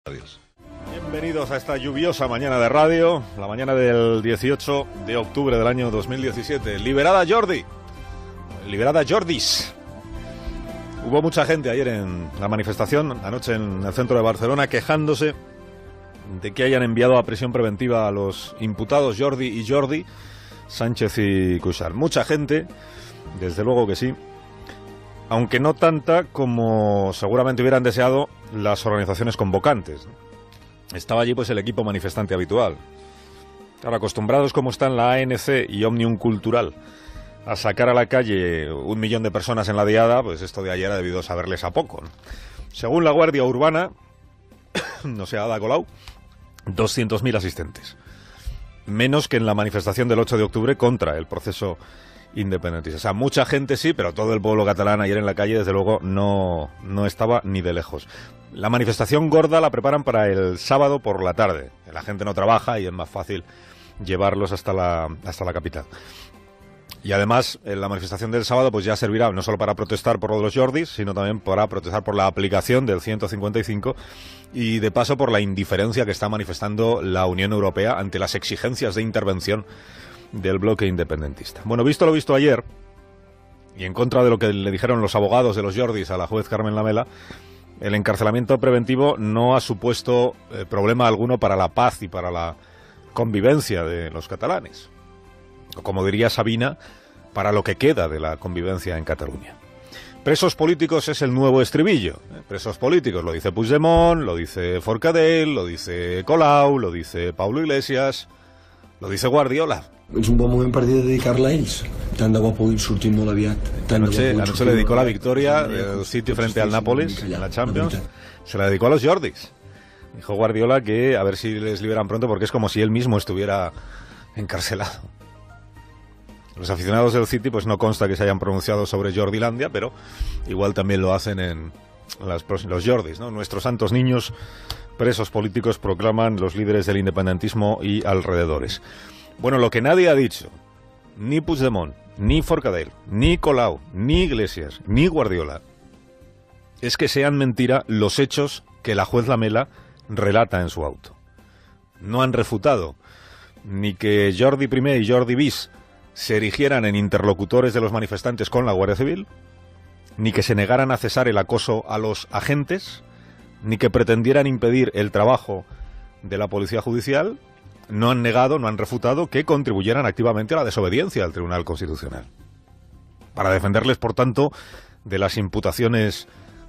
Adiós. Bienvenidos a esta lluviosa mañana de radio, la mañana del 18 de octubre del año 2017. Liberada Jordi, liberada Jordis. Hubo mucha gente ayer en la manifestación, anoche en el centro de Barcelona, quejándose de que hayan enviado a prisión preventiva a los imputados Jordi y Jordi, Sánchez y Cuixart. Mucha gente, desde luego que sí, aunque no tanta como seguramente hubieran deseado las organizaciones convocantes. Estaba allí pues el equipo manifestante habitual. Claro, acostumbrados como están la ANC y Òmnium Cultural a sacar a la calle 1 millón de personas en la diada, pues esto de ayer ha debido saberles a poco, ¿no? Según la Guardia Urbana, no sé, Ada Colau, 200.000 asistentes. Menos que en la manifestación del 8 de octubre contra el proceso independentista. O sea, mucha gente sí, pero todo el pueblo catalán ayer en la calle, desde luego, no estaba ni de lejos. La manifestación gorda la preparan para el sábado por la tarde. La gente no trabaja y es más fácil llevarlos hasta la capital. Y además, la manifestación del sábado pues ya servirá no solo para protestar por lo de los Jordis, sino también para protestar por la aplicación del 155 y, de paso, por la indiferencia que está manifestando la Unión Europea ante las exigencias de intervención del bloque independentista. Bueno, visto lo visto ayer, y en contra de lo que le dijeron los abogados de los Jordis a la juez Carmen Lamela, el encarcelamiento preventivo no ha supuesto problema alguno para la paz y para la convivencia de los catalanes. O, como diría Sabina, para lo que queda de la convivencia en Cataluña. Presos políticos es el nuevo estribillo. Presos políticos, lo dice Puigdemont, lo dice Forcadell, lo dice Colau, lo dice Pablo Iglesias, lo dice Guardiola. És un bon moment per dedicar-la a ells. Tant de bo puguin sortir molt aviat. Anoche le dedicó la victoria del City frente al Nápoles en la Champions. Se la dedicó a los Jordis. Dijo Guardiola que a ver si les liberan pronto, porque es como si él mismo estuviera encarcelado. Los aficionados del City pues no consta que se hayan pronunciado sobre Jordilandia, pero igual también lo hacen en los Jordis, ¿no? Nuestros santos niños presos políticos, proclaman los líderes del independentismo y alrededores. Bueno, lo que nadie ha dicho, ni Puigdemont, ni Forcadell, ni Colau, ni Iglesias, ni Guardiola, es que sean mentira los hechos que la juez Lamela relata en su auto. No han refutado ni que Jordi I y Jordi bis se erigieran en interlocutores de los manifestantes con la Guardia Civil, ni que se negaran a cesar el acoso a los agentes, ni que pretendieran impedir el trabajo de la Policía Judicial. No han negado, no han refutado que contribuyeran activamente a la desobediencia al Tribunal Constitucional. Para defenderles, por tanto, de las imputaciones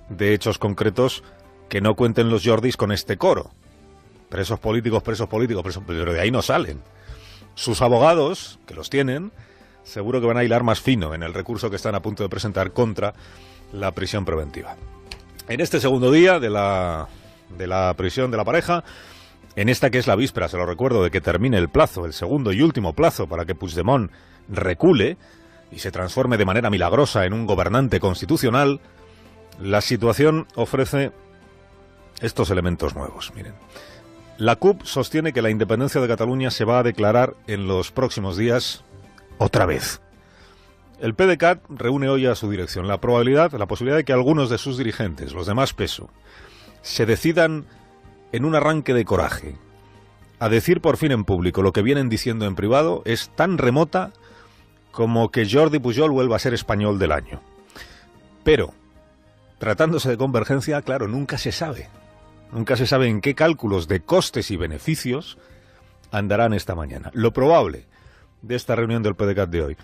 de hechos concretos, que no cuenten los Jordis con este coro. Presos políticos, pero de ahí no salen. Sus abogados, que los tienen, seguro que van a hilar más fino en el recurso que están a punto de presentar contra la prisión preventiva. En este segundo día de la prisión de la pareja, en esta que es la víspera, se lo recuerdo, de que termine el plazo, el segundo y último plazo para que Puigdemont recule y se transforme de manera milagrosa en un gobernante constitucional, la situación ofrece estos elementos nuevos. Miren, la CUP sostiene que la independencia de Cataluña se va a declarar en los próximos días otra vez. El PDeCAT reúne hoy a su dirección la posibilidad de que algunos de sus dirigentes, los de más peso, se decidan en un arranque de coraje a decir por fin en público lo que vienen diciendo en privado es tan remota como que Jordi Pujol vuelva a ser español del año. Pero, tratándose de convergencia, claro, nunca se sabe. Nunca se sabe en qué cálculos de costes y beneficios andarán esta mañana. Lo probable de esta reunión del PDeCAT de hoy,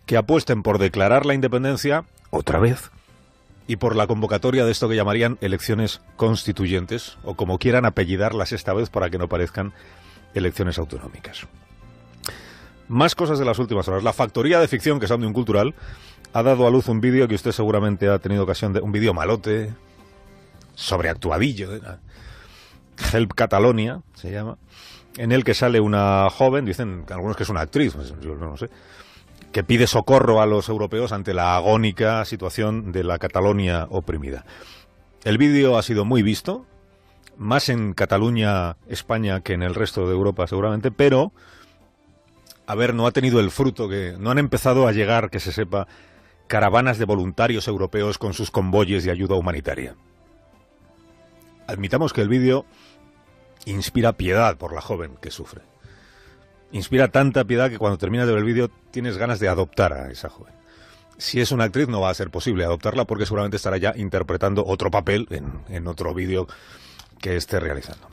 que apuesten por declarar la independencia otra vez y por la convocatoria de esto que llamarían elecciones constituyentes, o como quieran apellidarlas esta vez para que no parezcan elecciones autonómicas. Más cosas de las últimas horas. La factoría de ficción, que es Òmnium Cultural, ha dado a luz un vídeo que usted seguramente ha tenido ocasión de... Un vídeo malote, sobreactuadillo, Help Catalonia se llama, en el que sale una joven, dicen algunos que es una actriz, yo no sé, que pide socorro a los europeos ante la agónica situación de la Cataluña oprimida. El vídeo ha sido muy visto, más en Cataluña, España, que en el resto de Europa seguramente, pero, a ver, no ha tenido el fruto que... No han empezado a llegar, que se sepa, caravanas de voluntarios europeos con sus convoyes de ayuda humanitaria. Admitamos que el vídeo inspira piedad por la joven que sufre. Inspira tanta piedad que cuando terminas de ver el vídeo tienes ganas de adoptar a esa joven. Si es una actriz no va a ser posible adoptarla porque seguramente estará ya interpretando otro papel en otro vídeo que esté realizando.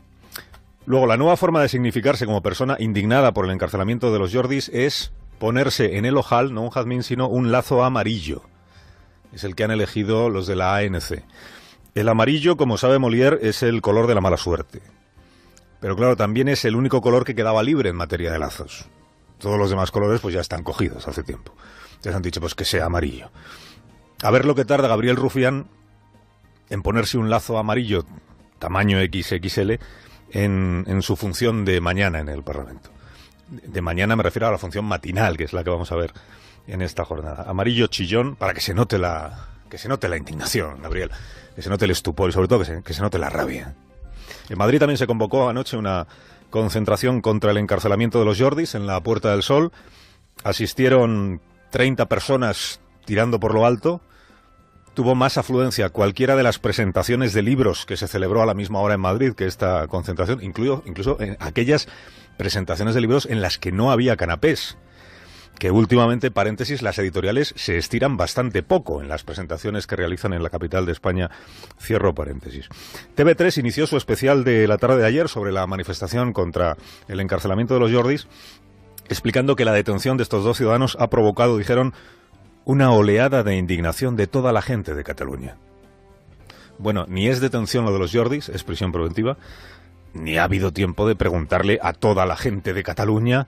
Luego, la nueva forma de significarse como persona indignada por el encarcelamiento de los Jordis es ponerse en el ojal, no un jazmín, sino un lazo amarillo. Es el que han elegido los de la ANC. El amarillo, como sabe Molière, es el color de la mala suerte. Pero claro, también es el único color que quedaba libre en materia de lazos. Todos los demás colores pues ya están cogidos hace tiempo. Les han dicho pues que sea amarillo. A ver lo que tarda Gabriel Rufián en ponerse un lazo amarillo tamaño XXL en su función de mañana en el Parlamento. De mañana me refiero a la función matinal, que es la que vamos a ver en esta jornada. Amarillo chillón para que se note la indignación, Gabriel, que se note el estupor y sobre todo que se note la rabia. En Madrid también se convocó anoche una concentración contra el encarcelamiento de los Jordis en la Puerta del Sol. Asistieron 30 personas tirando por lo alto. Tuvo más afluencia cualquiera de las presentaciones de libros que se celebró a la misma hora en Madrid que esta concentración, incluso en aquellas presentaciones de libros en las que no había canapés, que últimamente, paréntesis, las editoriales se estiran bastante poco en las presentaciones que realizan en la capital de España, cierro paréntesis. TV3 inició su especial de la tarde de ayer sobre la manifestación contra el encarcelamiento de los Jordis, explicando que la detención de estos dos ciudadanos ha provocado, dijeron, una oleada de indignación de toda la gente de Cataluña. Bueno, ni es detención lo de los Jordis, es prisión preventiva, ni ha habido tiempo de preguntarle a toda la gente de Cataluña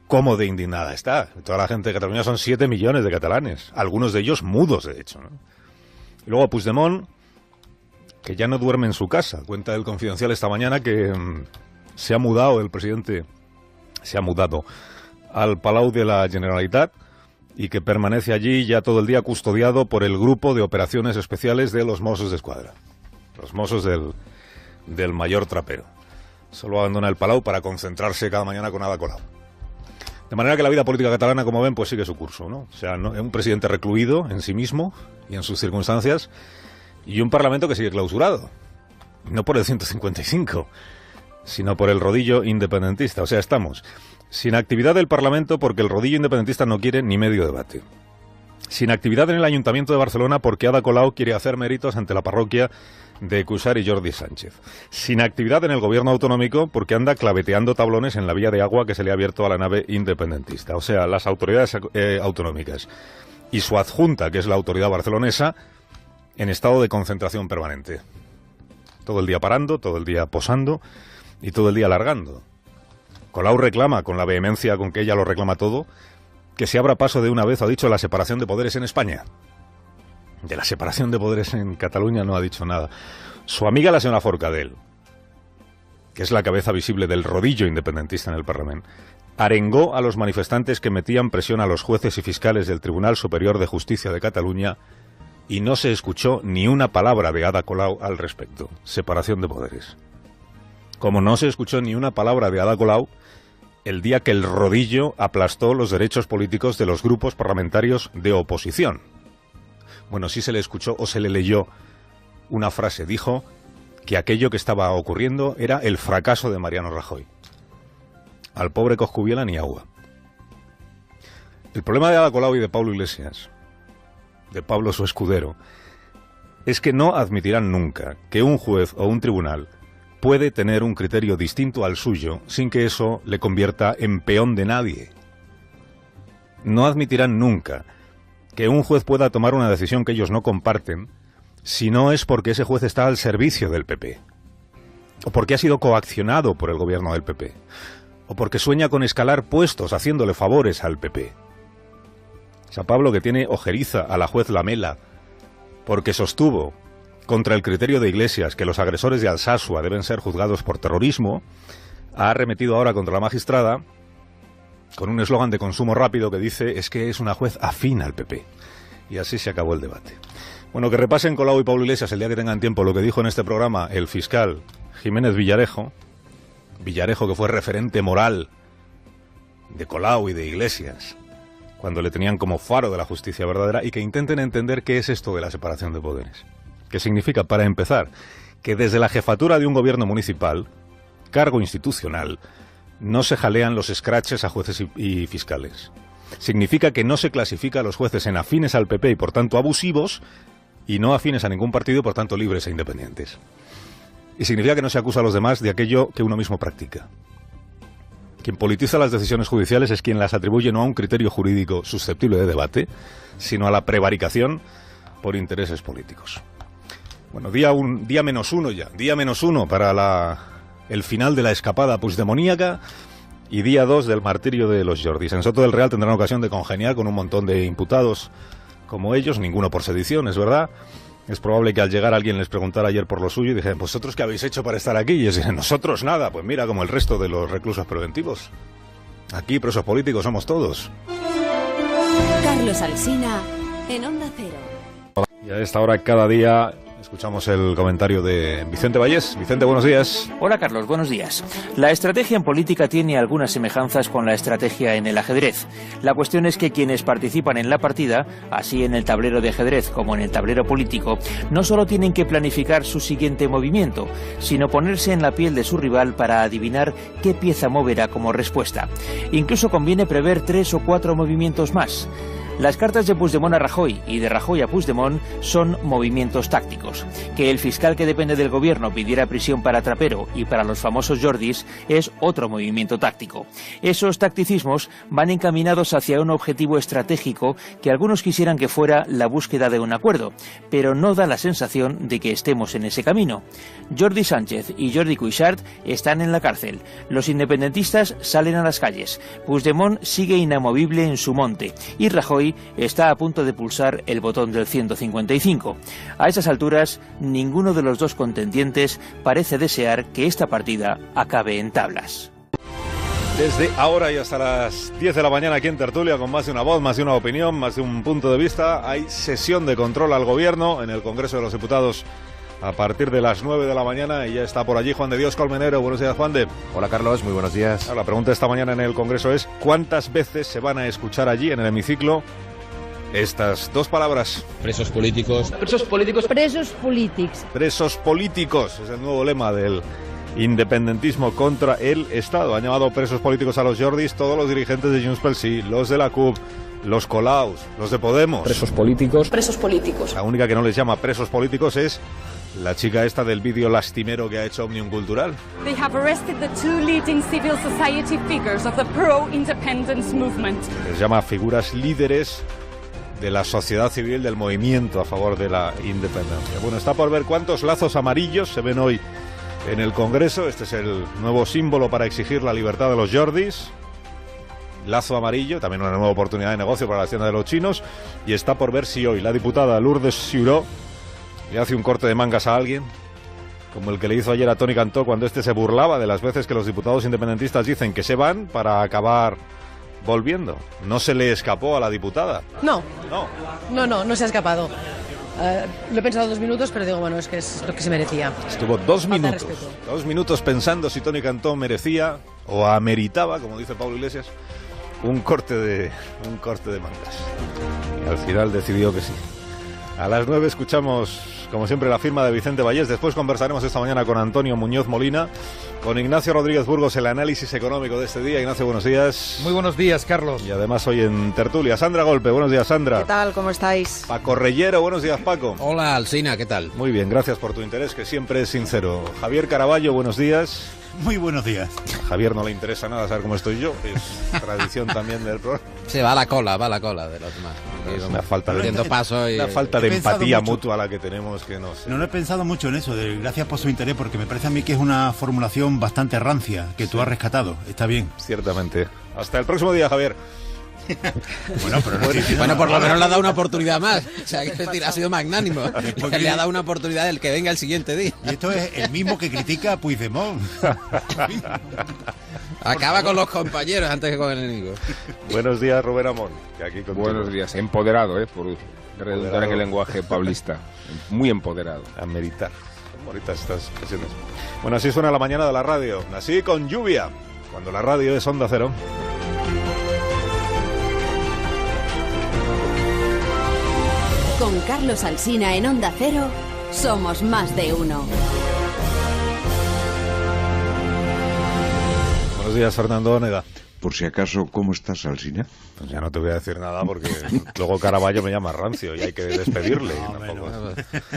cómo de indignada está. Toda la gente de Cataluña son 7 millones de catalanes, algunos de ellos mudos, de hecho, ¿no? Y luego Puigdemont, que ya no duerme en su casa. Cuenta el Confidencial esta mañana que se ha mudado, el presidente se ha mudado al Palau de la Generalitat y que permanece allí ya todo el día custodiado por el grupo de operaciones especiales de los Mossos d'Esquadra, los Mossos del mayor trapero. Solo abandona el Palau para concentrarse cada mañana con Ada Colau. De manera que la vida política catalana, como ven, pues sigue su curso, ¿no? O sea, es un presidente recluido en sí mismo y en sus circunstancias y un parlamento que sigue clausurado. No por el 155, sino por el rodillo independentista. O sea, estamos sin actividad del Parlamento porque el rodillo independentista no quiere ni medio debate. Sin actividad en el Ayuntamiento de Barcelona porque Ada Colau quiere hacer méritos ante la parroquia de Cuixart y Jordi Sánchez. Sin actividad en el gobierno autonómico porque anda claveteando tablones en la vía de agua que se le ha abierto a la nave independentista. O sea, las autoridades autonómicas y su adjunta, que es la autoridad barcelonesa, en estado de concentración permanente. Todo el día parando, todo el día posando y todo el día alargando. Colau reclama, con la vehemencia con que ella lo reclama todo, que se abra paso de una vez, ha dicho, la separación de poderes en España. De la separación de poderes en Cataluña no ha dicho nada. Su amiga la señora Forcadell, que es la cabeza visible del rodillo independentista en el Parlamento, arengó a los manifestantes que metían presión a los jueces y fiscales del Tribunal Superior de Justicia de Cataluña y no se escuchó ni una palabra de Ada Colau al respecto. Separación de poderes. Como no se escuchó ni una palabra de Ada Colau el día que el rodillo aplastó los derechos políticos de los grupos parlamentarios de oposición. Bueno, sí se le escuchó o se le leyó una frase. Dijo que aquello que estaba ocurriendo era el fracaso de Mariano Rajoy. Al pobre Coscubiela ni agua. El problema de Ada Colau y de Pablo Iglesias, de Pablo su escudero, es que no admitirán nunca que un juez o un tribunal puede tener un criterio distinto al suyo sin que eso le convierta en peón de nadie. No admitirán nunca que un juez pueda tomar una decisión que ellos no comparten si no es porque ese juez está al servicio del PP, o porque ha sido coaccionado por el gobierno del PP, o porque sueña con escalar puestos haciéndole favores al PP. O sea, Pablo, que tiene ojeriza a la juez Lamela porque sostuvo contra el criterio de Iglesias que los agresores de Alsasua deben ser juzgados por terrorismo, ha arremetido ahora contra la magistrada con un eslogan de consumo rápido que dice es que es una juez afín al PP. Y así se acabó el debate. Bueno, que repasen Colau y Pablo Iglesias el día que tengan tiempo lo que dijo en este programa el fiscal Jiménez Villarejo, que fue referente moral de Colau y de Iglesias cuando le tenían como faro de la justicia verdadera, y que intenten entender qué es esto de la separación de poderes. ¿Qué significa? Para empezar, que desde la jefatura de un gobierno municipal, cargo institucional, no se jalean los escraches a jueces y fiscales. Significa que no se clasifica a los jueces en afines al PP y por tanto abusivos, y no afines a ningún partido y por tanto libres e independientes. Y significa que no se acusa a los demás de aquello que uno mismo practica. Quien politiza las decisiones judiciales es quien las atribuye no a un criterio jurídico susceptible de debate, sino a la prevaricación por intereses políticos. Bueno, día menos uno ya, día menos uno para el final de la escapada puigdemoníaca y día 2 del martirio de los Jordis. En Soto del Real tendrán ocasión de congeniar con un montón de imputados como ellos, ninguno por sedición, es verdad. Es probable que al llegar alguien les preguntara ayer por lo suyo y dijeran, ¿vosotros qué habéis hecho para estar aquí? Y ellos dicen, nosotros nada, pues mira, como el resto de los reclusos preventivos. Aquí presos políticos somos todos. Carlos Alsina, en Onda Cero. Y a esta hora cada día escuchamos el comentario de Vicente Vallés. Vicente, buenos días. Hola Carlos, buenos días. La estrategia en política tiene algunas semejanzas con la estrategia en el ajedrez. La cuestión es que quienes participan en la partida, así en el tablero de ajedrez como en el tablero político, no solo tienen que planificar su siguiente movimiento, sino ponerse en la piel de su rival para adivinar qué pieza moverá como respuesta. Incluso conviene prever 3 o 4 movimientos más. Las cartas de Puigdemont a Rajoy y de Rajoy a Puigdemont son movimientos tácticos. Que el fiscal que depende del gobierno pidiera prisión para Trapero y para los famosos Jordis es otro movimiento táctico. Esos tacticismos van encaminados hacia un objetivo estratégico que algunos quisieran que fuera la búsqueda de un acuerdo, pero no da la sensación de que estemos en ese camino. Jordi Sánchez y Jordi Cuixart están en la cárcel. Los independentistas salen a las calles. Puigdemont sigue inamovible en su monte y Rajoy está a punto de pulsar el botón del 155. A esas alturas, ninguno de los dos contendientes parece desear que esta partida acabe en tablas. Desde ahora y hasta las 10 de la mañana aquí en Tertulia, con más de una voz, más de una opinión, más de un punto de vista, hay sesión de control al gobierno en el Congreso de los Diputados a partir de las 9 de la mañana y ya está por allí Juan de Dios Colmenero. Buenos días, Juan de. Hola, Carlos, muy buenos días. La pregunta esta mañana en el Congreso es ¿cuántas veces se van a escuchar allí en el hemiciclo estas dos palabras? Presos políticos. Presos políticos. Presos políticos. Presos políticos, es el nuevo lema del independentismo contra el Estado. Han llamado presos políticos a los Jordis todos los dirigentes de Junts pel Sí, los de la CUP, los Colaus, los de Podemos. Presos políticos. Presos políticos. La única que no les llama presos políticos es la chica esta del vídeo lastimero que ha hecho Òmnium Cultural. They have arrested the 2 leading civil society figures of the pro-independence movement. Les llama figuras líderes de la sociedad civil, del movimiento a favor de la independencia. Bueno, está por ver cuántos lazos amarillos se ven hoy en el Congreso. Este es el nuevo símbolo para exigir la libertad de los Jordis. Lazo amarillo, también una nueva oportunidad de negocio para la hacienda de los chinos. Y está por ver si hoy la diputada Lourdes Ciuró le hace un corte de mangas a alguien, como el que le hizo ayer a Toni Cantó cuando este se burlaba de las veces que los diputados independentistas dicen que se van para acabar volviendo. ¿No se le escapó a la diputada? No se ha escapado. Lo he pensado 2 minutos, pero digo, bueno, es que es lo que se merecía. Estuvo 2 minutos pensando si Toni Cantó merecía o ameritaba, como dice Pablo Iglesias, un corte de mangas. Y al final decidió que sí. A las 9 escuchamos, como siempre, la firma de Vicente Vallés. Después conversaremos esta mañana con Antonio Muñoz Molina, con Ignacio Rodríguez Burgos, el análisis económico de este día. Ignacio, buenos días. Muy buenos días, Carlos. Y además hoy en Tertulia, Sandra Golpe. Buenos días, Sandra. ¿Qué tal? ¿Cómo estáis? Paco Reyero. Buenos días, Paco. Hola, Alsina, ¿qué tal? Muy bien, gracias por tu interés, que siempre es sincero. Javier Caraballo, buenos días. Muy buenos días. A Javier no le interesa nada saber cómo estoy yo, es tradición también del programa. Se va a la cola de los demás. Es una falta de empatía mutua la que tenemos, que no sé. No he pensado mucho en eso, gracias por su interés, porque me parece a mí que es una formulación bastante rancia, que tú has rescatado. Está bien. Ciertamente. Hasta el próximo día, Javier. Bueno, por lo menos le ha dado una oportunidad más. O sea, es decir, ha sido magnánimo. Porque le ha dado una oportunidad del que venga el siguiente día. Y esto es el mismo que critica a Puigdemont. Acaba con los compañeros antes que con el enemigo. Buenos días, Rubén Amón. Buenos días. Empoderado, por redundar en el lenguaje pablista. Muy empoderado. A meditar. Son bonitas estas expresiones. Bueno, así suena la mañana de la radio. Así con lluvia. Cuando la radio es Onda Cero. Con Carlos Alsina en Onda Cero, somos más de uno. días, Fernando Onega. Por si acaso, ¿cómo estás, Alsina? Pues ya no te voy a decir nada porque luego Caraballo me llama rancio y hay que despedirle.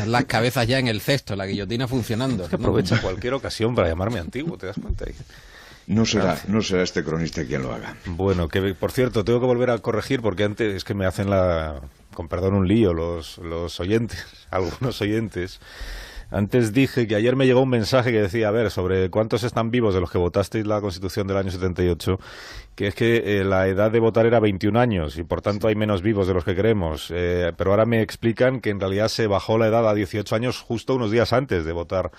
Las cabezas ya en el cesto, la guillotina funcionando. Es que aprovecha cualquier ocasión para llamarme antiguo, ¿te das cuenta? No será este cronista quien lo haga. Bueno, que por cierto, tengo que volver a corregir porque antes es que me hacen con perdón un lío los oyentes, algunos oyentes. Antes dije que ayer me llegó un mensaje que decía, a ver, sobre cuántos están vivos de los que votasteis la Constitución del año 78, que es que la edad de votar era 21 años y por tanto hay menos vivos de los que creemos. Pero ahora me explican que en realidad se bajó la edad a 18 años justo unos días antes de votar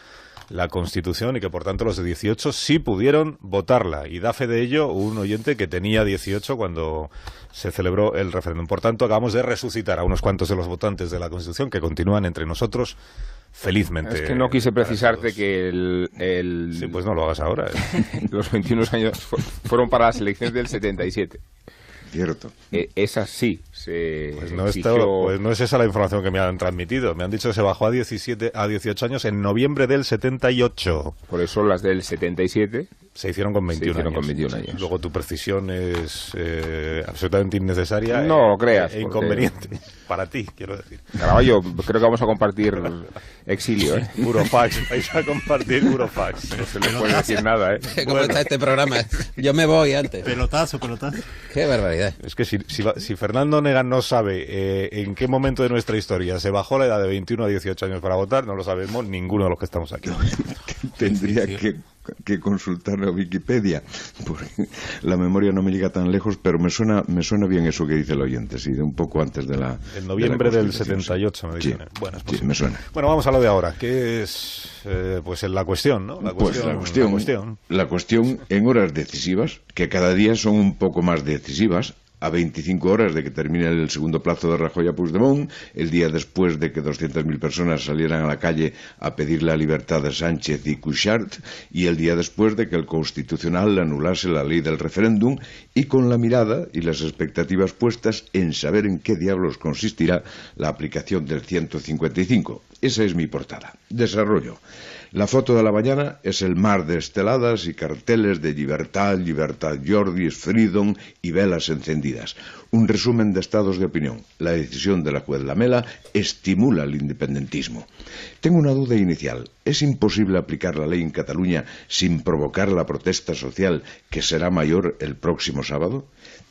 la Constitución y que por tanto los de 18 sí pudieron votarla. Y da fe de ello un oyente que tenía 18 cuando se celebró el referéndum. Por tanto, acabamos de resucitar a unos cuantos de los votantes de la Constitución que continúan entre nosotros felizmente. Es que no quise precisarte que Sí, pues no lo hagas ahora. Los 21 años fueron para las elecciones del 77. Cierto. Esa sí. Pues no es esa la información que me han transmitido. Me han dicho que se bajó a 18 años en noviembre del 78. Por eso las del 77 se hicieron con 21 años. Luego tu precisión es absolutamente innecesaria. No creas. E inconveniente. Para ti, quiero decir. Caraballo, creo que vamos a compartir exilio, ¿eh? Burofax. Vais a compartir burofax. No se le puede decir nada, ¿eh? ¿Cómo está este programa? Yo me voy antes. Pelotazo. Qué barbaridad. Es que si Fernando Onega no sabe en qué momento de nuestra historia se bajó la edad de 21 a 18 años para votar, no lo sabemos ninguno de los que estamos aquí. Tendría que consultar a Wikipedia, porque la memoria no me llega tan lejos, pero me suena bien eso que dice el oyente, sí, de un poco antes de la... En noviembre del 78, me dicen. Sí, bueno, sí, me suena. Bueno, vamos a lo de ahora, que es pues la cuestión, ¿no? La cuestión en horas decisivas, que cada día son un poco más decisivas, a 25 horas de que termine el segundo plazo de Rajoy a Puigdemont, el día después de que 200.000 personas salieran a la calle a pedir la libertad de Sánchez y Cuixart, y el día después de que el Constitucional anulase la ley del referéndum, y con la mirada y las expectativas puestas en saber en qué diablos consistirá la aplicación del 155. Esa es mi portada. Desarrollo. La foto de la mañana es el mar de esteladas y carteles de libertad, Jordis, freedom y velas encendidas. Un resumen de estados de opinión. La decisión de la juez Lamela estimula el independentismo. Tengo una duda inicial. ¿Es imposible aplicar la ley en Cataluña sin provocar la protesta social que será mayor el próximo sábado?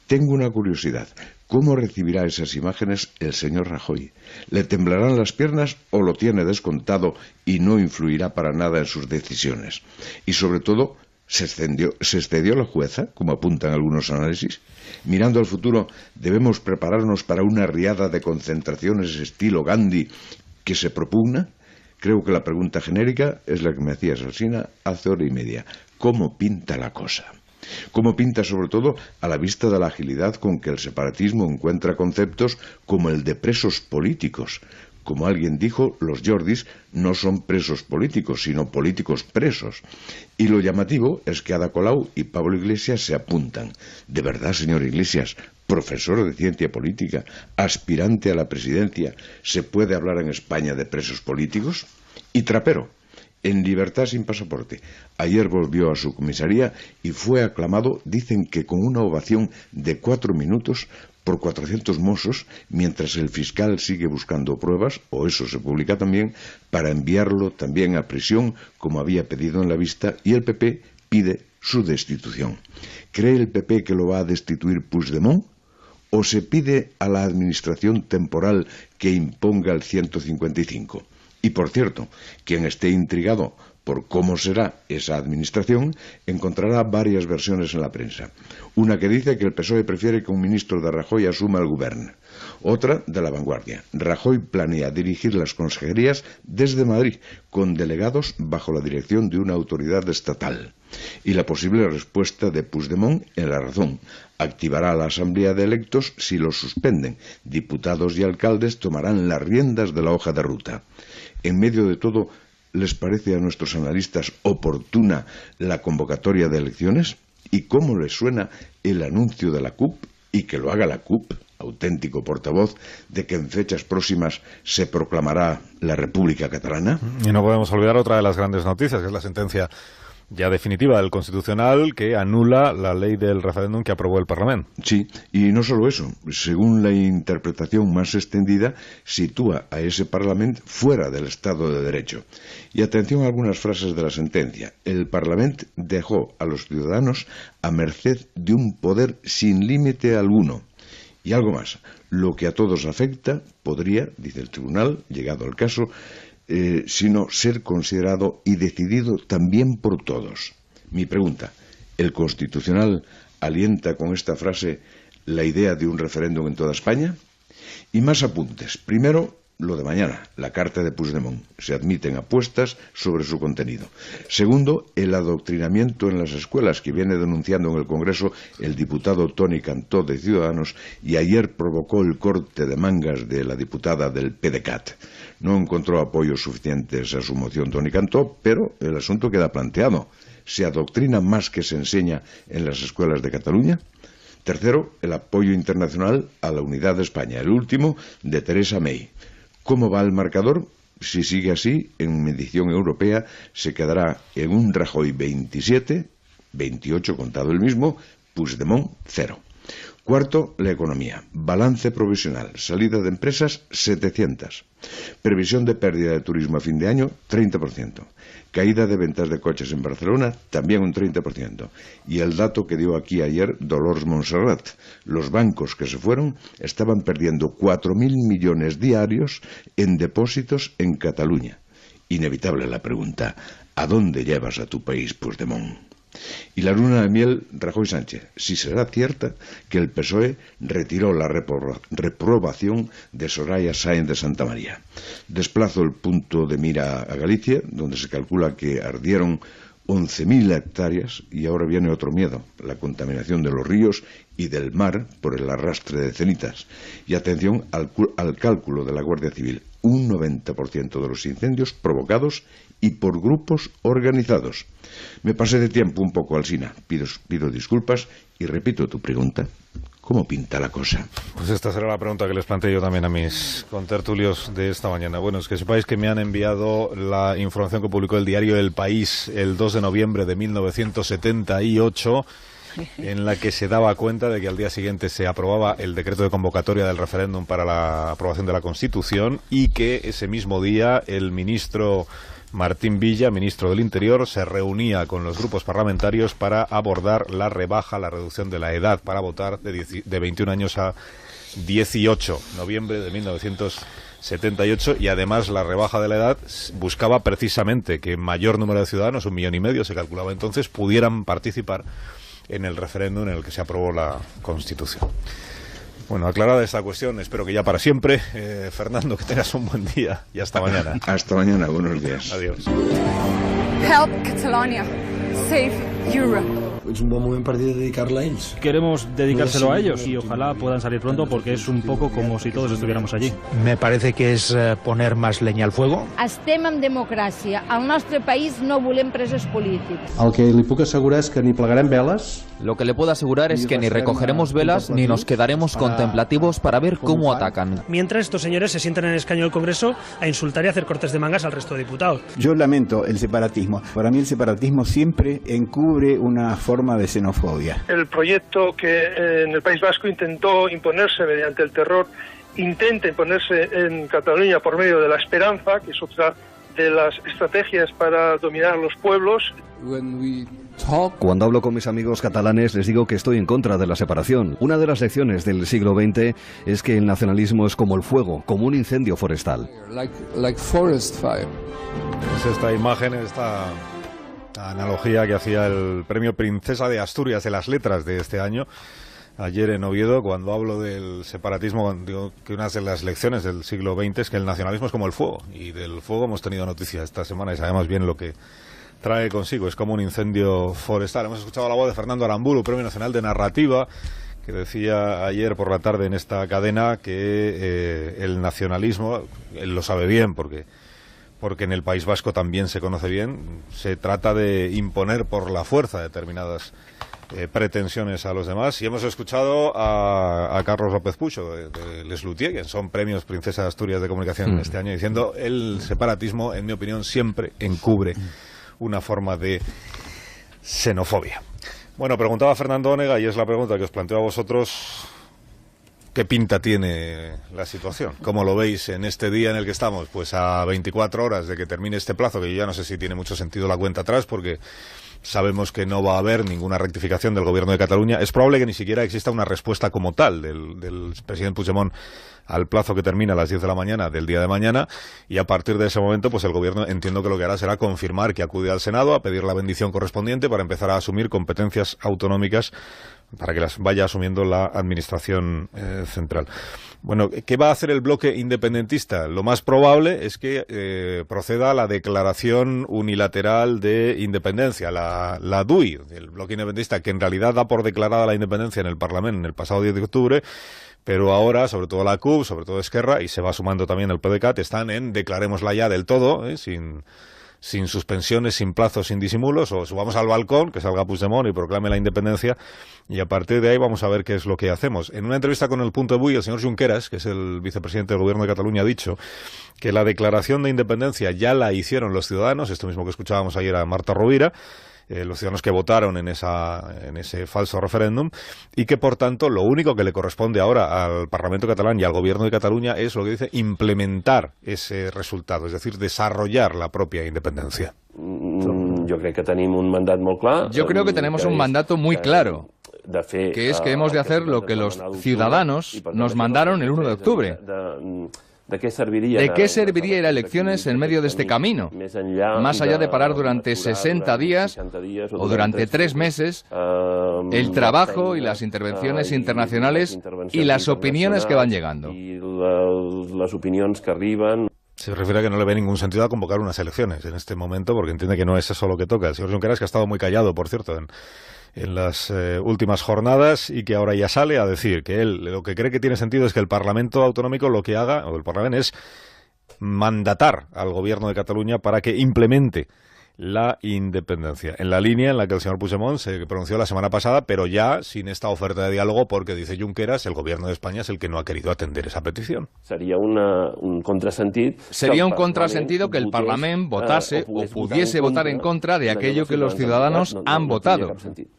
Tengo una curiosidad. ¿Cómo recibirá esas imágenes el señor Rajoy? ¿Le temblarán las piernas o lo tiene descontado y no influirá para nada en sus decisiones? Y sobre todo, ¿se excedió la jueza, como apuntan algunos análisis? Mirando al futuro, ¿debemos prepararnos para una riada de concentraciones estilo Gandhi que se propugna? Creo que la pregunta genérica es la que me hacía Alsina hace hora y media. ¿Cómo pinta la cosa? ¿Cómo pinta sobre todo a la vista de la agilidad con que el separatismo encuentra conceptos como el de presos políticos? Como alguien dijo, los Jordis no son presos políticos, sino políticos presos. Y lo llamativo es que Ada Colau y Pablo Iglesias se apuntan. ¿De verdad, señor Iglesias, profesor de ciencia política, aspirante a la presidencia, se puede hablar en España de presos políticos? Y Trapero, en libertad sin pasaporte. Ayer volvió a su comisaría y fue aclamado, dicen que con una ovación de 4 minutos por 400 mozos, mientras el fiscal sigue buscando pruebas, o eso se publica también, para enviarlo también a prisión, como había pedido en la vista, y el PP pide su destitución. ¿Cree el PP que lo va a destituir Puigdemont? ¿O se pide a la administración temporal que imponga el 155? Y por cierto, quien esté intrigado por cómo será esa administración, encontrará varias versiones en la prensa. Una que dice que el PSOE prefiere que un ministro de Rajoy asuma el gobierno. Otra de La Vanguardia. Rajoy planea dirigir las consejerías desde Madrid, con delegados bajo la dirección de una autoridad estatal. Y la posible respuesta de Puigdemont en La Razón. Activará la Asamblea de Electos si los suspenden. Diputados y alcaldes tomarán las riendas de la hoja de ruta. En medio de todo, ¿les parece a nuestros analistas oportuna la convocatoria de elecciones? ¿Y cómo les suena el anuncio de la CUP, y que lo haga la CUP, auténtico portavoz, de que en fechas próximas se proclamará la República Catalana? Y no podemos olvidar otra de las grandes noticias, que es la sentencia ya definitiva del Constitucional que anula la ley del referéndum que aprobó el Parlamento. Sí, y no solo eso, según la interpretación más extendida, sitúa a ese Parlamento fuera del Estado de Derecho. Y atención a algunas frases de la sentencia. El Parlamento dejó a los ciudadanos a merced de un poder sin límite alguno. Y algo más, lo que a todos afecta podría, dice el tribunal, llegado el caso, sino ser considerado y decidido también por todos. Mi pregunta, ¿el Constitucional alienta con esta frase la idea de un referéndum en toda España? Y más apuntes. Primero, lo de mañana, la carta de Puigdemont. Se admiten apuestas sobre su contenido. Segundo, el adoctrinamiento en las escuelas que viene denunciando en el Congreso el diputado Toni Cantó de Ciudadanos y ayer provocó el corte de mangas de la diputada del PDeCAT. No encontró apoyos suficientes a su moción Toni Cantó, pero el asunto queda planteado. ¿Se adoctrina más que se enseña en las escuelas de Cataluña? Tercero, el apoyo internacional a la unidad de España. El último, de Theresa May. ¿Cómo va el marcador? Si sigue así, en medición europea se quedará en un Rajoy 27, 28 contado el mismo, Puigdemont 0. Cuarto, la economía. Balance provisional. Salida de empresas, 700. Previsión de pérdida de turismo a fin de año, 30%. Caída de ventas de coches en Barcelona, también un 30%. Y el dato que dio aquí ayer Dolors Montserrat. Los bancos que se fueron estaban perdiendo 4.000 millones diarios en depósitos en Cataluña. Inevitable la pregunta, ¿a dónde llevas a tu país, Puigdemont? Y la luna de miel, Rajoy Sánchez. Si será cierta que el PSOE retiró la reprobación de Soraya Sáenz de Santamaría. Desplazo el punto de mira a Galicia, donde se calcula que ardieron 11.000 hectáreas y ahora viene otro miedo, la contaminación de los ríos y del mar por el arrastre de cenizas. Y atención al cálculo de la Guardia Civil. Un 90% de los incendios provocados y por grupos organizados. Me pasé de tiempo un poco, Alsina. Pido disculpas y repito tu pregunta. ¿Cómo pinta la cosa? Pues esta será la pregunta que les planteé yo también a mis contertulios de esta mañana. Bueno, es que sepáis que me han enviado la información que publicó el diario El País el 2 de noviembre de 1978, en la que se daba cuenta de que al día siguiente se aprobaba el decreto de convocatoria del referéndum para la aprobación de la Constitución y que ese mismo día el ministro Martín Villa, ministro del Interior, se reunía con los grupos parlamentarios para abordar la reducción de la edad para votar de 21 años a 18, noviembre de 1978, y además la rebaja de la edad buscaba precisamente que mayor número de ciudadanos, 1,5 millones, se calculaba entonces, pudieran participar en el referéndum en el que se aprobó la Constitución. Bueno, aclarada esta cuestión, espero que ya para siempre. Fernando, que tengas un buen día y hasta mañana. Hasta mañana, buenos días. Adiós. Help Catalonia. Save Europe. Es un buen momento para dedicarla a ellos. Queremos dedicárselo a ellos y ojalá puedan salir pronto porque es un poco como si todos estuviéramos allí. Me parece que es poner más leña al fuego. Estem en democràcia. Al nostre país no volem presos polítics. El que li puc assegurar es que ni plegarem veles. Lo que le puedo asegurar es que ni recogeremos velas ni nos quedaremos contemplativos para ver cómo atacan. Mientras estos señores se sientan en el escaño del Congreso a insultar y hacer cortes de mangas al resto de diputados. Yo lamento el separatismo. Para mí el separatismo siempre encubre una forma de xenofobia. El proyecto que en el País Vasco intentó imponerse mediante el terror, intenta imponerse en Cataluña por medio de la esperanza, que es otra de las estrategias para dominar los pueblos. Cuando hablo con mis amigos catalanes les digo que estoy en contra de la separación. Una de las lecciones del siglo XX es que el nacionalismo es como el fuego, como un incendio forestal. Es esta imagen, esta analogía que hacía el premio Princesa de Asturias de las Letras de este año, ayer en Oviedo, cuando hablo del separatismo, digo que una de las lecciones del siglo XX es que el nacionalismo es como el fuego, y del fuego hemos tenido noticias esta semana y sabemos bien lo que trae consigo, es como un incendio forestal. Hemos escuchado la voz de Fernando Aramburu, Premio Nacional de Narrativa, que decía ayer por la tarde en esta cadena que el nacionalismo, él lo sabe bien porque en el País Vasco también se conoce bien, se trata de imponer por la fuerza determinadas pretensiones a los demás. Y hemos escuchado a Carlos López Pucho de Les Luthiers, que son premios Princesa de Asturias de Comunicación este año, diciendo el separatismo, en mi opinión, siempre encubre una forma de xenofobia. Bueno, preguntaba Fernando Onega, y es la pregunta que os planteo a vosotros: ¿qué pinta tiene la situación? ¿Cómo lo veis en este día en el que estamos? Pues a 24 horas de que termine este plazo, que yo ya no sé si tiene mucho sentido la cuenta atrás, porque sabemos que no va a haber ninguna rectificación del gobierno de Cataluña. Es probable que ni siquiera exista una respuesta como tal del presidente Puigdemont al plazo que termina a las 10 de la mañana del día de mañana, y a partir de ese momento pues el gobierno, entiendo que lo que hará será confirmar que acude al Senado a pedir la bendición correspondiente para empezar a asumir competencias autonómicas para que las vaya asumiendo la administración central. Bueno, ¿qué va a hacer el bloque independentista? Lo más probable es que proceda a la declaración unilateral de independencia, la DUI, el bloque independentista, que en realidad da por declarada la independencia en el Parlamento en el pasado 10 de octubre, pero ahora, sobre todo la CUP, sobre todo Esquerra, y se va sumando también el PDeCAT, están en declarémosla ya del todo, sin suspensiones, sin plazos, sin disimulos, o subamos al balcón, que salga Puigdemont y proclame la independencia, y a partir de ahí vamos a ver qué es lo que hacemos. En una entrevista con El Punto Avui, el señor Junqueras, que es el vicepresidente del Gobierno de Cataluña, ha dicho que la declaración de independencia ya la hicieron los ciudadanos, esto mismo que escuchábamos ayer a Marta Rovira, los ciudadanos que votaron en ese falso referéndum, y que por tanto lo único que le corresponde ahora al Parlamento catalán y al Gobierno de Cataluña es lo que dice implementar ese resultado, es decir, desarrollar la propia independencia. Yo creo que tenemos un mandato muy claro, que es que hemos de hacer lo que los ciudadanos nos mandaron el 1 de octubre. ¿De qué serviría ir a elecciones en medio de este camino? Más allá de parar durante 60 días o durante 3 meses el trabajo y las intervenciones internacionales y las opiniones que van llegando. Se refiere a que no le ve ningún sentido a convocar unas elecciones en este momento, porque entiende que no es eso lo que toca. El señor Junqueras, que ha estado muy callado, por cierto, en las últimas jornadas, y que ahora ya sale a decir que él lo que cree que tiene sentido es que el Parlamento Autonómico lo que haga, o el Parlamento, es mandatar al Gobierno de Cataluña para que implemente la independencia, en la línea en la que el señor Puigdemont se pronunció la semana pasada, pero ya sin esta oferta de diálogo, porque, dice Junqueras, el Gobierno de España es el que no ha querido atender esa petición. Sería un contrasentido que el Parlamento votase o pudiese votar en contra de aquello que los ciudadanos han votado.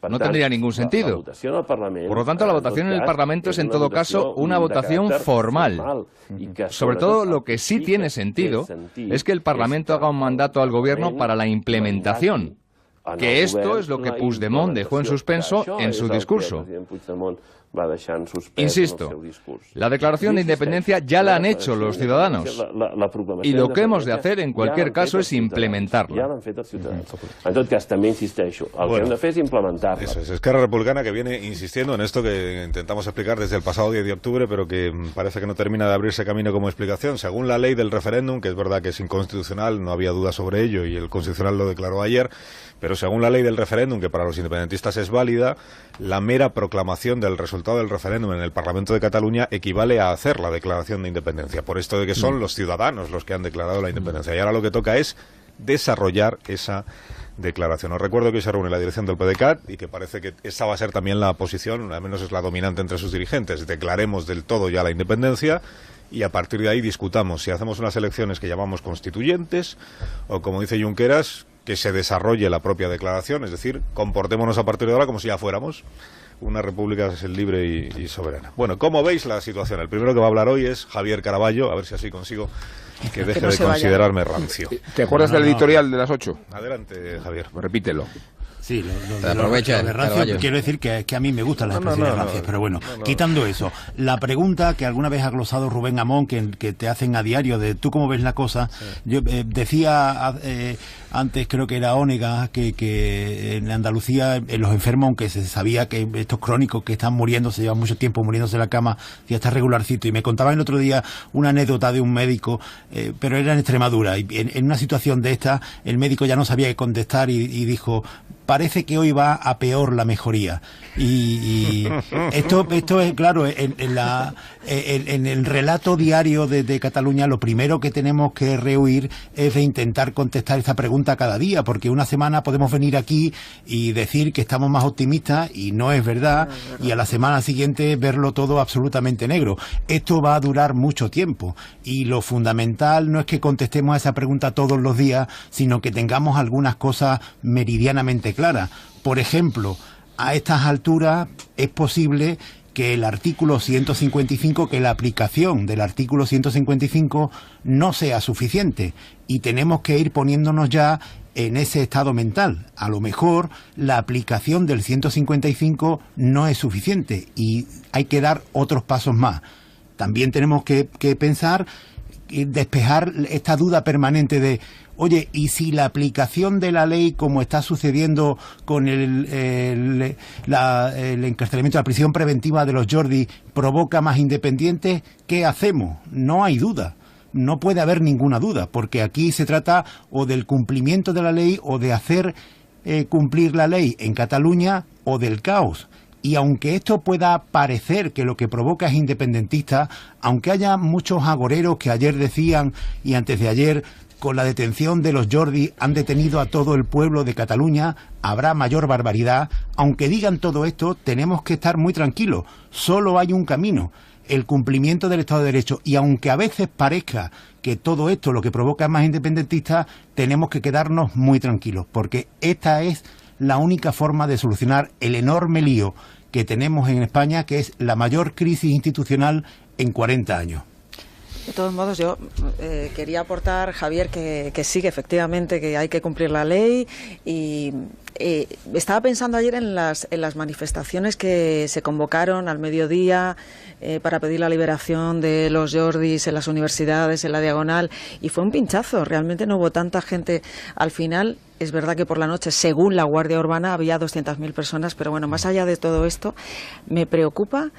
No tendría ningún sentido. Por lo tanto, la votación en el Parlamento es, en todo caso, una votación formal. Sobre todo, lo que sí tiene sentido es que el Parlamento haga un mandato al Gobierno para la implementación, que esto es lo que Puigdemont dejó en suspenso en su discurso. Insisto, la declaración de independencia ya la han hecho los ciudadanos, y lo que hemos de hacer en cualquier caso es implementarla. En tot cas, també insisteixo, el que hem de fer és implementar-la. Eso es, Esquerra Republicana, que viene insistiendo en esto que intentamos explicar desde el pasado 10 de octubre, pero que parece que no termina de abrirse camino como explicación. Según la ley del referéndum, que es verdad que es inconstitucional, no había duda sobre ello, y el Constitucional lo declaró ayer, pero según la ley del referéndum, que para los independentistas es válida, la mera proclamación del resultado del referéndum en el Parlamento de Cataluña equivale a hacer la declaración de independencia, por esto de que son los ciudadanos los que han declarado la independencia. Y ahora lo que toca es desarrollar esa declaración. Os recuerdo que hoy se reúne la dirección del PDeCAT y que parece que esa va a ser también la posición, al menos es la dominante entre sus dirigentes. Declaremos del todo ya la independencia y a partir de ahí discutamos si hacemos unas elecciones que llamamos constituyentes o, como dice Junqueras, que se desarrolle la propia declaración, es decir, comportémonos a partir de ahora como si ya fuéramos una república libre y soberana. Bueno, ¿cómo veis la situación? El primero que va a hablar hoy es Javier Caraballo, a ver si así consigo que deje de considerarme rancio. ¿Te acuerdas del editorial de las 8? Adelante, Javier. Repítelo. Sí, lo de rancio, quiero decir que a mí me gustan las expresiones rancias, pero bueno, quitando eso, la pregunta que alguna vez ha glosado Rubén Amón, que te hacen a diario, de tú cómo ves la cosa, yo decía antes, creo que era Onega, que en Andalucía, en los enfermos, aunque se sabía que estos crónicos que están muriéndose, llevan mucho tiempo muriéndose en la cama, ya está regularcito, y me contaban el otro día una anécdota de un médico, pero era en Extremadura, y en una situación de esta, el médico ya no sabía qué contestar y dijo: parece que hoy va a peor la mejoría. Y esto es claro, en el relato diario de Cataluña, lo primero que tenemos que rehuir es de intentar contestar esta pregunta cada día, porque una semana podemos venir aquí y decir que estamos más optimistas y no es verdad, y a la semana siguiente verlo todo absolutamente negro. Esto va a durar mucho tiempo, y lo fundamental no es que contestemos a esa pregunta todos los días, sino que tengamos algunas cosas meridianamente bastante clara. Por ejemplo, a estas alturas es posible que el artículo 155, que la aplicación del artículo 155 no sea suficiente y tenemos que ir poniéndonos ya en ese estado mental. A lo mejor la aplicación del 155 no es suficiente y hay que dar otros pasos más. También tenemos que pensar y despejar esta duda permanente de, oye, ¿y si la aplicación de la ley, como está sucediendo con el encarcelamiento, la prisión preventiva de los Jordi, provoca más independientes? ¿Qué hacemos? No hay duda. No puede haber ninguna duda, porque aquí se trata o del cumplimiento de la ley o de hacer cumplir la ley en Cataluña o del caos. Y aunque esto pueda parecer que lo que provoca es independentista, aunque haya muchos agoreros que ayer decían y antes de ayer, con la detención de los Jordi han detenido a todo el pueblo de Cataluña, habrá mayor barbaridad. Aunque digan todo esto, tenemos que estar muy tranquilos. Solo hay un camino, el cumplimiento del Estado de Derecho. Y aunque a veces parezca que todo esto lo que provoca es más independentista, tenemos que quedarnos muy tranquilos, porque esta es la única forma de solucionar el enorme lío que tenemos en España, que es la mayor crisis institucional en 40 años. De todos modos, yo quería aportar, Javier, que sí, que efectivamente que hay que cumplir la ley y estaba pensando ayer en las manifestaciones que se convocaron al mediodía para pedir la liberación de los Jordis en las universidades, en la Diagonal, y fue un pinchazo, realmente no hubo tanta gente al final. Es verdad que por la noche, según la Guardia Urbana, había 200.000 personas, pero bueno, más allá de todo esto, me preocupa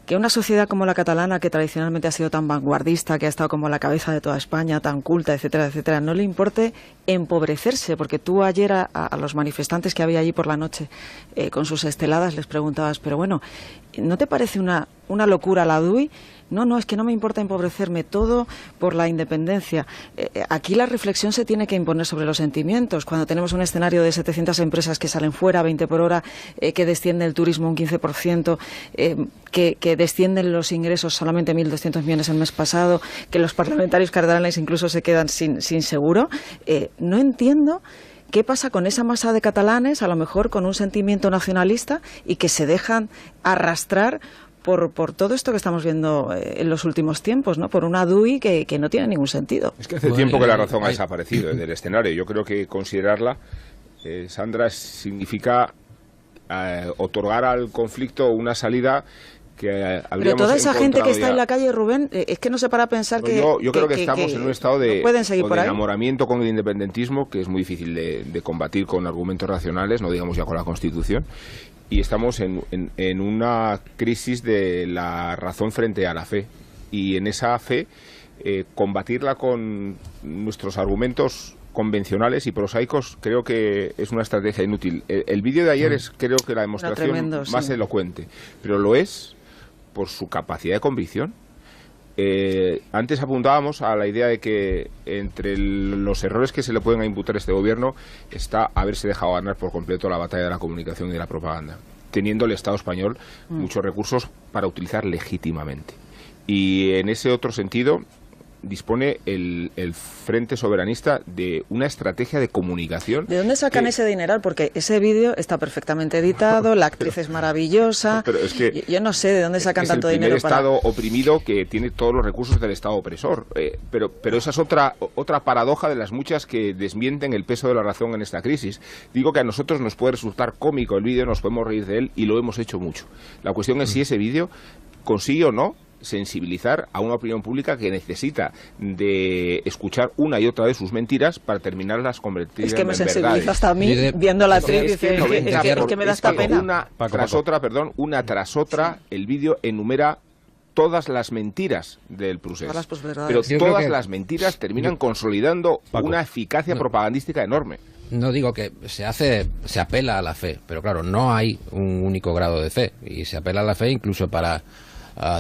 que una sociedad como la catalana, que tradicionalmente ha sido tan vanguardista, que ha estado como a la cabeza de toda España, tan culta, etcétera, etcétera, no le importe empobrecerse, porque tú ayer a los manifestantes que había allí por la noche con sus esteladas les preguntabas, pero bueno, ¿no te parece una locura la DUI? No, es que no me importa empobrecerme, todo por la independencia. Aquí la reflexión se tiene que imponer sobre los sentimientos. Cuando tenemos un escenario de 700 empresas que salen fuera, 20 por hora, que desciende el turismo un 15%, que descienden los ingresos solamente 1.200 millones el mes pasado, que los parlamentarios catalanes incluso se quedan sin seguro, no entiendo qué pasa con esa masa de catalanes, a lo mejor con un sentimiento nacionalista y que se dejan arrastrar por todo esto que estamos viendo en los últimos tiempos, ¿no? Por una DUI que no tiene ningún sentido. Es que hace tiempo que la razón ha desaparecido del escenario. Yo creo que considerarla, Sandra, significa otorgar al conflicto una salida que habríamos Pero toda esa gente que está ya en la calle, Rubén, es que no se para a pensar que yo creo que estamos en un estado de enamoramiento con el independentismo, que es muy difícil de combatir con argumentos racionales, no digamos ya con la Constitución. Y estamos en una crisis de la razón frente a la fe. Y en esa fe, combatirla con nuestros argumentos convencionales y prosaicos, creo que es una estrategia inútil. El vídeo de ayer es, creo que la demostración más elocuente, pero lo es por su capacidad de convicción. Antes apuntábamos a la idea de que entre los errores que se le pueden imputar a este gobierno está haberse dejado ganar por completo la batalla de la comunicación y de la propaganda, teniendo el Estado español muchos recursos para utilizar legítimamente. Y en ese otro sentido dispone el Frente Soberanista de una estrategia de comunicación. ¿De dónde sacan ese dineral? Porque ese vídeo está perfectamente editado, la actriz es maravillosa. Pero es que yo no sé de dónde sacan tanto dinero para... Es el Estado oprimido que tiene todos los recursos del Estado opresor. Pero esa es otra paradoja de las muchas que desmienten el peso de la razón en esta crisis. Digo que a nosotros nos puede resultar cómico el vídeo, nos podemos reír de él y lo hemos hecho mucho. La cuestión es si ese vídeo consigue o no sensibilizar a una opinión pública que necesita de escuchar una y otra de sus mentiras para terminarlas convertidas en verdades. Es que me sensibiliza hasta a mí viendo la actriz, es que me da esta pena. Una tras otra, el vídeo enumera todas las mentiras del procés. Pero todas las mentiras terminan consolidando una eficacia propagandística enorme. No digo que se apela a la fe, pero claro, no hay un único grado de fe, y se apela a la fe incluso para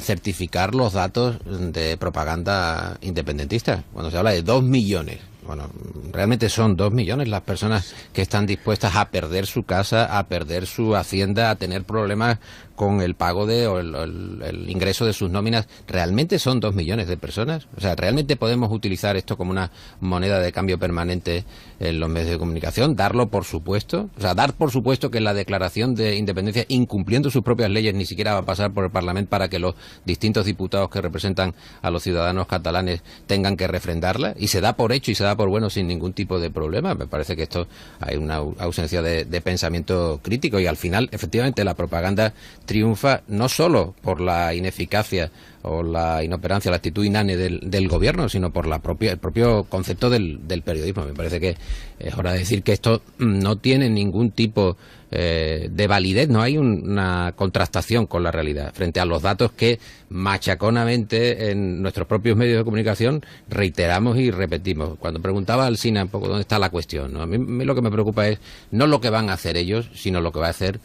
certificar los datos de propaganda independentista. Cuando se habla de 2 millones, Bueno, realmente son 2 millones las personas que están dispuestas a perder su casa, a perder su hacienda, a tener problemas con el pago o el ingreso de sus nóminas. ¿Realmente son 2 millones de personas? O sea, ¿realmente podemos utilizar esto como una moneda de cambio permanente en los medios de comunicación? ¿Darlo por supuesto? O sea, dar por supuesto que la declaración de independencia, incumpliendo sus propias leyes, ni siquiera va a pasar por el Parlamento para que los distintos diputados que representan a los ciudadanos catalanes tengan que refrendarla, y se da por hecho y se da por bueno sin ningún tipo de problema. Me parece que esto hay una ausencia de pensamiento crítico, y al final, efectivamente, la propaganda triunfa no solo por la ineficacia o la inoperancia, la actitud inane del gobierno, sino por el propio concepto del periodismo. Me parece que es hora de decir que esto no tiene ningún tipo de validez, no hay una contrastación con la realidad frente a los datos que machaconamente en nuestros propios medios de comunicación reiteramos y repetimos. Cuando preguntaba Alsina un poco dónde está la cuestión, ¿no? A mí lo que me preocupa es no lo que van a hacer ellos, sino lo que va a hacer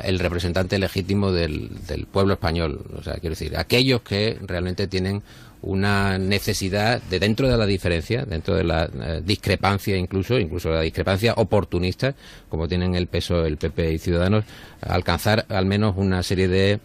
el representante legítimo del pueblo español. O sea, quiero decir, aquellos que realmente tienen una necesidad de, dentro de la diferencia, dentro de la discrepancia, incluso la discrepancia oportunista, como tienen el peso el PP y Ciudadanos, alcanzar al menos una serie de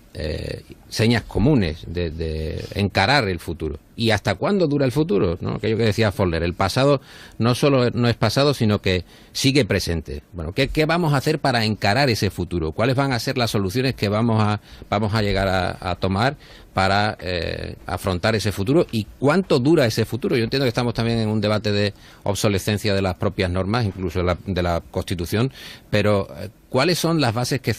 señas comunes de encarar el futuro. ¿Y hasta cuándo dura el futuro? ¿No? Aquello que decía Foller, el pasado no solo no es pasado, sino que sigue presente. Bueno, ¿qué vamos a hacer para encarar ese futuro? ¿Cuáles van a ser las soluciones que vamos a llegar a tomar para afrontar ese futuro? ¿Y cuánto dura ese futuro? Yo entiendo que estamos también en un debate de obsolescencia de las propias normas, incluso de la Constitución, pero ¿cuáles son las bases que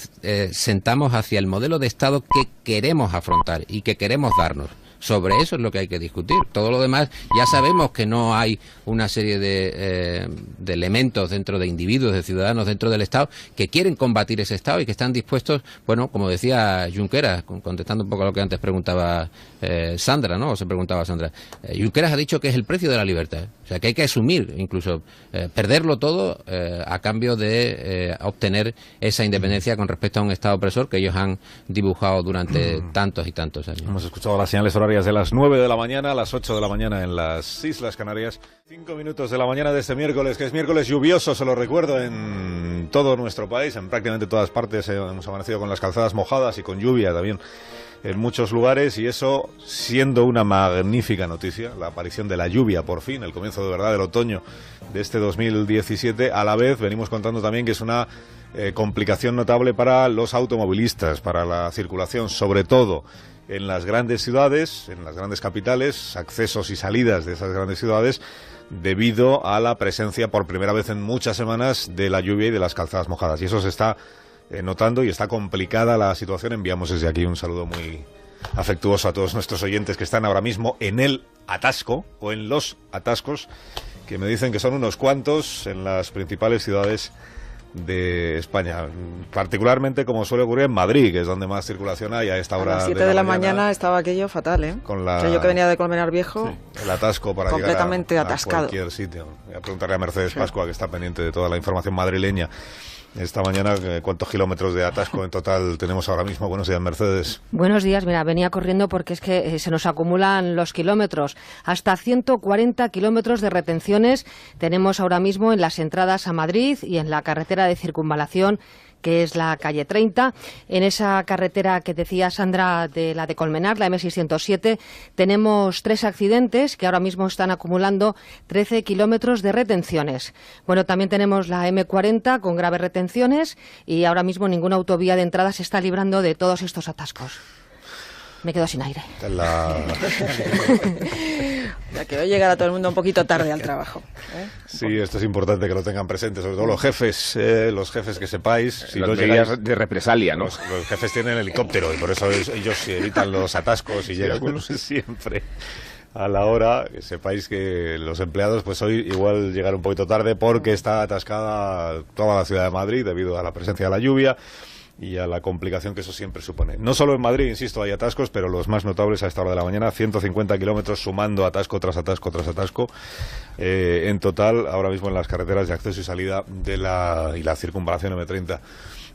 sentamos hacia el modelo de Estado que queremos afrontar y que queremos darnos? Sobre eso es lo que hay que discutir. Todo lo demás, ya sabemos que no hay una serie de elementos dentro de individuos, de ciudadanos dentro del Estado que quieren combatir ese Estado y que están dispuestos, bueno, como decía Junqueras, contestando un poco a lo que antes preguntaba Sandra, ¿no? O se preguntaba Sandra. Junqueras ha dicho que es el precio de la libertad. O sea, que hay que asumir, incluso perderlo todo a cambio de obtener esa independencia con respecto a un Estado opresor que ellos han dibujado durante tantos y tantos años. Hemos escuchado las señales horarias de las 9 de la mañana a las 8 de la mañana en las Islas Canarias. 5 minutos de la mañana de este miércoles, que es miércoles lluvioso, se lo recuerdo, en todo nuestro país, en prácticamente todas partes hemos amanecido con las calzadas mojadas y con lluvia también en muchos lugares, y eso siendo una magnífica noticia, la aparición de la lluvia por fin, el comienzo de verdad del otoño de este 2017. A la vez venimos contando también que es una complicación notable para los automovilistas, para la circulación, sobre todo en las grandes ciudades, en las grandes capitales, accesos y salidas de esas grandes ciudades, debido a la presencia por primera vez en muchas semanas de la lluvia y de las calzadas mojadas. Y eso se está notando y está complicada la situación. Enviamos desde aquí un saludo muy afectuoso a todos nuestros oyentes que están ahora mismo en el atasco o en los atascos, que me dicen que son unos cuantos en las principales ciudades de España, particularmente como suele ocurrir en Madrid, que es donde más circulación hay a esta hora. A las 7 de la mañana estaba aquello fatal, ¿eh? Con la... O sea, yo que venía de Colmenar Viejo, sí, el atasco para completamente llegar atascado. A cualquier sitio. Voy a preguntarle a Mercedes Pascua, que está pendiente de toda la información madrileña esta mañana, cuántos kilómetros de atasco en total tenemos ahora mismo. Buenos días, Mercedes. Buenos días. Mira, venía corriendo porque es que se nos acumulan los kilómetros. Hasta 140 kilómetros de retenciones tenemos ahora mismo en las entradas a Madrid y en la carretera de circunvalación, que es la calle 30. En esa carretera que decía Sandra, de la de Colmenar, la M607, tenemos 3 accidentes que ahora mismo están acumulando 13 kilómetros de retenciones. Bueno, también tenemos la M40 con graves retenciones y ahora mismo ninguna autovía de entrada se está librando de todos estos atascos. Me quedo sin aire. Ya que hoy llegará todo el mundo un poquito tarde al trabajo. Sí, esto es importante que lo tengan presente, sobre todo los jefes que sepáis. Si las medidas de represalia, ¿no? Los jefes tienen helicóptero y por eso ellos evitan los atascos y llegan siempre a la hora. Que sepáis que los empleados, pues hoy igual llegar un poquito tarde porque está atascada toda la ciudad de Madrid debido a la presencia de la lluvia. y a la complicación que eso siempre supone. No solo en Madrid, insisto, hay atascos, pero los más notables a esta hora de la mañana, 150 kilómetros sumando atasco tras atasco tras atasco, en total, ahora mismo en las carreteras de acceso y salida y la circunvalación M30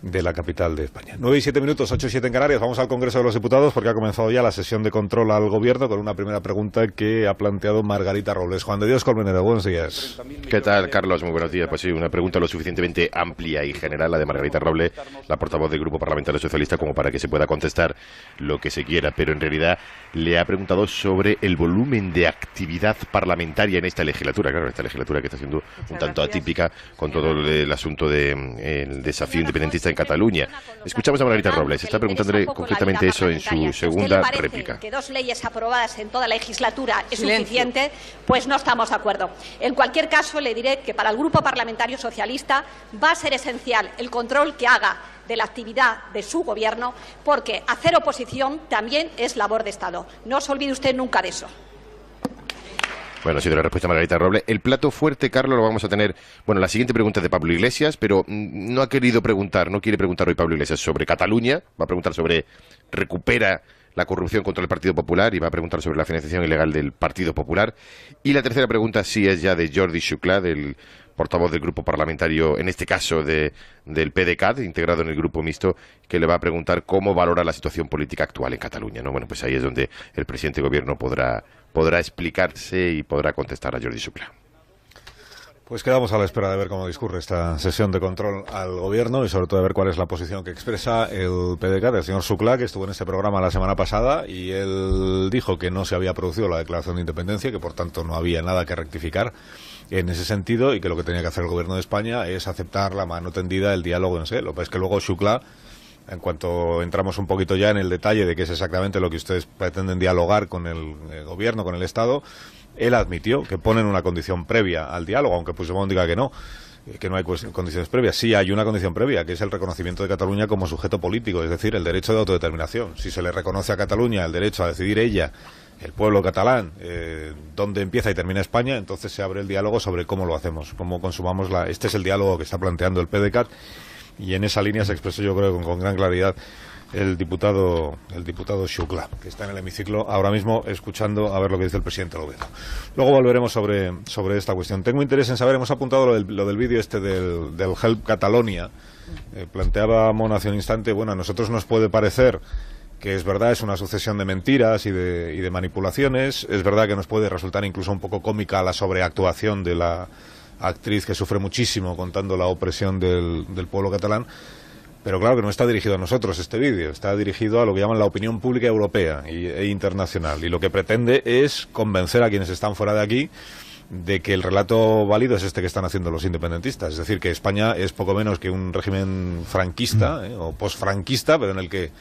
de la capital de España. 9 y 7 minutos, 8 y 7 en Canarias. Vamos al Congreso de los Diputados porque ha comenzado ya la sesión de control al Gobierno con una primera pregunta que ha planteado Margarita Robles. Juan de Dios Colmenero, buenos días. ¿Qué tal, Carlos? Muy buenos días. Pues sí, una pregunta lo suficientemente amplia y general, la de Margarita Robles, la portavoz del Grupo Parlamentario Socialista, como para que se pueda contestar lo que se quiera, pero en realidad le ha preguntado sobre el volumen de actividad parlamentaria en esta legislatura. Claro, esta legislatura que está siendo un tanto atípica con todo el asunto del desafío independentista en Cataluña. Escuchamos a Margarita Robles, está preguntándole concretamente eso en su segunda réplica. Que 2 leyes aprobadas en toda la legislatura es suficiente, pues no estamos de acuerdo. En cualquier caso, le diré que para el Grupo Parlamentario Socialista va a ser esencial el control que haga de la actividad de su Gobierno, porque hacer oposición también es labor de Estado. No se olvide usted nunca de eso. Bueno, ha sido la respuesta de Margarita Robles. El plato fuerte, Carlos, lo vamos a tener... Bueno, la siguiente pregunta es de Pablo Iglesias, pero no quiere preguntar hoy Pablo Iglesias sobre Cataluña, va a preguntar sobre recupera la corrupción contra el Partido Popular y va a preguntar sobre la financiación ilegal del Partido Popular. Y la tercera pregunta sí es ya de Jordi Xuclà, del portavoz del grupo parlamentario, en este caso del PDeCAT, integrado en el grupo mixto, que le va a preguntar cómo valora la situación política actual en Cataluña, ¿no? Bueno, pues ahí es donde el presidente de Gobierno podrá explicarse y podrá contestar a Jordi Xuclà. Pues quedamos a la espera de ver cómo discurre esta sesión de control al Gobierno y sobre todo de ver cuál es la posición que expresa el PDeCAT, el señor Xuclà, que estuvo en este programa la semana pasada y él dijo que no se había producido la declaración de independencia, que por tanto no había nada que rectificar en ese sentido y que lo que tenía que hacer el Gobierno de España es aceptar la mano tendida, el diálogo, no sé. Lo que pasa es que luego Xuclà, en cuanto entramos un poquito ya en el detalle de qué es exactamente lo que ustedes pretenden dialogar con el Gobierno, con el Estado, él admitió que ponen una condición previa al diálogo, aunque Puigdemont diga que no hay condiciones previas. Sí hay una condición previa, que es el reconocimiento de Cataluña como sujeto político, es decir, el derecho de autodeterminación. Si se le reconoce a Cataluña el derecho a decidir ella, el pueblo catalán, dónde empieza y termina España, entonces se abre el diálogo sobre cómo lo hacemos, cómo consumamos Este es el diálogo que está planteando el PDeCAT y en esa línea se expresó, yo creo, con gran claridad el diputado Xuclà, que está en el hemiciclo ahora mismo escuchando a ver lo que dice el presidente del Gobierno. Luego volveremos sobre esta cuestión. Tengo interés en saber, hemos apuntado lo del vídeo del Help Catalonia. Planteaba Mona hace un instante, bueno, a nosotros nos puede parecer que es verdad, es una sucesión de mentiras y de manipulaciones. Es verdad que nos puede resultar incluso un poco cómica la sobreactuación de la actriz que sufre muchísimo contando la opresión del pueblo catalán. Pero claro que no está dirigido a nosotros este vídeo, está dirigido a lo que llaman la opinión pública europea e internacional. Y lo que pretende es convencer a quienes están fuera de aquí de que el relato válido es este que están haciendo los independentistas. Es decir, que España es poco menos que un régimen franquista o posfranquista, pero en el que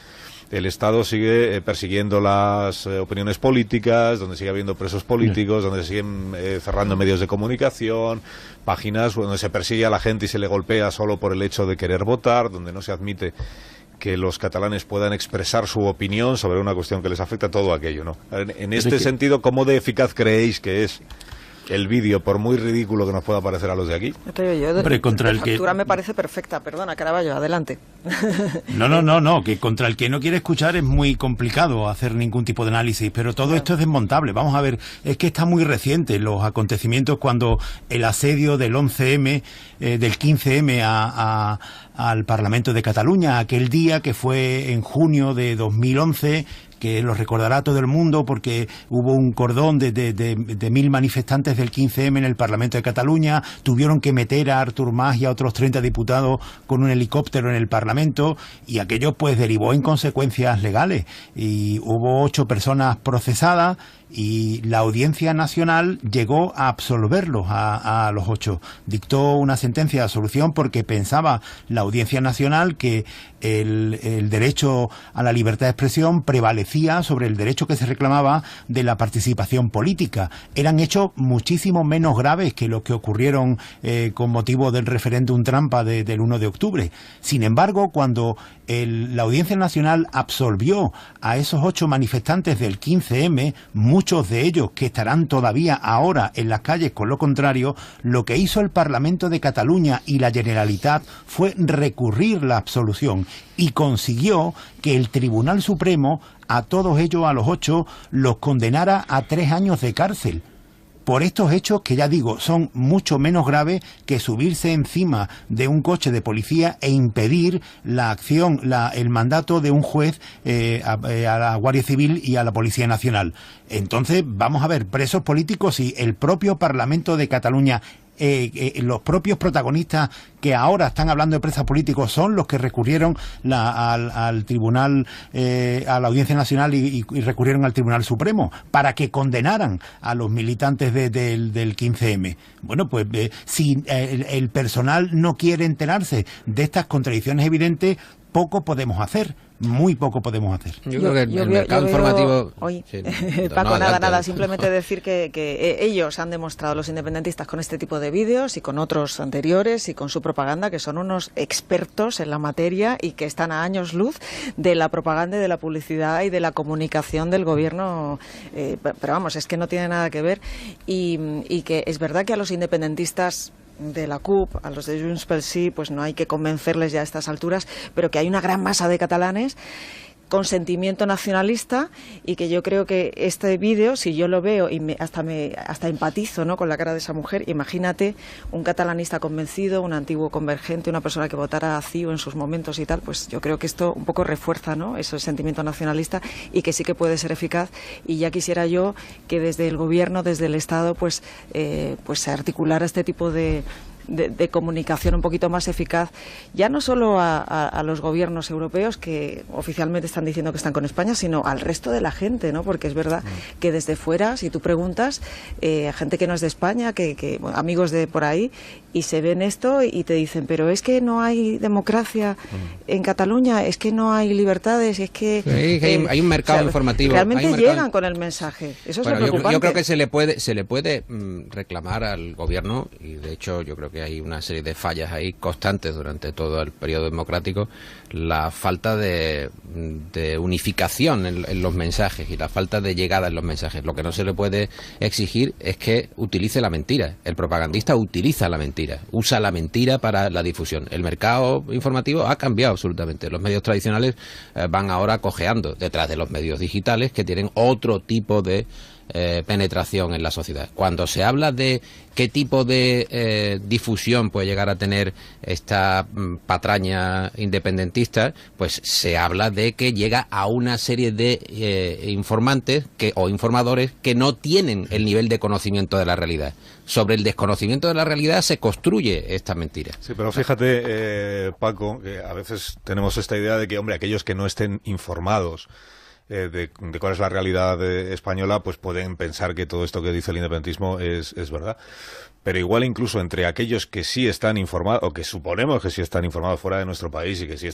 el Estado sigue persiguiendo las opiniones políticas, donde sigue habiendo presos políticos, donde se siguen cerrando medios de comunicación, páginas donde se persigue a la gente y se le golpea solo por el hecho de querer votar, donde no se admite que los catalanes puedan expresar su opinión sobre una cuestión que les afecta, todo aquello, ¿no? En este sentido, ¿cómo de eficaz creéis que es el vídeo, por muy ridículo que nos pueda parecer a los de aquí? La factura me parece perfecta. Perdona, Caraballo, adelante. No, que contra el que no quiere escuchar es muy complicado hacer ningún tipo de análisis, pero todo esto es desmontable. Vamos a ver, es que está muy reciente los acontecimientos cuando el asedio del 11M, del 15M al Parlamento de Cataluña, aquel día que fue en junio de 2011, que lo recordará todo el mundo porque hubo un cordón de 1.000 manifestantes del 15M en el Parlamento de Cataluña, tuvieron que meter a Artur Mas y a otros 30 diputados con un helicóptero en el Parlamento y aquello pues derivó en consecuencias legales y hubo 8 personas procesadas y la Audiencia Nacional llegó a absolverlos a los 8. Dictó una sentencia de absolución porque pensaba la Audiencia Nacional que el derecho a la libertad de expresión prevalecía sobre el derecho que se reclamaba de la participación política. Eran hechos muchísimo menos graves que los que ocurrieron con motivo del referéndum trampa del 1 de octubre. Sin embargo, cuando la Audiencia Nacional absolvió a esos 8 manifestantes del 15M, muchos de ellos que estarán todavía ahora en las calles con lo contrario, lo que hizo el Parlamento de Cataluña y la Generalitat fue recurrir la absolución y consiguió que el Tribunal Supremo a todos ellos, a los 8, los condenara a 3 años de cárcel. Por estos hechos que, ya digo, son mucho menos graves que subirse encima de un coche de policía e impedir la acción, el mandato de un juez a la Guardia Civil y a la Policía Nacional. Entonces, vamos a ver, presos políticos y el propio Parlamento de Cataluña, los propios protagonistas que ahora están hablando de presos políticos son los que recurrieron al tribunal, a la Audiencia Nacional y recurrieron al Tribunal Supremo para que condenaran a los militantes del 15M. Bueno, pues si el personal no quiere enterarse de estas contradicciones evidentes, poco podemos hacer. Muy poco podemos hacer. Yo creo que el mercado informativo... Paco, nada, simplemente decir que ellos han demostrado, los independentistas, con este tipo de vídeos y con otros anteriores y con su propaganda, que son unos expertos en la materia y que están a años luz de la propaganda y de la publicidad y de la comunicación del gobierno. Pero vamos, es que no tiene nada que ver y que es verdad que a los independentistas de la CUP, a los de Junts pel Sí, pues no hay que convencerles ya a estas alturas, pero que hay una gran masa de catalanes con sentimiento nacionalista y que yo creo que este vídeo, si yo lo veo y hasta empatizo, ¿no?, con la cara de esa mujer, imagínate un catalanista convencido, un antiguo convergente, una persona que votara a CiU en sus momentos y tal, pues yo creo que esto un poco refuerza, ¿no?, ese sentimiento nacionalista y que sí que puede ser eficaz. Y ya quisiera yo que desde el gobierno, desde el Estado, pues se articulara este tipo de comunicación un poquito más eficaz, ya no solo a los gobiernos europeos que oficialmente están diciendo que están con España, sino al resto de la gente, ¿no? Porque es verdad que desde fuera, si tú preguntas a gente que no es de España, bueno, amigos de por ahí, y se ven esto y te dicen, pero es que no hay democracia en Cataluña, es que no hay libertades, es que... Sí, hay un mercado informativo. Realmente llegan con el mensaje. Eso es lo preocupante. Yo creo que se le puede reclamar al gobierno, y de hecho yo creo que hay una serie de fallas ahí constantes durante todo el periodo democrático, la falta de unificación en los mensajes y la falta de llegada en los mensajes. Lo que no se le puede exigir es que utilice la mentira. El propagandista utiliza la mentira, usa la mentira para la difusión. El mercado informativo ha cambiado absolutamente. Los medios tradicionales van ahora cojeando detrás de los medios digitales que tienen otro tipo de penetración en la sociedad. Cuando se habla de qué tipo de difusión puede llegar a tener esta patraña independentista, pues se habla de que llega a una serie de informantes o informadores que no tienen el nivel de conocimiento de la realidad. Sobre el desconocimiento de la realidad se construye esta mentira. Sí, pero fíjate, Paco, que a veces tenemos esta idea de que, hombre, aquellos que no estén informados de cuál es la realidad española, pues pueden pensar que todo esto que dice el independentismo es verdad. Pero igual incluso entre aquellos que sí están informados, o que suponemos que sí están informados fuera de nuestro país y que sí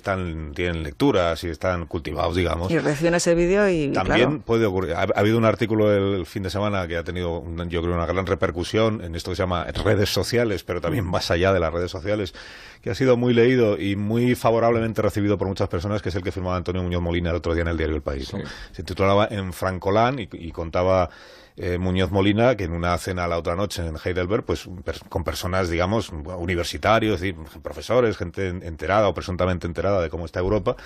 tienen lecturas y están cultivados, digamos. Y reciben ese vídeo y también claro, puede ocurrir. Ha habido un artículo el fin de semana que ha tenido, yo creo, una gran repercusión en esto que se llama redes sociales, pero también más allá de las redes sociales, que ha sido muy leído y muy favorablemente recibido por muchas personas, que es el que firmaba Antonio Muñoz Molina el otro día en el diario El País, ¿no? Sí. Se titulaba En Francolán y contaba Muñoz Molina que en una cena la otra noche en Heidelberg, pues con personas, digamos, universitarios, profesores, gente enterada o presuntamente enterada de cómo está Europa,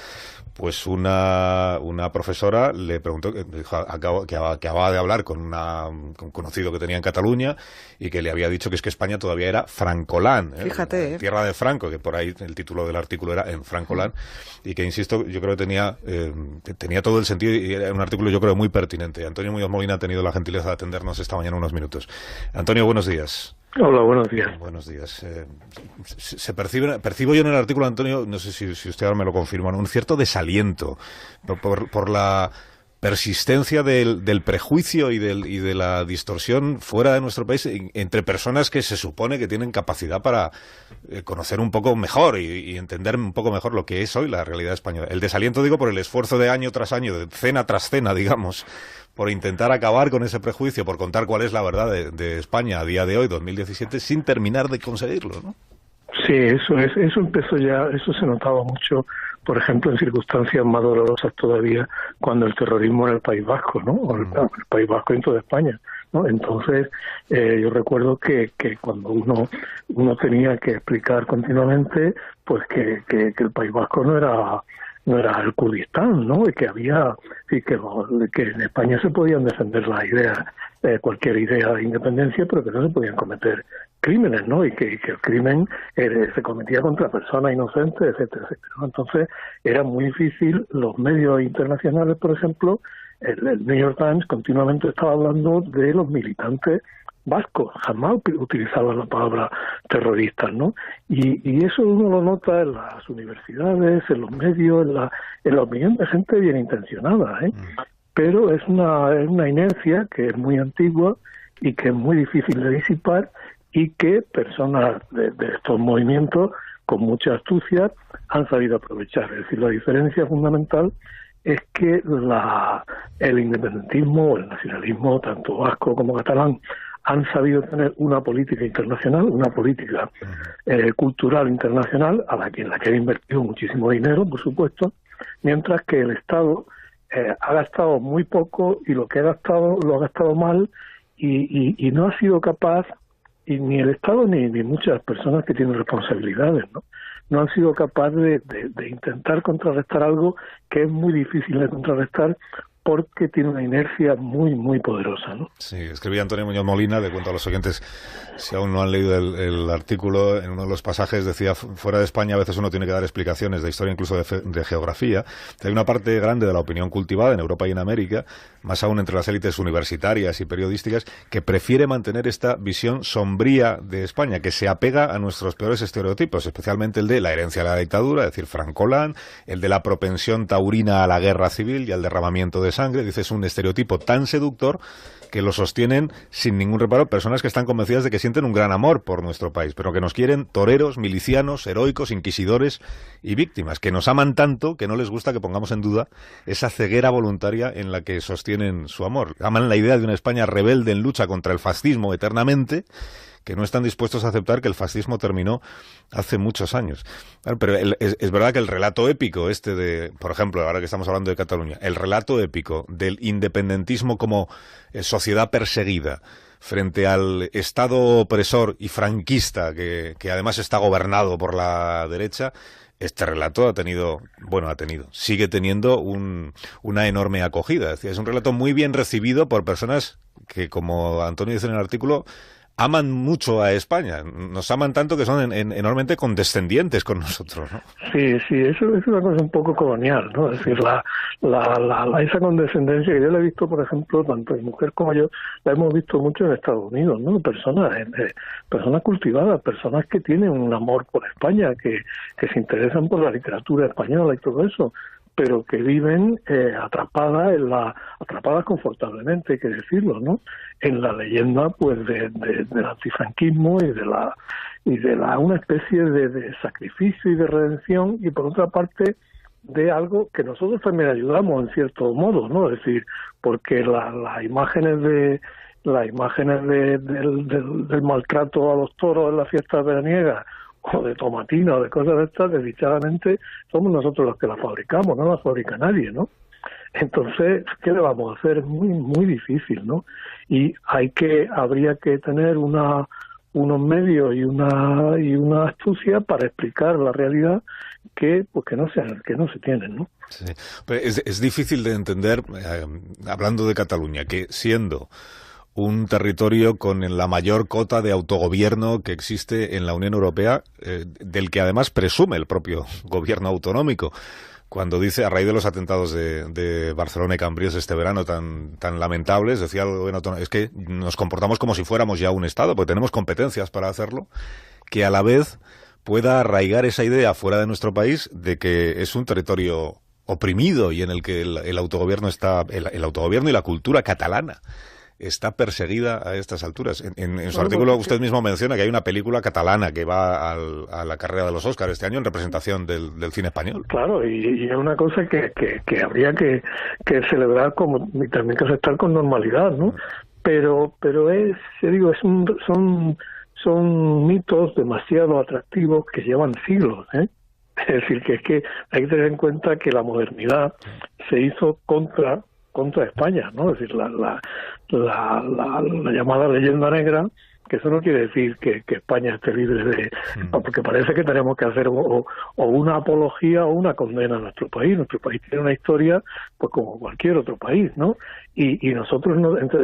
pues una profesora le preguntó, dijo que acababa de hablar con un conocido que tenía en Cataluña y que le había dicho que es que España todavía era Francolán, fíjate, tierra de Franco, que por ahí el título del artículo era En Francolán, y que, insisto, yo creo que tenía todo el sentido y era un artículo, yo creo, muy pertinente. Antonio Muñoz Molina ha tenido la gentileza de atendernos esta mañana unos minutos. Antonio, buenos días. Hola, buenos días. Buenos días. Percibo yo en el artículo, Antonio, no sé si usted ahora me lo confirma, ¿no?, un cierto desaliento por la persistencia del prejuicio y de la distorsión fuera de nuestro país entre personas que se supone que tienen capacidad para conocer un poco mejor y entender un poco mejor lo que es hoy la realidad española. El desaliento, digo, por el esfuerzo de año tras año, de cena tras cena, digamos, por intentar acabar con ese prejuicio, por contar cuál es la verdad de España a día de hoy, 2017, sin terminar de conseguirlo, ¿no? Sí, eso empezó ya, eso se notaba mucho por ejemplo, en circunstancias más dolorosas todavía, cuando el terrorismo en el País Vasco, ¿no? O el País Vasco y en toda España, ¿no? Entonces, yo recuerdo que cuando uno tenía que explicar continuamente, pues que el País Vasco no era el Kurdistán, ¿no? Y que en España se podían defender las ideas, cualquier idea de independencia, pero que no se podían cometer crímenes, ¿no? Y que el crimen se cometía contra personas inocentes, etcétera, etcétera, ¿no? Entonces era muy difícil. Los medios internacionales, por ejemplo, el New York Times continuamente estaba hablando de los militantes vascos, jamás utilizaban la palabra terroristas, ¿no? Y eso uno lo nota en las universidades, en los medios, en la opinión de gente bien intencionada, ¿eh? Pero es una inercia que es muy antigua y que es muy difícil de disipar, y que personas de estos movimientos con mucha astucia han sabido aprovechar. Es decir, la diferencia fundamental es que el independentismo o el nacionalismo, tanto vasco como catalán, han sabido tener una política internacional, una política cultural internacional en la que han invertido muchísimo dinero, por supuesto, mientras que el Estado ha gastado muy poco, y lo que ha gastado lo ha gastado mal, y no ha sido capaz, y ni el Estado ni muchas personas que tienen responsabilidades, no han sido capaces de intentar contrarrestar algo que es muy difícil de contrarrestar, porque tiene una inercia muy, muy poderosa, ¿no? Sí, escribía Antonio Muñoz Molina, le cuento a los oyentes, si aún no han leído el artículo, en uno de los pasajes decía: fuera de España a veces uno tiene que dar explicaciones de historia, incluso de geografía. Hay una parte grande de la opinión cultivada en Europa y en América, más aún entre las élites universitarias y periodísticas, que prefiere mantener esta visión sombría de España, que se apega a nuestros peores estereotipos, especialmente el de la herencia de la dictadura, es decir, Francolán, el de la propensión taurina a la guerra civil y al derramamiento de sangre. Dice, es un estereotipo tan seductor que lo sostienen sin ningún reparo personas que están convencidas de que sienten un gran amor por nuestro país, pero que nos quieren toreros, milicianos, heroicos, inquisidores y víctimas, que nos aman tanto que no les gusta que pongamos en duda esa ceguera voluntaria en la que sostienen su amor. Aman la idea de una España rebelde en lucha contra el fascismo eternamente, que no están dispuestos a aceptar que el fascismo terminó hace muchos años. Claro, pero es verdad que el relato épico por ejemplo, ahora que estamos hablando de Cataluña, el relato épico del independentismo como sociedad perseguida frente al Estado opresor y franquista que además está gobernado por la derecha, este relato sigue teniendo una enorme acogida. Es decir, es un relato muy bien recibido por personas que, como Antonio dice en el artículo, aman mucho a España, nos aman tanto que son enormemente condescendientes con nosotros, ¿no? Sí, eso es una cosa un poco colonial, ¿no? Es decir, esa condescendencia que yo la he visto, por ejemplo, tanto mi mujer como yo, la hemos visto mucho en Estados Unidos, ¿no? Personas cultivadas, personas que tienen un amor por España, que se interesan por la literatura española y todo eso, pero que viven atrapadas confortablemente, hay que decirlo, ¿no? En la leyenda, pues, del antifranquismo y de una especie de sacrificio y de redención, y por otra parte de algo que nosotros también ayudamos en cierto modo, ¿no? Es decir, porque las imágenes del maltrato a los toros en las fiestas veraniegas, o de tomatina, o de cosas de estas, desdichadamente somos nosotros los que las fabricamos, no las fabrica nadie, ¿no? Entonces, ¿qué le vamos a hacer? Es muy, muy difícil, ¿no? Y habría que tener unos medios y una astucia para explicar la realidad que no se tienen, ¿no? Sí. Pero es difícil de entender, hablando de Cataluña, que siendo un territorio con la mayor cota de autogobierno que existe en la Unión Europea, del que además presume el propio gobierno autonómico, cuando dice, a raíz de los atentados de Barcelona y Cambrils este verano tan lamentables, decía el gobierno autonómico, es que nos comportamos como si fuéramos ya un Estado, porque tenemos competencias para hacerlo, que a la vez pueda arraigar esa idea fuera de nuestro país de que es un territorio oprimido y en el que el autogobierno el autogobierno y la cultura catalana está perseguida a estas alturas. En su artículo usted mismo menciona que hay una película catalana que va a la carrera de los Óscar este año en representación del cine español. Claro, y es una cosa que habría que celebrar y también que aceptar con normalidad, ¿no? Pero son mitos demasiado atractivos que llevan siglos, ¿eh? Es decir, que hay que tener en cuenta que la modernidad se hizo contra España, ¿no? Es decir, la llamada leyenda negra, que eso no quiere decir que España esté libre de... Porque parece que tenemos que hacer o una apología o una condena a nuestro país. Nuestro país tiene una historia pues como cualquier otro país, ¿no? Y nosotros,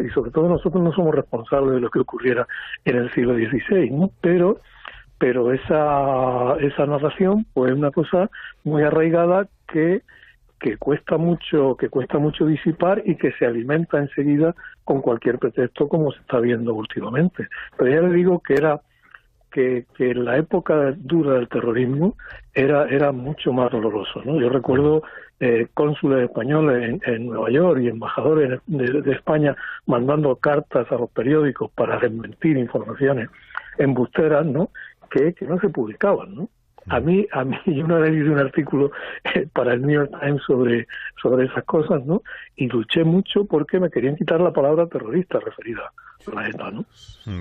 y sobre todo nosotros no somos responsables de lo que ocurriera en el siglo XVI, ¿no? Pero esa narración pues es una cosa muy arraigada que cuesta mucho disipar y que se alimenta enseguida con cualquier pretexto, como se está viendo últimamente. Pero ya le digo que en la época dura del terrorismo era mucho más doloroso, ¿no? Yo recuerdo cónsules españoles en Nueva York y embajadores de España mandando cartas a los periódicos para desmentir informaciones embusteras, ¿no? Que no se publicaban, ¿no? A mí yo una vez hice un artículo para el New York Times sobre esas cosas, ¿no? Y luché mucho porque me querían quitar la palabra terrorista referida a la ETA, ¿no?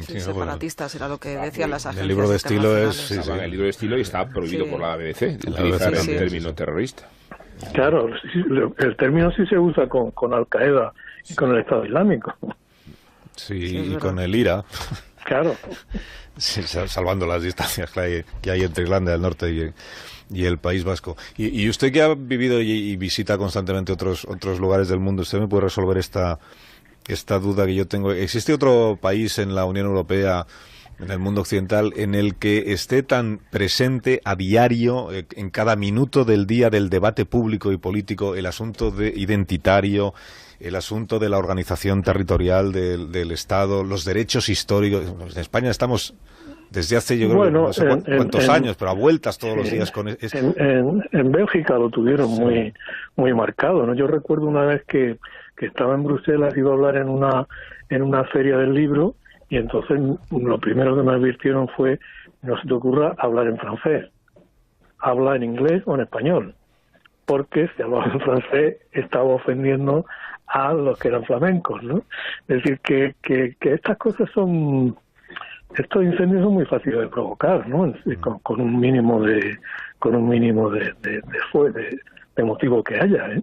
Sí, separatistas era lo que decían las agencias. El libro de estilo el libro de estilo y está prohibido por la BBC utilizar el término terrorista. Claro, el término sí se usa con Al-Qaeda y con el Estado Islámico. Sí, y con el IRA. Claro. Sí, salvando las distancias que hay entre Irlanda del Norte y el País Vasco. Y usted que ha vivido y visita constantemente otros lugares del mundo, ¿usted me puede resolver esta duda que yo tengo? ¿Existe otro país en la Unión Europea, en el mundo occidental, en el que esté tan presente a diario, en cada minuto del día del debate público y político, el asunto identitario, el asunto de la organización territorial del Estado, los derechos históricos? En España estamos desde hace, yo creo, no sé cuántos años, pero a vueltas todos los días con en Bélgica lo tuvieron muy marcado, ¿no? Yo recuerdo una vez que estaba en Bruselas, iba a hablar en una feria del libro, y entonces lo primero que me advirtieron fue: no se te ocurra hablar en francés, habla en inglés o en español, porque si hablaba en francés estaba ofendiendo a los que eran flamencos, ¿no? Es decir, que estas cosas estos incendios son muy fáciles de provocar, ¿no? Con un mínimo de motivo que haya, ¿eh?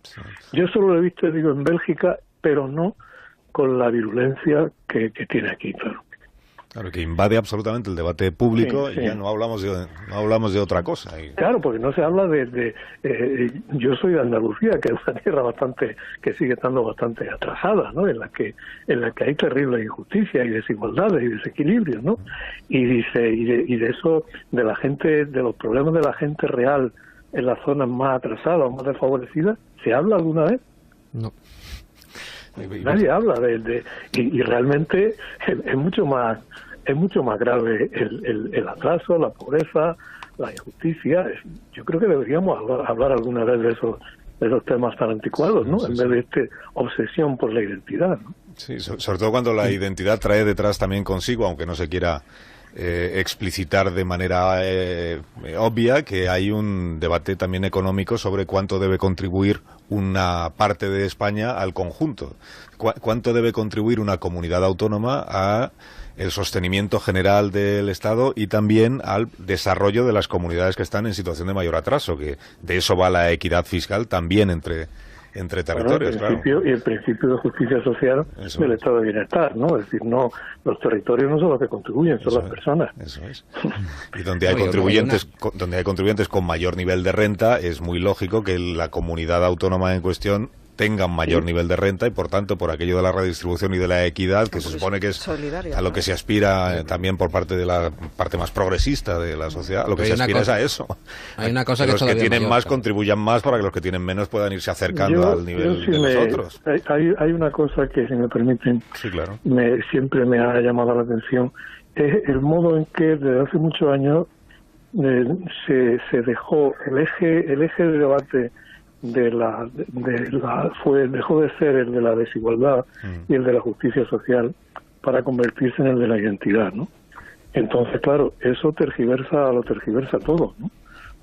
Sí. Yo solo lo he visto, en Bélgica, pero no con la virulencia que tiene aquí, claro. Claro, que invade absolutamente el debate público, sí. Y ya no hablamos de otra cosa. Claro, porque no se habla yo soy de Andalucía, que es una tierra que sigue estando bastante atrasada, ¿no? En la que hay terrible injusticia y desigualdades y desequilibrios, ¿no? Y de eso, de la gente, de los problemas de la gente real en las zonas más atrasadas o más desfavorecidas, ¿se habla alguna vez? No. Nadie habla y realmente es mucho más grave el atraso, la pobreza, la injusticia. Yo creo que deberíamos hablar alguna vez de esos temas tan anticuados, ¿no? En vez de esta obsesión por la identidad, ¿no? Sí, sobre todo cuando la identidad trae detrás también consigo, aunque no se quiera explicitar de manera obvia, que hay un debate también económico sobre cuánto debe contribuir una parte de España al conjunto, cuánto debe contribuir una comunidad autónoma a el sostenimiento general del Estado y también al desarrollo de las comunidades que están en situación de mayor atraso, que de eso va la equidad fiscal también entre territorios, claro. Y el principio de justicia social del Estado de Bienestar, ¿no? Es decir, no, los territorios no son los que contribuyen, son las personas. Eso es. Y donde hay contribuyentes con mayor nivel de renta, es muy lógico que la comunidad autónoma en cuestión tenga un mayor nivel de renta y, por tanto, por aquello de la redistribución y de la equidad, que se supone que es a lo que se aspira también por parte de la parte más progresista de la sociedad, lo que se aspira es a eso. Hay una cosa que los que tienen más claro. Contribuyan más para que los que tienen menos puedan irse acercando al nivel de los otros. Hay una cosa que, si me permiten, sí, claro. Siempre me ha llamado la atención, es el modo en que desde hace muchos años se dejó el eje de debate dejó de ser el de la desigualdad y el de la justicia social para convertirse en el de la identidad, ¿no? Entonces, claro, eso lo tergiversa todo, ¿no?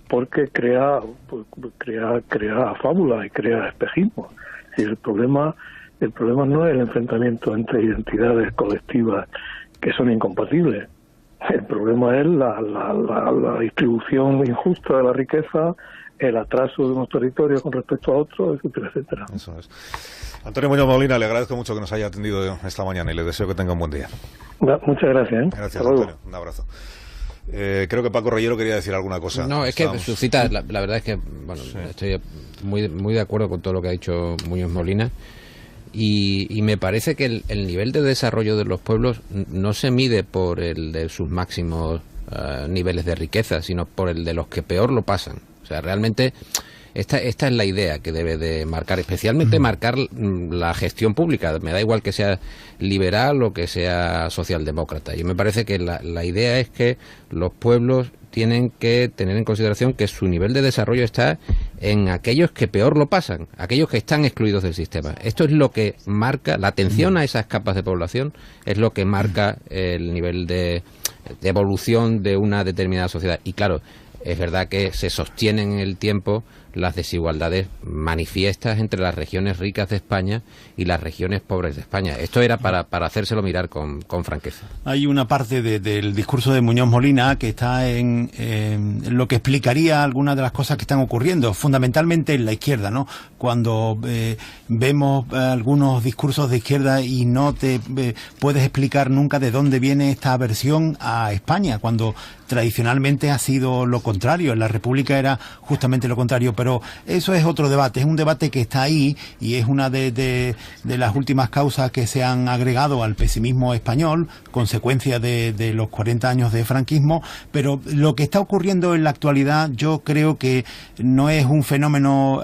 Porque crea fábula y crea espejismo. Y el problema no es el enfrentamiento entre identidades colectivas que son incompatibles, El problema es la distribución injusta de la riqueza, el atraso de unos territorios con respecto a otros, etcétera, etcétera. Eso es. Antonio Muñoz Molina, le agradezco mucho que nos haya atendido esta mañana y le deseo que tenga un buen día. Muchas gracias. Gracias, Antonio. Un abrazo. Creo que Paco Reyero quería decir alguna cosa. No, es que suscita, la verdad es que, bueno, sí. Estoy muy de acuerdo con todo lo que ha dicho Muñoz Molina. Y me parece que el nivel de desarrollo de los pueblos no se mide por el de sus máximos niveles de riqueza, sino por el de los que peor lo pasan. O sea, realmente esta es la idea que debe de marcar, especialmente marcar la gestión pública. Me da igual que sea liberal o que sea socialdemócrata. Y me parece que la idea es que los pueblos tienen que tener en consideración que su nivel de desarrollo está en aquellos que peor lo pasan, aquellos que están excluidos del sistema. Esto es lo que marca, la atención a esas capas de población es lo que marca el nivel de evolución de una determinada sociedad. Y claro, es verdad que se sostienen en el tiempo las desigualdades manifiestas entre las regiones ricas de España y las regiones pobres de España. Esto era para hacérselo mirar con franqueza. Hay una parte del discurso de Muñoz Molina que está en lo que explicaría algunas de las cosas que están ocurriendo, fundamentalmente en la izquierda, ¿no? Cuando vemos algunos discursos de izquierda y no te puedes explicar nunca de dónde viene esta aversión a España, cuando tradicionalmente ha sido lo contrario, en la República era justamente lo contrario, pero eso es otro debate, es un debate que está ahí y es una de las últimas causas que se han agregado al pesimismo español, consecuencia de los 40 años de franquismo, pero lo que está ocurriendo en la actualidad yo creo que no es un fenómeno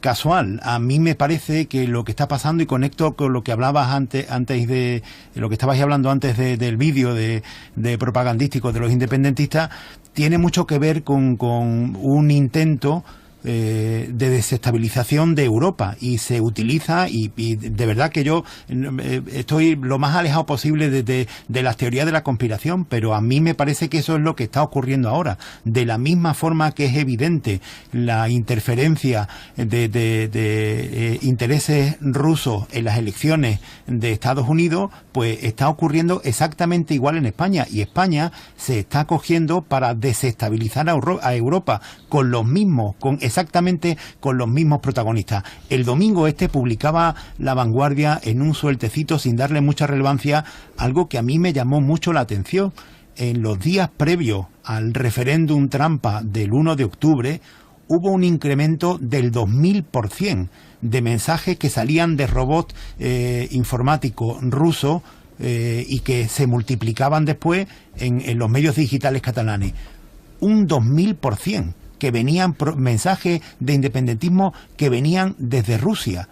casual. A mí me parece que lo que está pasando, y conecto con lo que hablabas antes de lo que estabais hablando antes del vídeo de propagandístico de los independentistas, tiene mucho que ver con un intento de desestabilización de Europa, y se utiliza y de verdad que yo estoy lo más alejado posible de las teorías de la conspiración, pero a mí me parece que eso es lo que está ocurriendo ahora. De la misma forma que es evidente la interferencia de intereses rusos en las elecciones de Estados Unidos, pues está ocurriendo exactamente igual en España, y España se está cogiendo para desestabilizar a Europa exactamente con los mismos protagonistas. El domingo publicaba La Vanguardia en un sueltecito, sin darle mucha relevancia, algo que a mí me llamó mucho la atención. En los días previos al referéndum trampa del 1 de octubre hubo un incremento del 2000% de mensajes que salían de robots informáticos rusos y que se multiplicaban después en los medios digitales catalanes. Un 2000%. Que venían mensajes de independentismo que venían desde Rusia.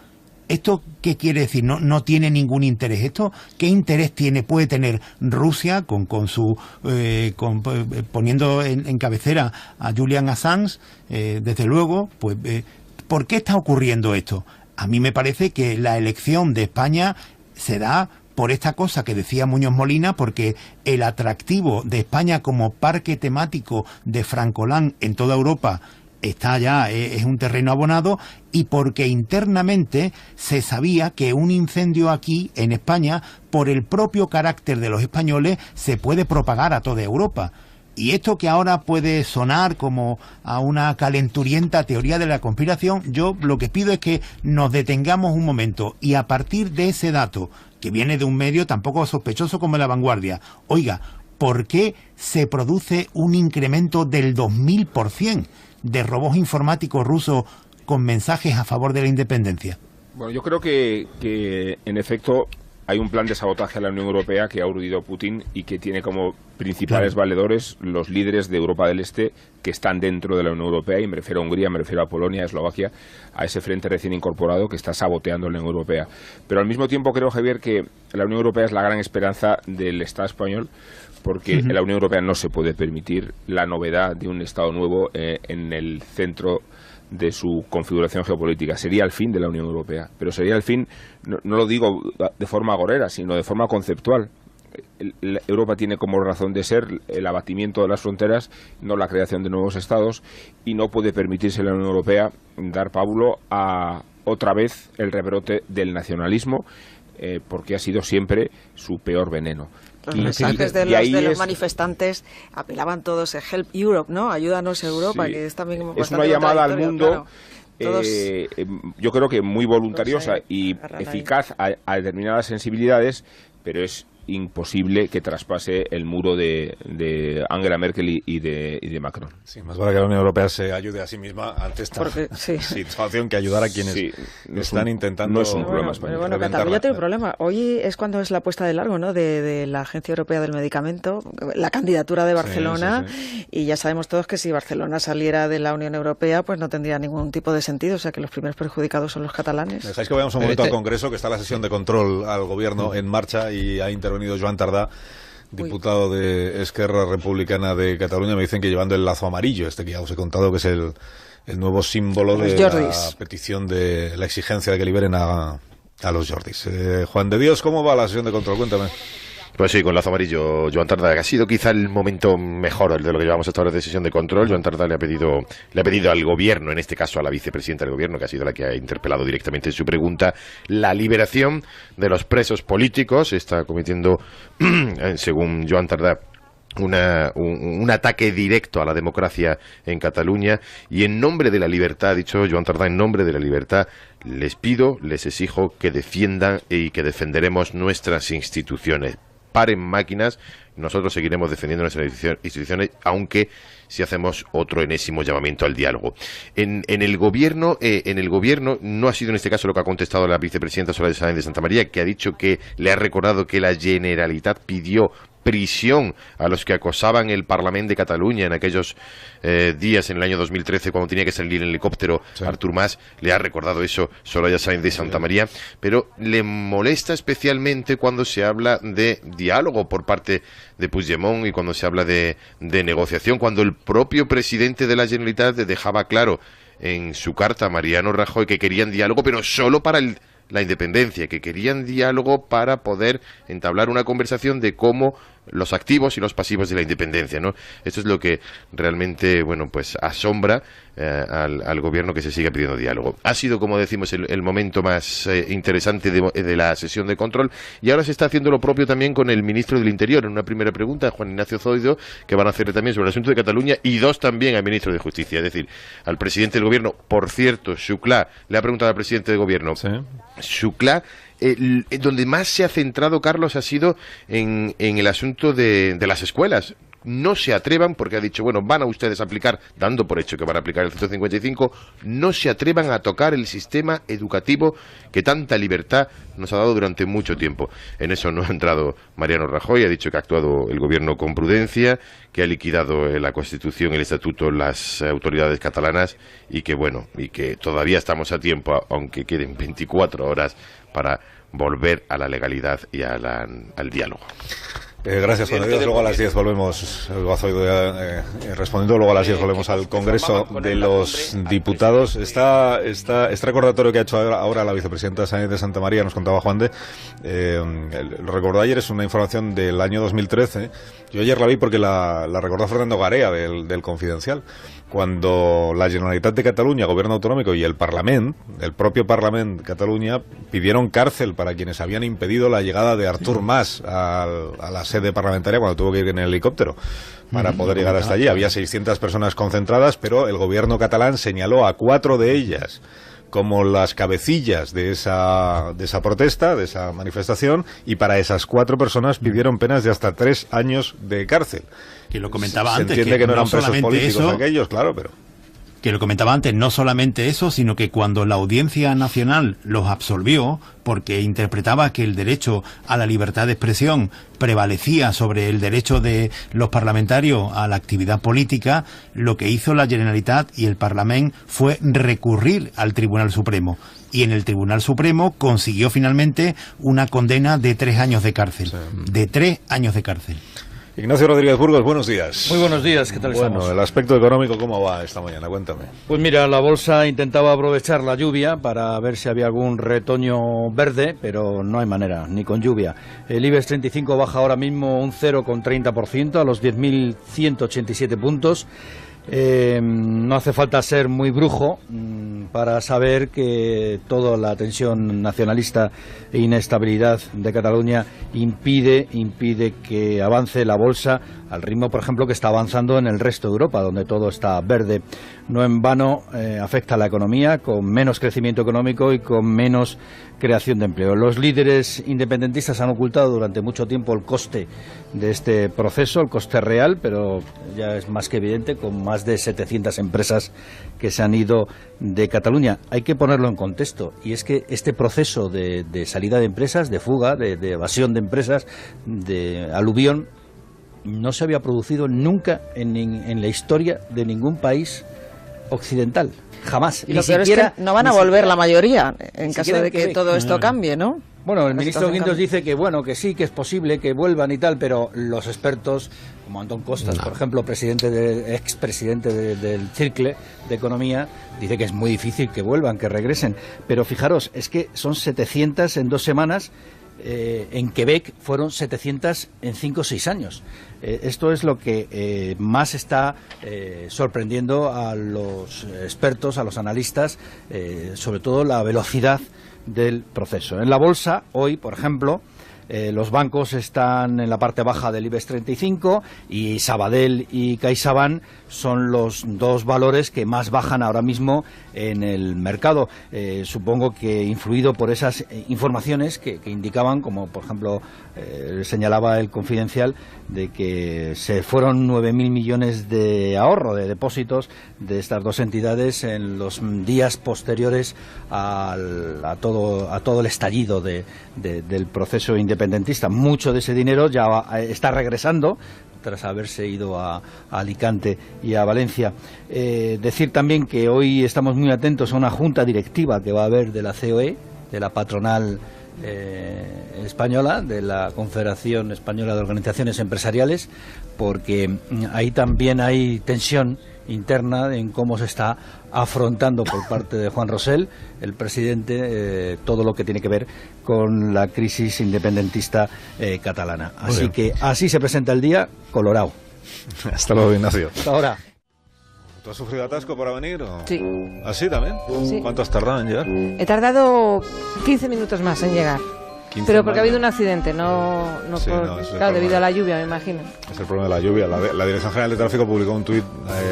¿Esto qué quiere decir? No tiene ningún interés. ¿Esto qué interés puede tener Rusia poniendo en cabecera a Julian Assange? Desde luego, pues, ¿por qué está ocurriendo esto? A mí me parece que la elección de España se da por esta cosa que decía Muñoz Molina, porque el atractivo de España como parque temático de Francolán en toda Europa está ya, es un terreno abonado, y porque internamente se sabía que un incendio aquí en España, por el propio carácter de los españoles, se puede propagar a toda Europa. Y esto que ahora puede sonar como a una calenturienta teoría de la conspiración, yo lo que pido es que nos detengamos un momento y a partir de ese dato, que viene de un medio tampoco sospechoso como La Vanguardia, oiga, ¿por qué se produce un incremento del 2000% de robots informáticos rusos con mensajes a favor de la independencia? Bueno, yo creo que en efecto hay un plan de sabotaje a la Unión Europea que ha urdido Putin y que tiene como principales valedores los líderes de Europa del Este que están dentro de la Unión Europea, y me refiero a Hungría, me refiero a Polonia, a Eslovaquia, a ese frente recién incorporado que está saboteando la Unión Europea. Pero al mismo tiempo creo, Javier, que la Unión Europea es la gran esperanza del Estado español, porque la Unión Europea no se puede permitir la novedad de un Estado nuevo en el centro de su configuración geopolítica. Sería el fin de la Unión Europea, pero sería el fin, no lo digo de forma agorera, sino de forma conceptual. Europa tiene como razón de ser el abatimiento de las fronteras, no la creación de nuevos estados, y no puede permitirse la Unión Europea dar pábulo a otra vez el rebrote del nacionalismo, porque ha sido siempre su peor veneno. Los mensajes de los manifestantes apelaban todos a Help Europe, ¿no? Ayúdanos Europa, que es también es una llamada al mundo. Claro. Yo creo que muy voluntariosa y eficaz a determinadas sensibilidades, pero es imposible que traspase el muro de Angela Merkel y de Macron. Sí, más vale que la Unión Europea se ayude a sí misma ante esta situación que ayudar a quienes están intentando. No es un problema español. Bueno, Cataluña tiene un problema. Hoy es cuando es la puesta de largo, ¿no? De la Agencia Europea del Medicamento, la candidatura de Barcelona, y ya sabemos todos que si Barcelona saliera de la Unión Europea, pues no tendría ningún tipo de sentido, o sea que los primeros perjudicados son los catalanes. Dejáis que vayamos un momento al Congreso, que está la sesión de control al Gobierno en marcha y ha intervenido Joan Tardá, diputado de Esquerra Republicana de Cataluña. Me dicen que llevando el lazo amarillo, que ya os he contado que es el nuevo símbolo de la petición de la exigencia de que liberen a los Jordis. Juan de Dios, ¿cómo va la sesión de control? Cuéntame. Pues sí, con lazo amarillo, Joan Tardá, que ha sido quizá el momento mejor, el de lo que llevamos hasta ahora de sesión de control. Joan Tardá le ha pedido al Gobierno, en este caso a la vicepresidenta del Gobierno, que ha sido la que ha interpelado directamente en su pregunta, la liberación de los presos políticos. Está cometiendo, según Joan Tardá, un ataque directo a la democracia en Cataluña, y en nombre de la libertad, ha dicho Joan Tardá, en nombre de la libertad, les exijo que defiendan y que defenderemos nuestras instituciones. Paren máquinas, nosotros seguiremos defendiendo nuestras instituciones, aunque si hacemos otro enésimo llamamiento al diálogo. En el gobierno no ha sido en este caso lo que ha contestado la vicepresidenta Soraya Sáenz de Santamaría, que ha dicho que le ha recordado que la Generalitat pidió prisión a los que acosaban el Parlamento de Cataluña en aquellos días en el año 2013, cuando tenía que salir en helicóptero Artur Mas. Le ha recordado eso Soraya Sáenz de Santamaría, pero le molesta especialmente cuando se habla de diálogo por parte de Puigdemont y cuando se habla de negociación, cuando el propio presidente de la Generalitat dejaba claro en su carta a Mariano Rajoy que querían diálogo, pero solo para la independencia, que querían diálogo para poder entablar una conversación de cómo los activos y los pasivos de la independencia, ¿no? Esto es lo que realmente, pues asombra al gobierno, que se siga pidiendo diálogo. Ha sido, como decimos, el momento más interesante de la sesión de control, y ahora se está haciendo lo propio también con el ministro del Interior. En una primera pregunta, Juan Ignacio Zoido, que van a hacer también sobre el asunto de Cataluña, y dos también al ministro de Justicia, es decir, al presidente del gobierno. Por cierto, Xuclà le ha preguntado al presidente del gobierno. Xuclà, donde más se ha centrado, Carlos, ha sido en el asunto de las escuelas. No se atrevan, porque ha dicho, van a ustedes a aplicar, dando por hecho que van a aplicar el 155, no se atrevan a tocar el sistema educativo que tanta libertad nos ha dado durante mucho tiempo. En eso no ha entrado Mariano Rajoy, ha dicho que ha actuado el gobierno con prudencia, que ha liquidado la Constitución y el Estatuto las autoridades catalanas, y que todavía estamos a tiempo, aunque queden 24 horas para volver a la legalidad y al diálogo. Gracias, Juan de Dios. Luego a las 10 volvemos, respondiendo, luego a las 10 volvemos al Congreso de los Diputados. Este recordatorio que ha hecho ahora la vicepresidenta Sáenz de Santamaría, nos contaba Juan de, lo recordó ayer, es una información del año 2013. Yo ayer la vi porque la recordó Fernando Garea del Confidencial, cuando la Generalitat de Cataluña, Gobierno Autonómico, y el propio Parlament de Cataluña, pidieron cárcel para quienes habían impedido la llegada de Artur Mas a la sede parlamentaria cuando tuvo que ir en el helicóptero para poder llegar hasta allí. Había 600 personas concentradas, pero el gobierno catalán señaló a 4 de ellas como las cabecillas de esa protesta, de esa manifestación, y para esas 4 personas pidieron penas de hasta 3 años de cárcel. Que lo comentaba antes. Se entiende que no eran presos políticos aquellos, claro, pero... Que lo comentaba antes, no solamente eso, sino que cuando la Audiencia Nacional los absolvió, porque interpretaba que el derecho a la libertad de expresión prevalecía sobre el derecho de los parlamentarios a la actividad política, lo que hizo la Generalitat y el Parlament fue recurrir al Tribunal Supremo. Y en el Tribunal Supremo consiguió finalmente una condena de 3 años de cárcel. Sí. De 3 años de cárcel. Ignacio Rodríguez Burgos, buenos días. Muy buenos días, ¿qué tal estamos? Bueno, el aspecto económico, ¿cómo va esta mañana? Cuéntame. Pues mira, la bolsa intentaba aprovechar la lluvia para ver si había algún retoño verde, pero no hay manera, ni con lluvia. El IBEX 35 baja ahora mismo un 0,30% a los 10.187 puntos. No hace falta ser muy brujo para saber que toda la tensión nacionalista e inestabilidad de Cataluña impide que avance la bolsa al ritmo, por ejemplo, que está avanzando en el resto de Europa, donde todo está verde. No en vano afecta a la economía, con menos crecimiento económico y con menos creación de empleo. Los líderes independentistas han ocultado durante mucho tiempo el coste de este proceso, el coste real, pero ya es más que evidente, con más de 700 empresas que se han ido de Cataluña. Hay que ponerlo en contexto, y es que este proceso de salida de empresas, de fuga, de evasión de empresas, de aluvión, no se había producido nunca en la historia de ningún país occidental. Jamás. Y lo peor es que no van a volver la mayoría en caso de que todo esto cambie, ¿no? Bueno, el ministro Guindos dice que bueno, que sí, que es posible que vuelvan y tal, pero los expertos, como Antón Costas, por ejemplo, expresidente del Cercle de Economía, dice que es muy difícil que vuelvan, que regresen. Pero fijaros, es que son 700 en 2 semanas. En Quebec fueron 700 en 5 o 6 años. Esto es lo que más está sorprendiendo a los expertos, a los analistas, sobre todo la velocidad del proceso. En la bolsa, hoy, por ejemplo, los bancos están en la parte baja del IBEX 35 y Sabadell y CaixaBank son los 2 valores que más bajan ahora mismo en el mercado. Supongo que influido por esas informaciones que indicaban, como por ejemplo señalaba el Confidencial, de que se fueron 9.000 millones de ahorro, de depósitos de estas 2 entidades en los días posteriores a todo el estallido del proceso independentista. Mucho de ese dinero ya está regresando tras haberse ido a Alicante y a Valencia. Decir también que hoy estamos muy atentos a una junta directiva que va a haber de la COE, de la patronal española, de la Confederación Española de Organizaciones Empresariales, porque ahí también hay tensión interna en cómo se está afrontando por parte de Juan Rosell, el presidente, todo lo que tiene que ver con la crisis independentista catalana. Así que así se presenta el día, colorado. Hasta luego, Ignacio. Hasta ahora. ¿Tú has sufrido atasco para venir? ¿O? Sí. ¿Así también? Sí. ¿Cuánto has tardado en llegar? He tardado 15 minutos más en llegar. Pero porque ha habido un accidente, claro, debido a la lluvia, me imagino. Es el problema de la lluvia. La Dirección General de Tráfico publicó un tuit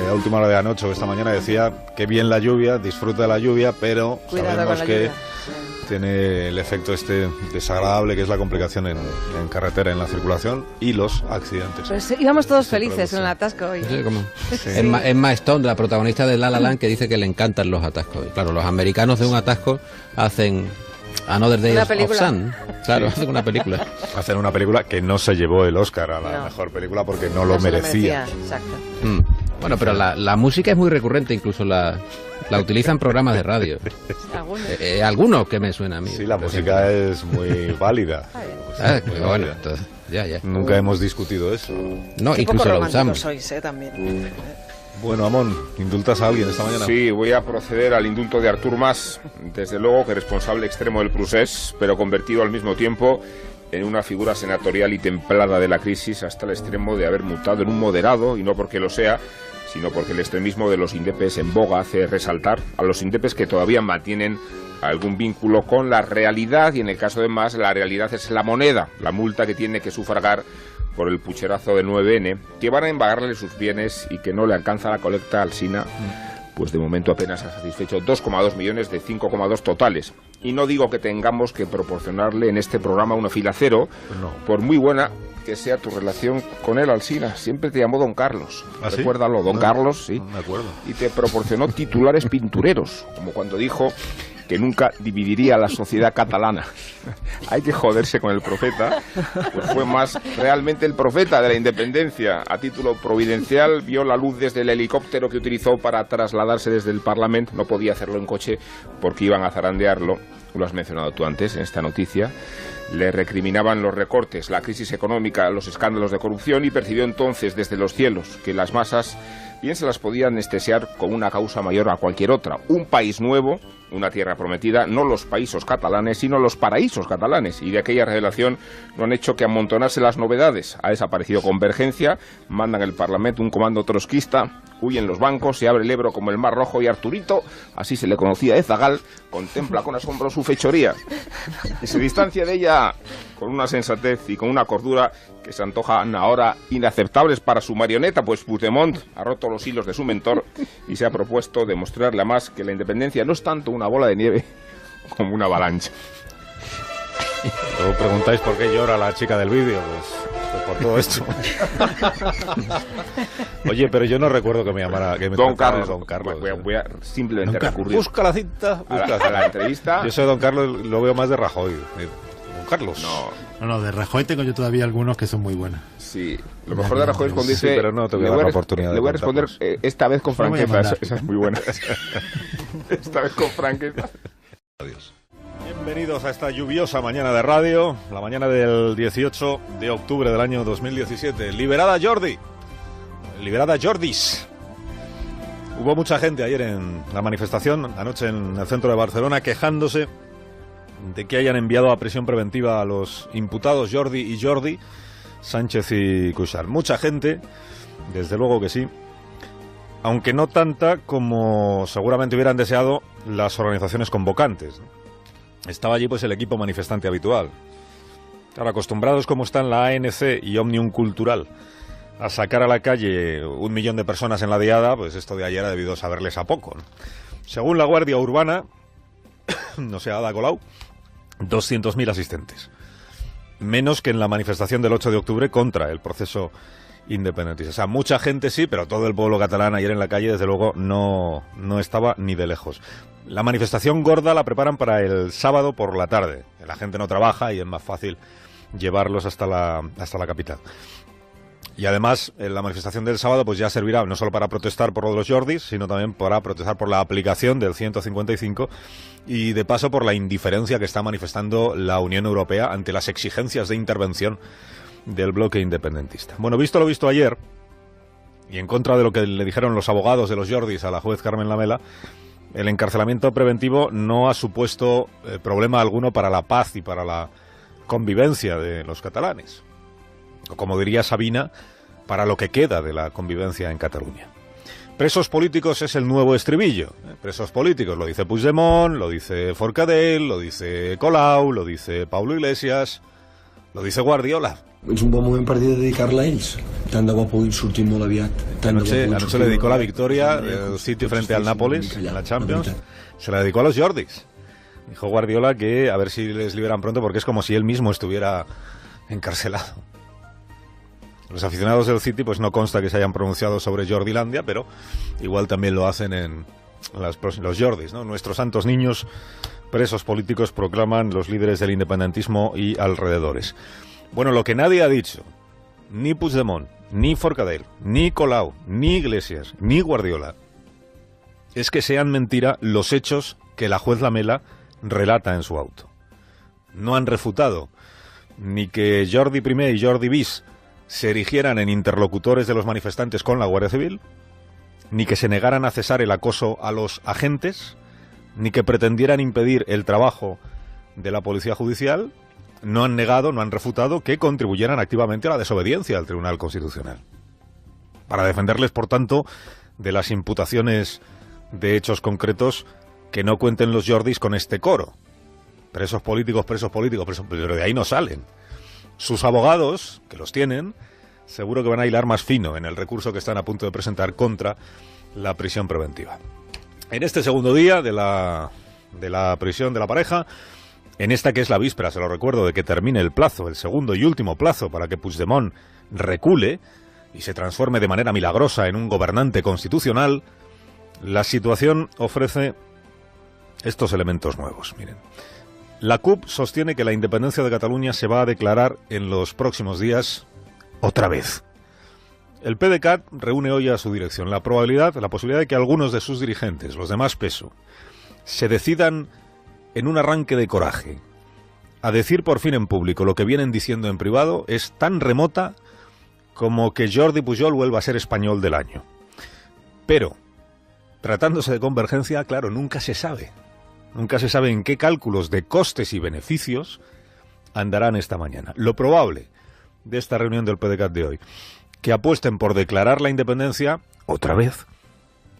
a última hora de la noche o esta mañana, decía que bien la lluvia, disfruta de la lluvia, pero sabemos que tiene el efecto desagradable que es la complicación en carretera, en la circulación y los accidentes. Pues íbamos todos felices en el atasco hoy. Sí, como Emma Stone, la protagonista de La La Land, que dice que le encantan los atascos. Y claro, los americanos de un atasco hacen Another Day of Sun. Claro, hacen una película. Hacen una película que no se llevó el Oscar a la mejor película porque no lo merecía. Exacto. Bueno, pero la música es muy recurrente, incluso la utilizan programas de radio. Algunos que me suena a mí. Sí, la música es muy válida. Bueno, entonces, ya. Nunca hemos discutido eso. No, incluso lo usamos. Sois, también. Bueno, Amón, ¿indultas a alguien esta mañana? Sí, voy a proceder al indulto de Artur Mas, desde luego que responsable extremo del procés, pero convertido al mismo tiempo en una figura senatorial y templada de la crisis hasta el extremo de haber mutado en un moderado, y no porque lo sea, sino porque el extremismo de los indepes en boga hace resaltar a los indepes que todavía mantienen algún vínculo con la realidad, y en el caso de Mas la realidad es la moneda, la multa que tiene que sufragar por el pucherazo del 9N, que van a embargarle sus bienes y que no le alcanza la colecta al SINA, pues de momento apenas ha satisfecho 2,2 millones de 5,2 totales. Y no digo que tengamos que proporcionarle en este programa una fila cero, por muy buena que sea tu relación con él, Alsina. Siempre te llamó Don Carlos. ¿Ah, sí? Recuérdalo, Don Carlos, sí. No me acuerdo. Y te proporcionó titulares pintureros, como cuando dijo que nunca dividiría la sociedad catalana. Hay que joderse con el profeta, pues fue Mas realmente el profeta de la independencia. A título providencial vio la luz desde el helicóptero que utilizó para trasladarse desde el Parlamento. No podía hacerlo en coche porque iban a zarandearlo. Lo has mencionado tú antes en esta noticia. Le recriminaban los recortes, la crisis económica, los escándalos de corrupción, y percibió entonces desde los cielos que las masas bien se las podía anestesiar con una causa mayor a cualquier otra. Un país nuevo una tierra prometida, no los países catalanes, sino los paraísos catalanes. Y de aquella revelación no han hecho que amontonarse las novedades. Ha desaparecido Convergencia, mandan el Parlamento un comando trotskista, huyen los bancos, se abre el Ebro como el Mar Rojo y Arturito, así se le conocía de Zagal, contempla con asombro su fechoría y se distancia de ella con una sensatez y con una cordura que se antojan ahora inaceptables para su marioneta, pues Puigdemont ha roto los hilos de su mentor y se ha propuesto demostrarle a más que la independencia no es tanto una bola de nieve como una avalancha. Luego preguntáis por qué llora la chica del vídeo, pues por todo esto. Oye, pero yo no recuerdo que me llamara, que me Don Carlos. Don Carlos. Voy a simplemente recurrir busca la cinta, a la entrevista. Yo soy Don Carlos, lo veo más de Rajoy. Don Carlos. No, de Rajoy tengo yo todavía algunos que son muy buenos. Sí, lo mejor de Rajoy es cuando dice... Sí, pero no te voy a dar la oportunidad. Le voy a responder esta vez con franqueza. Esa es muy buena. Esta vez con franqueza. Adiós. Bienvenidos a esta lluviosa mañana de radio, la mañana del 18 de octubre del año 2017. Liberada Jordi, liberada Jordis. Hubo mucha gente ayer en la manifestación, anoche en el centro de Barcelona, quejándose de que hayan enviado a prisión preventiva a los imputados Jordi y Jordi, Sánchez y Cuixart. Mucha gente, desde luego que sí, aunque no tanta como seguramente hubieran deseado las organizaciones convocantes, ¿no? Estaba allí pues el equipo manifestante habitual. Claro, acostumbrados como están la ANC y Òmnium Cultural a sacar a la calle 1 millón de personas en la diada, pues esto de ayer ha debido saberles a poco, ¿no? Según la Guardia Urbana, no sé, Ada Colau, 200.000 asistentes. Menos que en la manifestación del 8 de octubre contra el proceso independentista. O sea, mucha gente sí, pero todo el pueblo catalán ayer en la calle, desde luego, no estaba ni de lejos. La manifestación gorda la preparan para el sábado por la tarde. La gente no trabaja y es más fácil llevarlos hasta la capital. Y además, la manifestación del sábado pues ya servirá no solo para protestar por lo de los Jordis, sino también para protestar por la aplicación del 155 y de paso por la indiferencia que está manifestando la Unión Europea ante las exigencias de intervención del bloque independentista. Bueno, visto lo visto ayer, y en contra de lo que le dijeron los abogados de los Jordis a la juez Carmen Lamela, el encarcelamiento preventivo no ha supuesto problema alguno para la paz y para la convivencia de los catalanes. O como diría Sabina, para lo que queda de la convivencia en Cataluña. Presos políticos es el nuevo estribillo. Presos políticos, lo dice Puigdemont, lo dice Forcadell, lo dice Colau, lo dice Pablo Iglesias, lo dice Guardiola. És un bon moment per dedicar-la a ells. Tant de bo puguin sortir molt aviat. Anoche le dedicó la victoria del City frente al Nápoles en la Champions. Se la dedicó a los Jordis. Dijo Guardiola que a ver si les liberan pronto porque es como si él mismo estuviera encarcelado. Los aficionados del City pues no consta que se hayan pronunciado sobre Jordilandia, pero igual también lo hacen en los Jordis, ¿no? Nuestros santos niños presos políticos, proclaman los líderes del independentismo y alrededores. Bueno, lo que nadie ha dicho, ni Puigdemont, ni Forcadell, ni Colau, ni Iglesias, ni Guardiola, es que sean mentira los hechos que la juez Lamela relata en su auto. No han refutado ni que Jordi I y Jordi bis se erigieran en interlocutores de los manifestantes con la Guardia Civil, ni que se negaran a cesar el acoso a los agentes, ni que pretendieran impedir el trabajo de la Policía Judicial. No han negado, no han refutado que contribuyeran activamente a la desobediencia al Tribunal Constitucional. Para defenderles, por tanto, de las imputaciones de hechos concretos, que no cuenten los Jordis con este coro. Presos políticos, pero de ahí no salen. Sus abogados, que los tienen, seguro que van a hilar más fino en el recurso que están a punto de presentar contra la prisión preventiva. En este segundo día de la prisión de la pareja, en esta que es la víspera, se lo recuerdo, de que termine el plazo, el segundo y último plazo para que Puigdemont recule y se transforme de manera milagrosa en un gobernante constitucional, la situación ofrece estos elementos nuevos. Miren, la CUP sostiene que la independencia de Cataluña se va a declarar en los próximos días otra vez. El PDeCAT reúne hoy a su dirección la posibilidad de que algunos de sus dirigentes, los de más peso, se decidan en un arranque de coraje a decir por fin en público lo que vienen diciendo en privado es tan remota como que Jordi Pujol vuelva a ser español del año. Pero, tratándose de Convergencia, claro, nunca se sabe. Nunca se sabe en qué cálculos de costes y beneficios andarán esta mañana. Lo probable de esta reunión del PDeCAT de hoy, que apuesten por declarar la independencia otra vez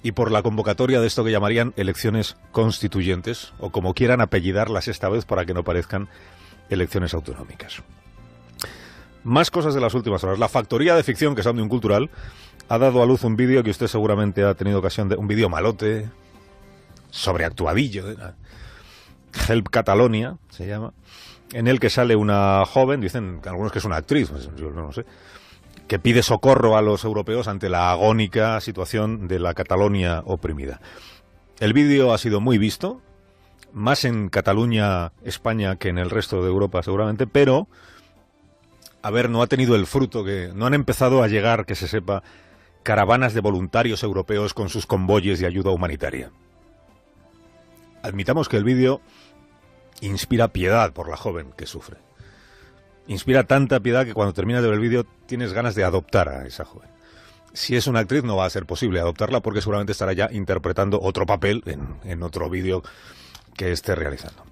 y por la convocatoria de esto que llamarían elecciones constituyentes, o como quieran apellidarlas esta vez para que no parezcan elecciones autonómicas. Más cosas de las últimas horas. La factoría de ficción, que es Òmnium Cultural, ha dado a luz un vídeo que usted seguramente ha tenido ocasión de... Un vídeo malote, sobreactuadillo, Help Catalonia se llama, en el que sale una joven, dicen algunos que es una actriz, pues yo no lo sé, que pide socorro a los europeos ante la agónica situación de la Cataluña oprimida. El vídeo ha sido muy visto, más en Cataluña, España, que en el resto de Europa seguramente, pero, a ver, no ha tenido el fruto que... No han empezado a llegar, que se sepa, caravanas de voluntarios europeos con sus convoyes de ayuda humanitaria. Admitamos que el vídeo inspira piedad por la joven que sufre. Inspira tanta piedad que cuando terminas de ver el vídeo tienes ganas de adoptar a esa joven. Si es una actriz no va a ser posible adoptarla porque seguramente estará ya interpretando otro papel en otro vídeo que esté realizando.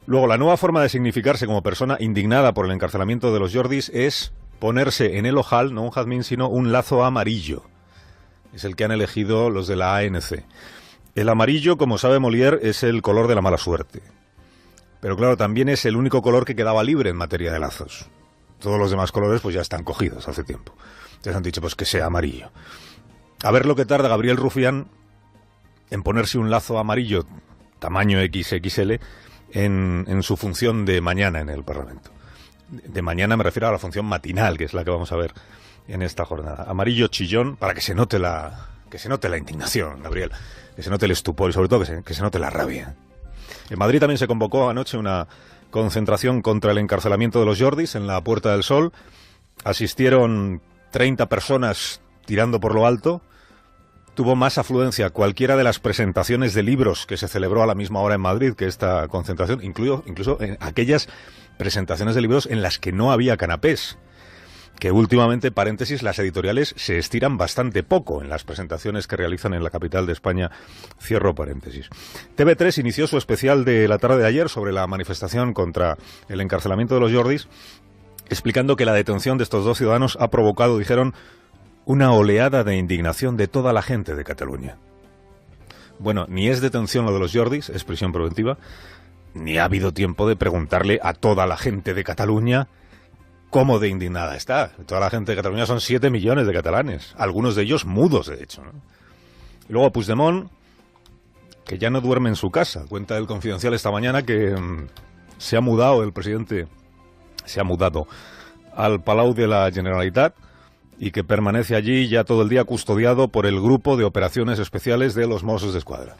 Luego, la nueva forma de significarse como persona indignada por el encarcelamiento de los Jordis es ponerse en el ojal, no un jazmín, sino un lazo amarillo. Es el que han elegido los de la ANC. El amarillo, como sabe Molière, es el color de la mala suerte. Pero claro, también es el único color que quedaba libre en materia de lazos. Todos los demás colores pues ya están cogidos hace tiempo. Entonces han dicho pues que sea amarillo. A ver lo que tarda Gabriel Rufián en ponerse un lazo amarillo tamaño XXL en su función de mañana en el Parlamento. De mañana me refiero a la función matinal, que es la que vamos a ver en esta jornada. Amarillo chillón para que se note la indignación, Gabriel, que se note el estupor y sobre todo que se note la rabia. En Madrid también se convocó anoche una concentración contra el encarcelamiento de los Jordis en la Puerta del Sol. Asistieron 30 personas tirando por lo alto. Tuvo más afluencia cualquiera de las presentaciones de libros que se celebró a la misma hora en Madrid que esta concentración, incluso en aquellas presentaciones de libros en las que no había canapés. Que últimamente, paréntesis, las editoriales se estiran bastante poco en las presentaciones que realizan en la capital de España, cierro paréntesis. TV3 inició su especial de la tarde de ayer sobre la manifestación contra el encarcelamiento de los Jordis, explicando que la detención de estos dos ciudadanos ha provocado, dijeron, una oleada de indignación de toda la gente de Cataluña. Bueno, ni es detención lo de los Jordis, es prisión preventiva, ni ha habido tiempo de preguntarle a toda la gente de Cataluña cómo de indignada está. Toda la gente de Cataluña son 7 millones de catalanes, algunos de ellos mudos, de hecho, ¿no? Y luego Puigdemont, que ya no duerme en su casa. Cuenta el Confidencial esta mañana que se ha mudado, el presidente se ha mudado al Palau de la Generalitat y que permanece allí ya todo el día custodiado por el grupo de operaciones especiales de los Mossos d'Esquadra,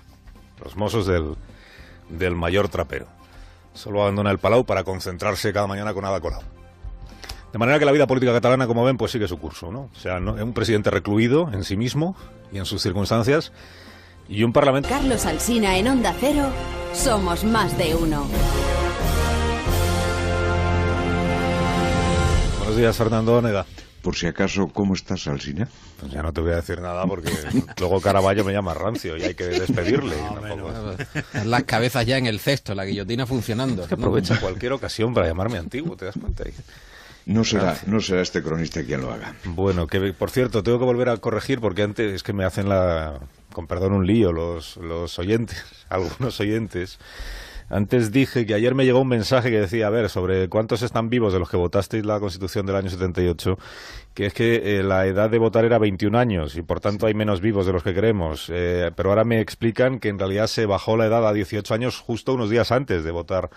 los Mossos del mayor trapero. Solo abandona el Palau para concentrarse cada mañana con Ada Colau. De manera que la vida política catalana, como ven, pues sigue su curso, ¿no? O sea, ¿no? Un presidente recluido en sí mismo y en sus circunstancias y un parlamento... Carlos Alsina en Onda Cero, somos más de uno. Buenos días, Fernando Onega. Por si acaso, ¿cómo estás, Alsina? Pues ya no te voy a decir nada porque luego Caraballo me llama rancio y hay que despedirle. Las cabezas ya en el cesto, la guillotina funcionando. Es que aprovecha cualquier ocasión para llamarme antiguo, ¿te das cuenta? No será este cronista quien lo haga. Bueno, que por cierto, tengo que volver a corregir porque antes es que me hacen con perdón un lío los oyentes, algunos oyentes. Antes dije que ayer me llegó un mensaje que decía, a ver, sobre cuántos están vivos de los que votasteis la Constitución del año 78, que es que la edad de votar era 21 años y por tanto hay menos vivos de los que creemos. Pero ahora me explican que en realidad se bajó la edad a 18 años justo unos días antes de votar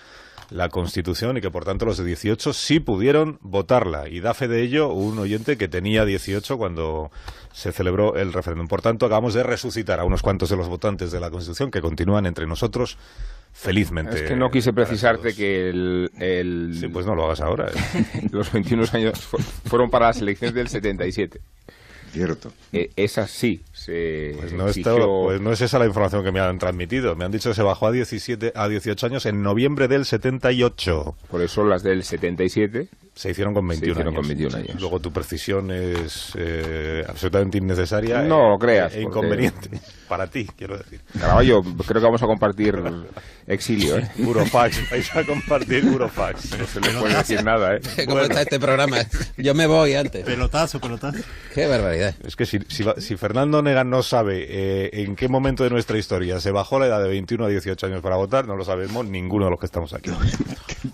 la Constitución y que por tanto los de 18 sí pudieron votarla. Y da fe de ello un oyente que tenía 18 cuando se celebró el referéndum. Por tanto, acabamos de resucitar a unos cuantos de los votantes de la Constitución que continúan entre nosotros felizmente. Es que no quise precisarte que Sí, pues no lo hagas ahora. Los 21 años fueron para las elecciones del 77. Cierto. Esas sí pues no es esa la información que me han transmitido. Me han dicho que se bajó a 18 años en noviembre del 78. Por eso las del 77 se hicieron con 21 años. Luego tu precisión es absolutamente innecesaria. No lo creas. E inconveniente. Para ti, quiero decir. Caraballo, creo que vamos a compartir exilio, ¿eh? Burofax. Vais a compartir burofax. No se le puede decir nada, ¿eh? ¿Cómo está este programa? Yo me voy antes. Pelotazo. Qué barbaridad. Es que si Fernando Nega no sabe en qué momento de nuestra historia se bajó la edad de 21 a 18 años para votar, no lo sabemos ninguno de los que estamos aquí.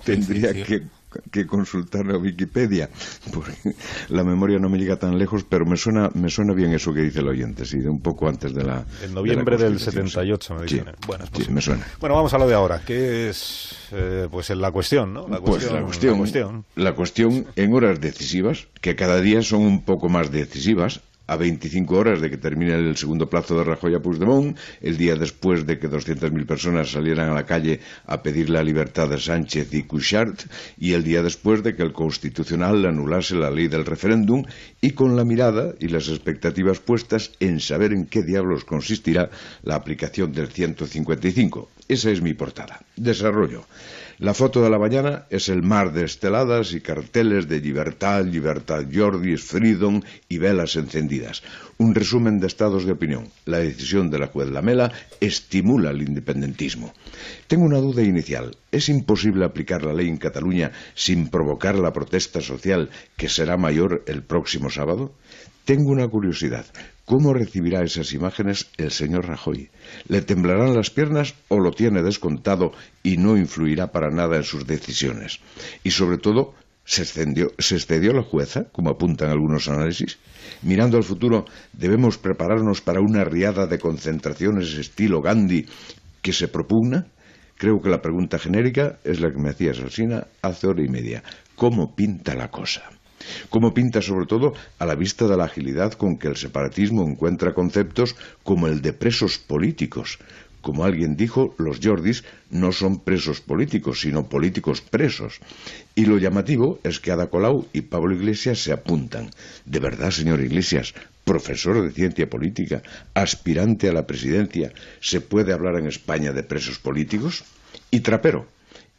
Tendría que consultar la Wikipedia, porque la memoria no me llega tan lejos, pero me suena bien eso que dice el oyente, sí, de un poco antes de la... En noviembre del 78, me dicen. Sí, bueno, sí, me suena. Bueno, vamos a lo de ahora, que es pues la cuestión, ¿no? La cuestión en horas decisivas, que cada día son un poco más decisivas, a 25 horas de que termine el segundo plazo de Rajoy a Puigdemont, el día después de que 200.000 personas salieran a la calle a pedir la libertad de Sánchez y Cuixart, y el día después de que el Constitucional anulase la ley del referéndum, y con la mirada y las expectativas puestas en saber en qué diablos consistirá la aplicación del 155. Esa es mi portada. Desarrollo. La foto de la mañana es el mar de esteladas y carteles de libertad, Jordis, freedom y velas encendidas. Un resumen de estados de opinión. La decisión de la juez Lamela estimula el independentismo. Tengo una duda inicial. ¿Es imposible aplicar la ley en Cataluña sin provocar la protesta social que será mayor el próximo sábado? Tengo una curiosidad. ¿Cómo recibirá esas imágenes el señor Rajoy? ¿Le temblarán las piernas o lo tiene descontado y no influirá para nada en sus decisiones? Y sobre todo, ¿se excedió la jueza, como apuntan algunos análisis? Mirando al futuro, ¿debemos prepararnos para una riada de concentraciones estilo Gandhi que se propugna? Creo que la pregunta genérica es la que me hacía Alsina hace hora y media. ¿Cómo pinta la cosa? ¿Cómo pinta sobre todo a la vista de la agilidad con que el separatismo encuentra conceptos como el de presos políticos? Como alguien dijo, los Jordis no son presos políticos, sino políticos presos. Y lo llamativo es que Ada Colau y Pablo Iglesias se apuntan. ¿De verdad, señor Iglesias, profesor de ciencia política, aspirante a la presidencia, se puede hablar en España de presos políticos? Y Trapero,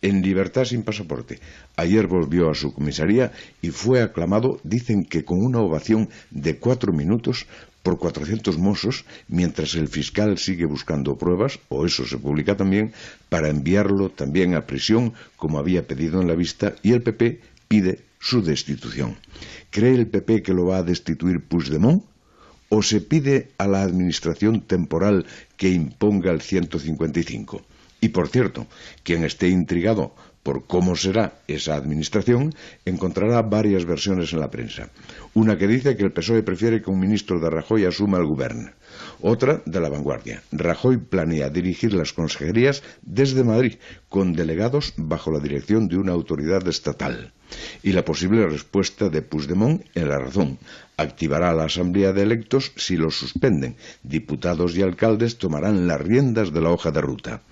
en libertad sin pasaporte. Ayer volvió a su comisaría y fue aclamado, dicen que con una ovación de 4 minutos, por 400 mozos, mientras el fiscal sigue buscando pruebas, o eso se publica también, para enviarlo también a prisión, como había pedido en la vista, y el PP pide su destitución. ¿Cree el PP que lo va a destituir Puigdemont? ¿O se pide a la administración temporal que imponga el 155? Y por cierto, quien esté intrigado por cómo será esa administración, encontrará varias versiones en la prensa. Una que dice que el PSOE prefiere que un ministro de Rajoy asuma el gobierno. Otra de La Vanguardia. Rajoy planea dirigir las consejerías desde Madrid, con delegados bajo la dirección de una autoridad estatal. Y la posible respuesta de Puigdemont en La Razón. Activará la Asamblea de Electos si los suspenden. Diputados y alcaldes tomarán las riendas de la hoja de ruta.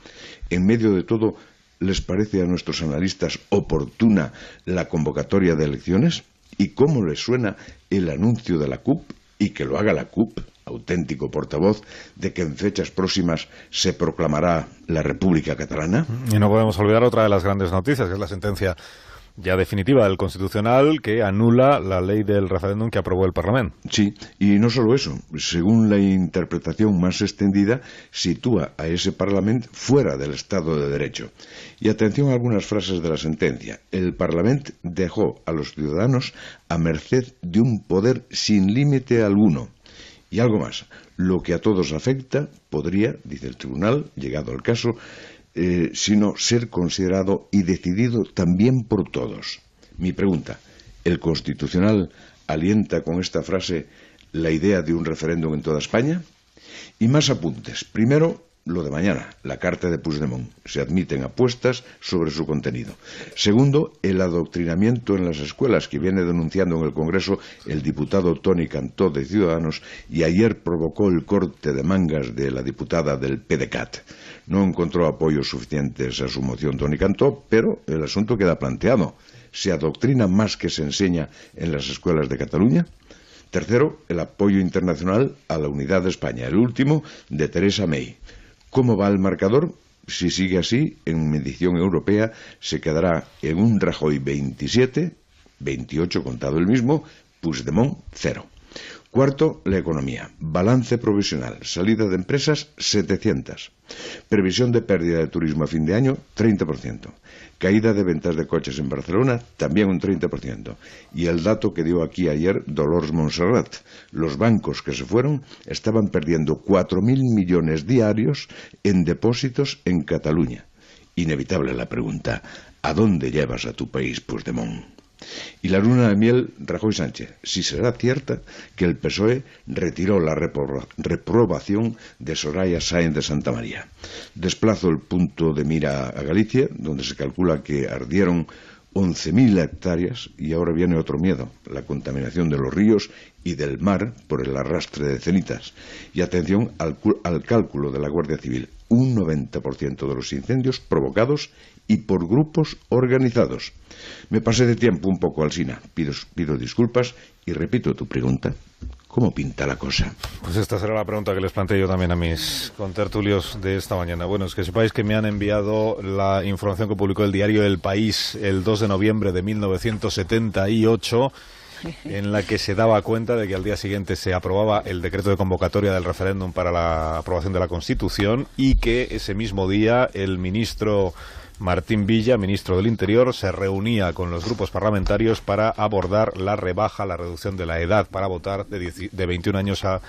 En medio de todo, ¿les parece a nuestros analistas oportuna la convocatoria de elecciones? ¿Y cómo les suena el anuncio de la CUP, y que lo haga la CUP, auténtico portavoz, de que en fechas próximas se proclamará la República Catalana? Y no podemos olvidar otra de las grandes noticias, que es la sentencia ya definitiva del Constitucional que anula la ley del referéndum que aprobó el Parlamento. Sí, y no solo eso, según la interpretación más extendida, sitúa a ese Parlamento fuera del Estado de Derecho. Y atención a algunas frases de la sentencia. El Parlamento dejó a los ciudadanos a merced de un poder sin límite alguno. Y algo más, lo que a todos afecta podría, dice el tribunal, llegado el caso, sino ser considerado y decidido también por todos. Mi pregunta, ¿el Constitucional alienta con esta frase la idea de un referéndum en toda España? Y más apuntes. Primero, lo de mañana, la carta de Puigdemont. Se admiten apuestas sobre su contenido. Segundo, el adoctrinamiento en las escuelas que viene denunciando en el Congreso el diputado Toni Cantó de Ciudadanos y ayer provocó el corte de mangas de la diputada del PDeCAT. No encontró apoyos suficientes a su moción Toni Cantó, pero el asunto queda planteado. ¿Se adoctrina más que se enseña en las escuelas de Cataluña? Tercero, el apoyo internacional a la unidad de España. El último, de Theresa May. ¿Cómo va el marcador? Si sigue así, en medición europea se quedará en un Rajoy 27, 28 contado el mismo, Puigdemont 0. Cuarto, la economía. Balance provisional. Salida de empresas, 700. Previsión de pérdida de turismo a fin de año, 30%. Caída de ventas de coches en Barcelona, también un 30%. Y el dato que dio aquí ayer Dolors Montserrat. Los bancos que se fueron estaban perdiendo 4.000 millones diarios en depósitos en Cataluña. Inevitable la pregunta, ¿a dónde llevas a tu país, Puigdemont? Y la luna de miel, Rajoy Sánchez, si será cierta que el PSOE retiró la reprobación de Soraya Sáenz de Santamaría. Desplazo el punto de mira a Galicia, donde se calcula que ardieron 11.000 hectáreas y ahora viene otro miedo, la contaminación de los ríos y del mar por el arrastre de cenizas. Y atención al cálculo de la Guardia Civil, un 90% de los incendios provocados y por grupos organizados. Me pasé de tiempo un poco, Alsina. Pido disculpas y repito tu pregunta. ¿Cómo pinta la cosa? Pues esta será la pregunta que les planteé yo también a mis contertulios de esta mañana. Bueno, es que sepáis que me han enviado la información que publicó el diario El País el 2 de noviembre de 1978, en la que se daba cuenta de que al día siguiente se aprobaba el decreto de convocatoria del referéndum para la aprobación de la Constitución y que ese mismo día el ministro Martín Villa, ministro del Interior, se reunía con los grupos parlamentarios para abordar la reducción de la edad para votar de 21 años a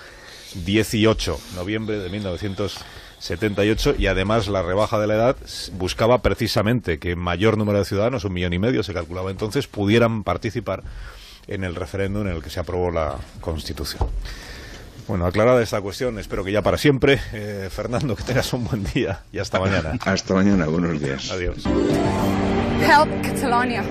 18, noviembre de 1978, y además la rebaja de la edad buscaba precisamente que mayor número de ciudadanos, 1,5 millones, se calculaba entonces, pudieran participar en el referéndum en el que se aprobó la Constitución. Bueno, aclarada esta cuestión, espero que ya para siempre. Fernando, que tengas un buen día y hasta mañana. Hasta mañana, buenos días. Adiós. Help Catalonia.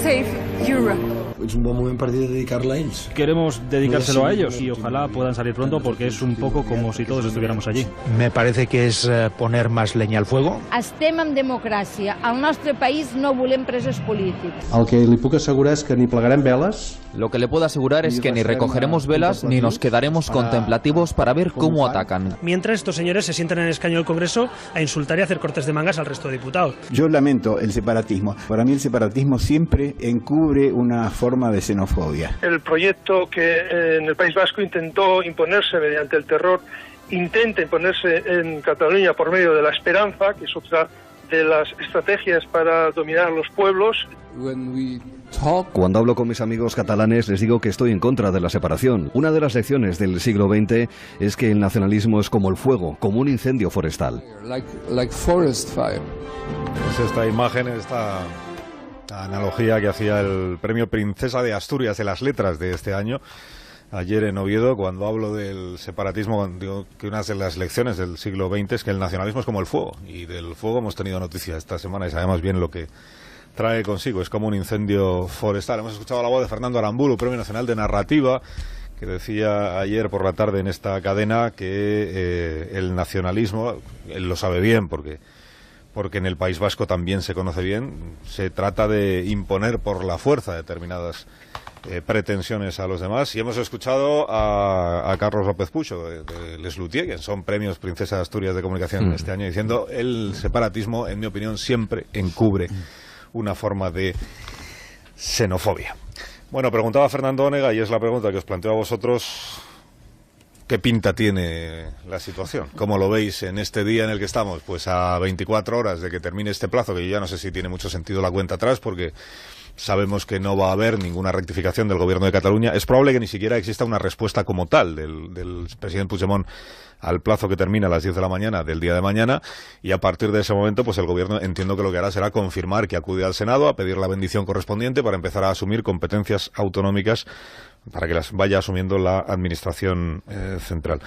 Save Europe. Es un buen momento para dedicarla a ellos. Queremos dedicárselo a ellos y ojalá puedan salir pronto porque es un poco como si todos estuviéramos allí. Me parece que es poner más leña al fuego. Estem en democràcia. Al nostre país no volem presos polítics. El que li puc assegurar es que ni plegarem veles. Lo que le puedo asegurar es que ni recogeremos velas ni nos quedaremos contemplativos para ver cómo atacan. Mientras estos señores se sientan en el escaño del Congreso a insultar y hacer cortes de mangas al resto de diputados. Yo lamento el separatismo. Para mí el separatismo siempre encubre una forma de xenofobia. El proyecto que en el País Vasco intentó imponerse mediante el terror, intenta imponerse en Cataluña por medio de la esperanza, que es otra de las estrategias para dominar los pueblos. Cuando hablo con mis amigos catalanes les digo que estoy en contra de la separación. Una de las lecciones del siglo XX es que el nacionalismo es como el fuego, como un incendio forestal. Es esta imagen, esta analogía que hacía el premio Princesa de Asturias de las Letras de este año, ayer en Oviedo, cuando hablo del separatismo, digo que una de las lecciones del siglo XX es que el nacionalismo es como el fuego, y del fuego hemos tenido noticia esta semana y sabemos bien lo que trae consigo, es como un incendio forestal. Hemos escuchado la voz de Fernando Aramburu, Premio Nacional de Narrativa, que decía ayer por la tarde en esta cadena que el nacionalismo, él lo sabe bien porque en el País Vasco también se conoce bien, se trata de imponer por la fuerza determinadas pretensiones a los demás. Y hemos escuchado a Carlos López Pucho de Les Luthiers, que son premios Princesa de Asturias de Comunicación este año, diciendo el separatismo, en mi opinión, siempre encubre una forma de xenofobia. Bueno, preguntaba Fernando Onega, y es la pregunta que os planteo a vosotros: ¿qué pinta tiene la situación? ¿Cómo lo veis en este día en el que estamos? Pues a 24 horas de que termine este plazo, que yo ya no sé si tiene mucho sentido la cuenta atrás, porque sabemos que no va a haber ninguna rectificación del gobierno de Cataluña. Es probable que ni siquiera exista una respuesta como tal del presidente Puigdemont al plazo que termina a las 10 de la mañana del día de mañana, y a partir de ese momento pues el gobierno, entiendo que lo que hará será confirmar que acude al Senado a pedir la bendición correspondiente para empezar a asumir competencias autonómicas para que las vaya asumiendo la administración central.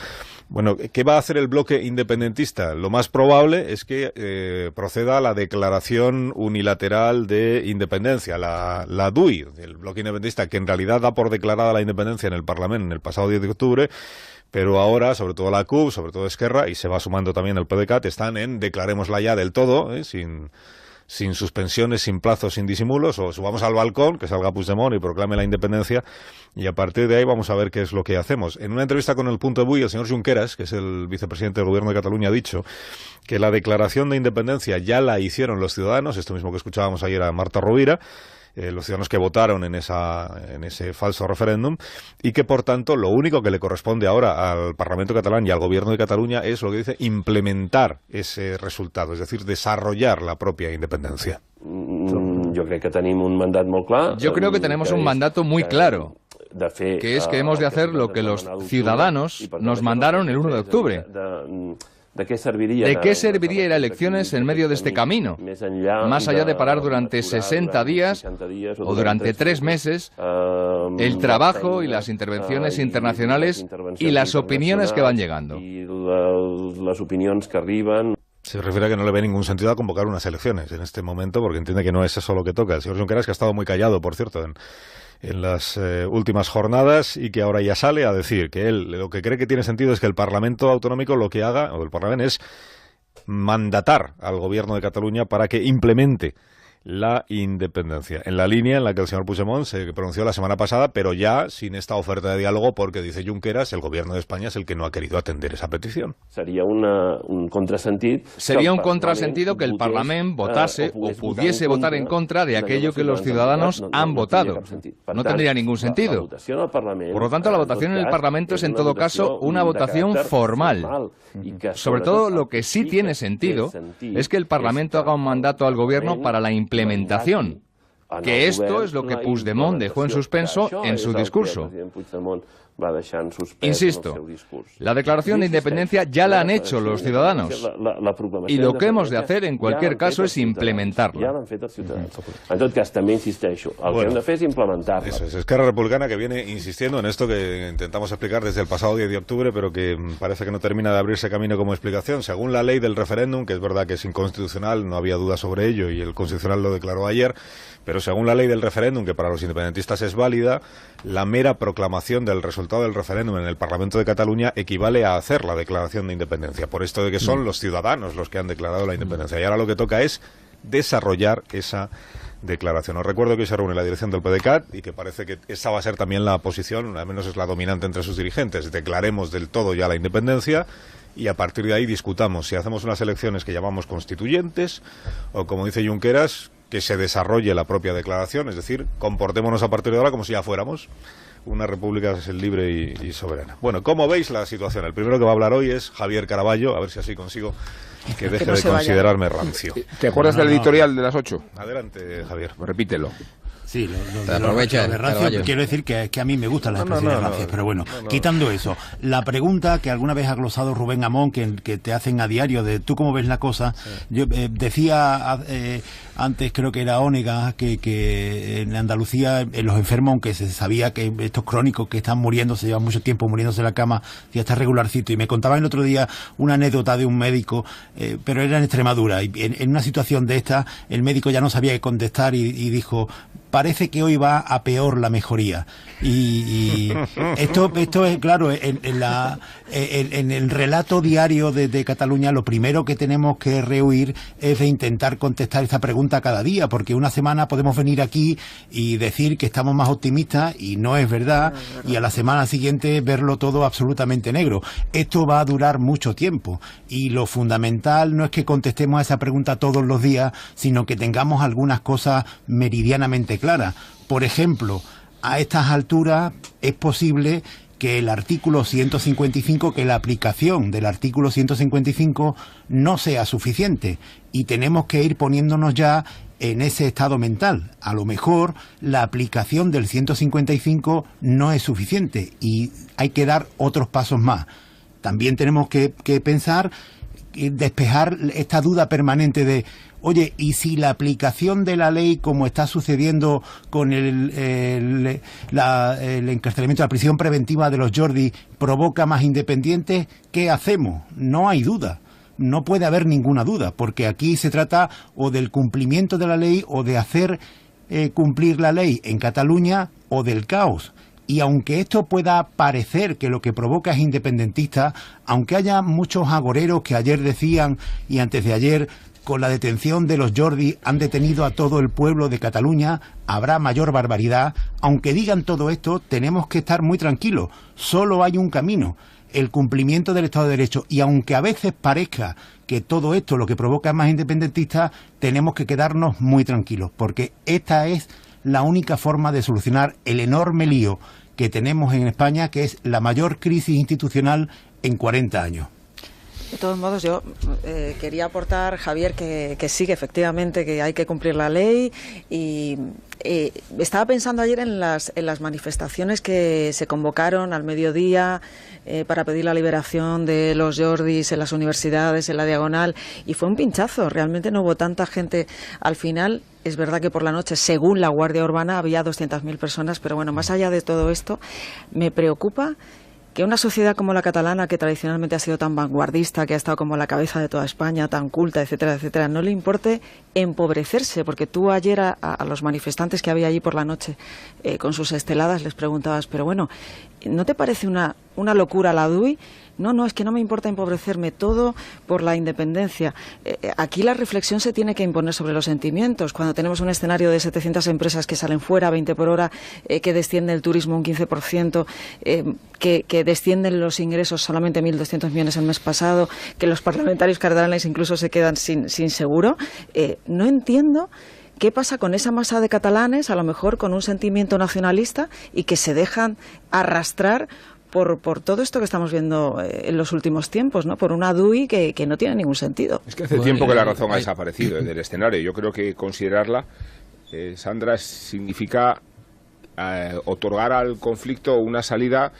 Bueno, ¿qué va a hacer el bloque independentista? Lo más probable es que proceda a la declaración unilateral de independencia, la DUI, del bloque independentista, que en realidad da por declarada la independencia en el Parlamento en el pasado 10 de octubre, pero ahora, sobre todo la CUP, sobre todo Esquerra, y se va sumando también el PDeCAT, están en declarémosla ya del todo, sin sin suspensiones, sin plazos, sin disimulos, o subamos al balcón, que salga Puigdemont y proclame la independencia, y a partir de ahí vamos a ver qué es lo que hacemos. En una entrevista con El Punt Avui, el señor Junqueras, que es el vicepresidente del Gobierno de Cataluña, ha dicho que la declaración de independencia ya la hicieron los ciudadanos, esto mismo que escuchábamos ayer a Marta Rovira, los ciudadanos que votaron en ese falso referéndum, y que por tanto lo único que le corresponde ahora al Parlamento catalán y al Gobierno de Cataluña es lo que dice implementar ese resultado, es decir, desarrollar la propia independencia. Yo creo que tenemos un mandato muy claro, que es que hemos de hacer lo que los ciudadanos nos mandaron el 1 de octubre. ¿De qué serviría ir a elecciones en medio de este camino? Más allá de parar durante 60 días o durante 3 meses el trabajo y las intervenciones internacionales y las opiniones que van llegando. Se refiere a que no le ve ningún sentido a convocar unas elecciones en este momento, porque entiende que no es eso lo que toca. El señor Junqueras, que ha estado muy callado, por cierto, en las últimas jornadas, y que ahora ya sale a decir que él lo que cree que tiene sentido es que el Parlamento Autonómico lo que haga, o el Parlamento, es mandatar al Gobierno de Cataluña para que implemente la independencia, en la línea en la que el señor Puigdemont se pronunció la semana pasada, pero ya sin esta oferta de diálogo, porque, dice Junqueras, el Gobierno de España es el que no ha querido atender esa petición. Sería un contrasentido que el Parlamento votase o pudiese votar en contra de aquello que los ciudadanos han votado. No tendría ningún sentido. Por lo tanto, la votación en el Parlamento es en todo caso una votación formal. Sobre todo, lo que sí tiene sentido es que el Parlamento haga un mandato al Gobierno para la implementación, que esto es lo que Puigdemont dejó en suspenso en su discurso. Insisto, la declaración de independencia ya la han hecho los ciudadanos, y lo que hemos de hacer en cualquier caso es implementarla. En tot cas, també insisteixo, el que hem de fer és implementar-la. Eso es Esquerra Republicana, que viene insistiendo en esto que intentamos explicar desde el pasado 10 de octubre, pero que parece que no termina de abrirse camino como explicación. Según la ley del referéndum, que es verdad que es inconstitucional, no había duda sobre ello, y el Constitucional lo declaró ayer, pero según la ley del referéndum, que para los independentistas es válida, la mera proclamación del resultado del referéndum en el Parlamento de Cataluña equivale a hacer la declaración de independencia, por esto de que son los ciudadanos los que han declarado la independencia. Y ahora lo que toca es desarrollar esa declaración. Os recuerdo que hoy se reúne la dirección del PDeCAT y que parece que esa va a ser también la posición, al menos es la dominante entre sus dirigentes. Declaremos del todo ya la independencia y a partir de ahí discutamos si hacemos unas elecciones que llamamos constituyentes o, como dice Junqueras, que se desarrolle la propia declaración, es decir, comportémonos a partir de ahora como si ya fuéramos una república libre y soberana. Bueno, ¿cómo veis la situación? El primero que va a hablar hoy es Javier Caraballo, a ver si así consigo que deje de considerarme rancio. ¿Te acuerdas del editorial de las 8? Adelante, Javier. Repítelo. Sí, de rancio, quiero decir que a mí me gustan las expresiones rancias, pero bueno, quitando eso, la pregunta que alguna vez ha glosado Rubén Amón, que te hacen a diario, de tú cómo ves la cosa, yo decía antes, creo que era Ónega, que en Andalucía, en los enfermos, aunque se sabía que estos crónicos que están muriéndose, llevan mucho tiempo muriéndose en la cama, ya está regularcito, y me contaba el otro día una anécdota de un médico, pero era en Extremadura, y en una situación de esta, el médico ya no sabía qué contestar y dijo: parece que hoy va a peor la mejoría. Y esto es claro, en el relato diario de Cataluña, lo primero que tenemos que rehuir es de intentar contestar esta pregunta cada día, porque una semana podemos venir aquí y decir que estamos más optimistas y no es verdad, y a la semana siguiente verlo todo absolutamente negro. Esto va a durar mucho tiempo, y lo fundamental no es que contestemos a esa pregunta todos los días, sino que tengamos algunas cosas meridianamente claras. Por ejemplo, a estas alturas es posible que el artículo 155, que la aplicación del artículo 155 no sea suficiente, y tenemos que ir poniéndonos ya en ese estado mental. A lo mejor la aplicación del 155 no es suficiente y hay que dar otros pasos más. También tenemos que pensar, despejar esta duda permanente de: oye, ¿y si la aplicación de la ley, como está sucediendo con el encarcelamiento, la prisión preventiva de los Jordi, provoca más independientes? ¿Qué hacemos? No hay duda. No puede haber ninguna duda, porque aquí se trata o del cumplimiento de la ley o de hacer cumplir la ley en Cataluña, o del caos. Y aunque esto pueda parecer que lo que provoca es independentista, aunque haya muchos agoreros que ayer decían y antes de ayer con la detención de los Jordi han detenido a todo el pueblo de Cataluña, habrá mayor barbaridad. Aunque digan todo esto, tenemos que estar muy tranquilos. Solo hay un camino, el cumplimiento del Estado de Derecho. Y aunque a veces parezca que todo esto lo que provoca es más independentistas, tenemos que quedarnos muy tranquilos, porque esta es la única forma de solucionar el enorme lío que tenemos en España, que es la mayor crisis institucional en 40 años. De todos modos, yo quería aportar, Javier, que sí, que efectivamente que hay que cumplir la ley y estaba pensando ayer en las manifestaciones que se convocaron al mediodía para pedir la liberación de los Jordis en las universidades, en la Diagonal, y fue un pinchazo, realmente no hubo tanta gente al final. Es verdad que por la noche, según la Guardia Urbana, había 200.000 personas, pero bueno, más allá de todo esto, me preocupa que una sociedad como la catalana, que tradicionalmente ha sido tan vanguardista, que ha estado como la cabeza de toda España, tan culta, etcétera, etcétera, no le importe empobrecerse, porque tú ayer a los manifestantes que había allí por la noche con sus esteladas les preguntabas, pero bueno, ¿no te parece una locura la DUI? No, es que no me importa empobrecerme, todo por la independencia. Aquí la reflexión se tiene que imponer sobre los sentimientos. Cuando tenemos un escenario de 700 empresas que salen fuera, 20 por hora, que desciende el turismo un 15%, que descienden los ingresos solamente 1.200 millones el mes pasado, que los parlamentarios catalanes incluso se quedan sin seguro, no entiendo qué pasa con esa masa de catalanes, a lo mejor con un sentimiento nacionalista y que se dejan arrastrar por todo esto que estamos viendo en los últimos tiempos, ¿no? Por una DUI que no tiene ningún sentido. Es que hace tiempo que la razón ha desaparecido del escenario. Yo creo que considerarla, Sandra, significa otorgar al conflicto una salida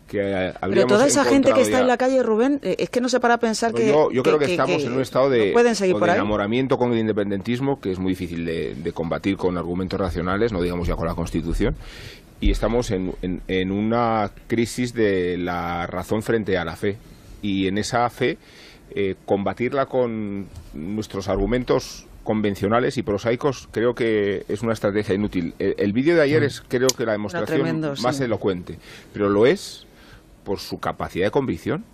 que pero toda esa gente que está en la calle, Rubén, es que no se para a pensar que yo creo que estamos en un estado de enamoramiento con el independentismo que es muy difícil de combatir con argumentos racionales, no digamos ya con la Constitución, y estamos en una crisis de la razón frente a la fe, y en esa fe combatirla con nuestros argumentos convencionales y prosaicos creo que es una estrategia inútil. El vídeo de ayer es creo que la demostración más elocuente, pero lo es por su capacidad de convicción.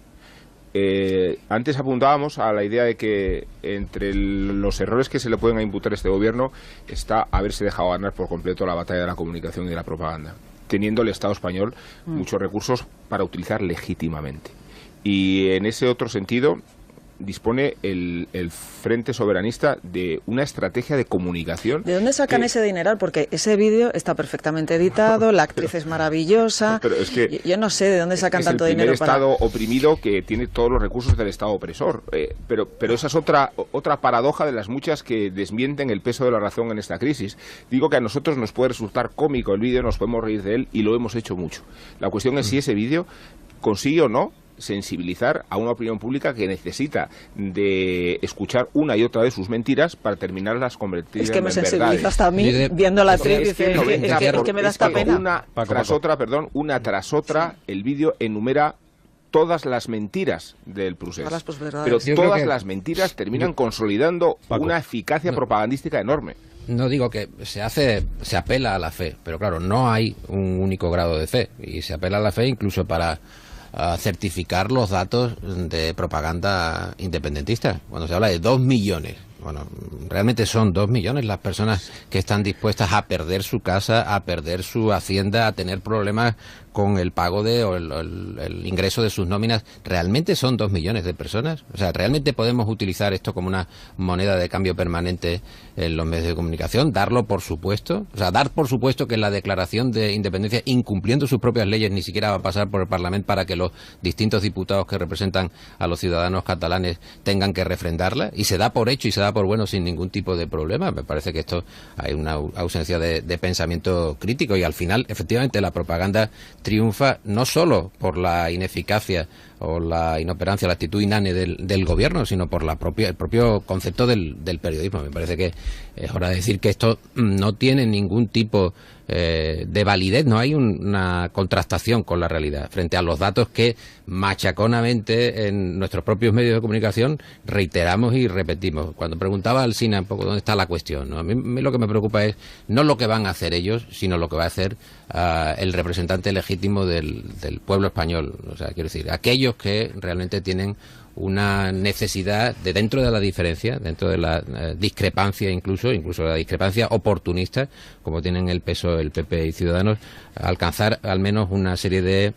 Antes apuntábamos a la idea de que entre los errores que se le pueden imputar a este gobierno está haberse dejado ganar por completo la batalla de la comunicación y de la propaganda, teniendo el Estado español muchos recursos para utilizar legítimamente. Y en ese otro sentido dispone el Frente Soberanista de una estrategia de comunicación. ¿De dónde sacan ese dineral? Porque ese vídeo está perfectamente editado, la actriz es maravillosa. Pero es que yo no sé de dónde sacan tanto dinero. Es el primer Estado oprimido que tiene todos los recursos del Estado opresor. Pero esa es otra paradoja de las muchas que desmienten el peso de la razón en esta crisis. Digo que a nosotros nos puede resultar cómico el vídeo, nos podemos reír de él y lo hemos hecho mucho. La cuestión es si ese vídeo consigue o no sensibilizar a una opinión pública que necesita de escuchar una y otra de sus mentiras para terminarlas convertidas en verdades. Es que me sensibiliza hasta a mí viendo la actriz, es que me da esta pena. Una tras otra, el vídeo enumera todas las mentiras del procés. Pero todas las mentiras terminan consolidando una eficacia propagandística enorme. No digo que se apela a la fe, pero claro, no hay un único grado de fe, y se apela a la fe incluso para certificar los datos de propaganda independentista. Cuando se habla de 2 millones, bueno, realmente son 2 millones las personas que están dispuestas a perder su casa, a perder su hacienda, a tener problemas con el pago o el ingreso de sus nóminas. ¿Realmente son 2 millones de personas? O sea, ¿realmente podemos utilizar esto como una moneda de cambio permanente en los medios de comunicación? ¿Darlo por supuesto? O sea, dar por supuesto que la declaración de independencia, incumpliendo sus propias leyes, ni siquiera va a pasar por el Parlamento para que los distintos diputados que representan a los ciudadanos catalanes tengan que refrendarla, y se da por hecho y se da por bueno sin ningún tipo de problema. Me parece que esto hay una ausencia de pensamiento crítico, y al final, efectivamente, la propaganda triunfa no solo por la ineficacia o la inoperancia, la actitud inane del gobierno, sino por el propio concepto del periodismo. Me parece que es hora de decir que esto no tiene ningún tipo de validez, no hay una contrastación con la realidad frente a los datos que machaconamente en nuestros propios medios de comunicación reiteramos y repetimos. Cuando preguntaba al Alsina un poco dónde está la cuestión, ¿no? A mí lo que me preocupa es no lo que van a hacer ellos, sino lo que va a hacer el representante legítimo del pueblo español. O sea, quiero decir, aquellos que realmente tienen una necesidad de, dentro de la diferencia, dentro de la discrepancia incluso la discrepancia oportunista, como tienen el peso el PP y Ciudadanos, alcanzar al menos una serie de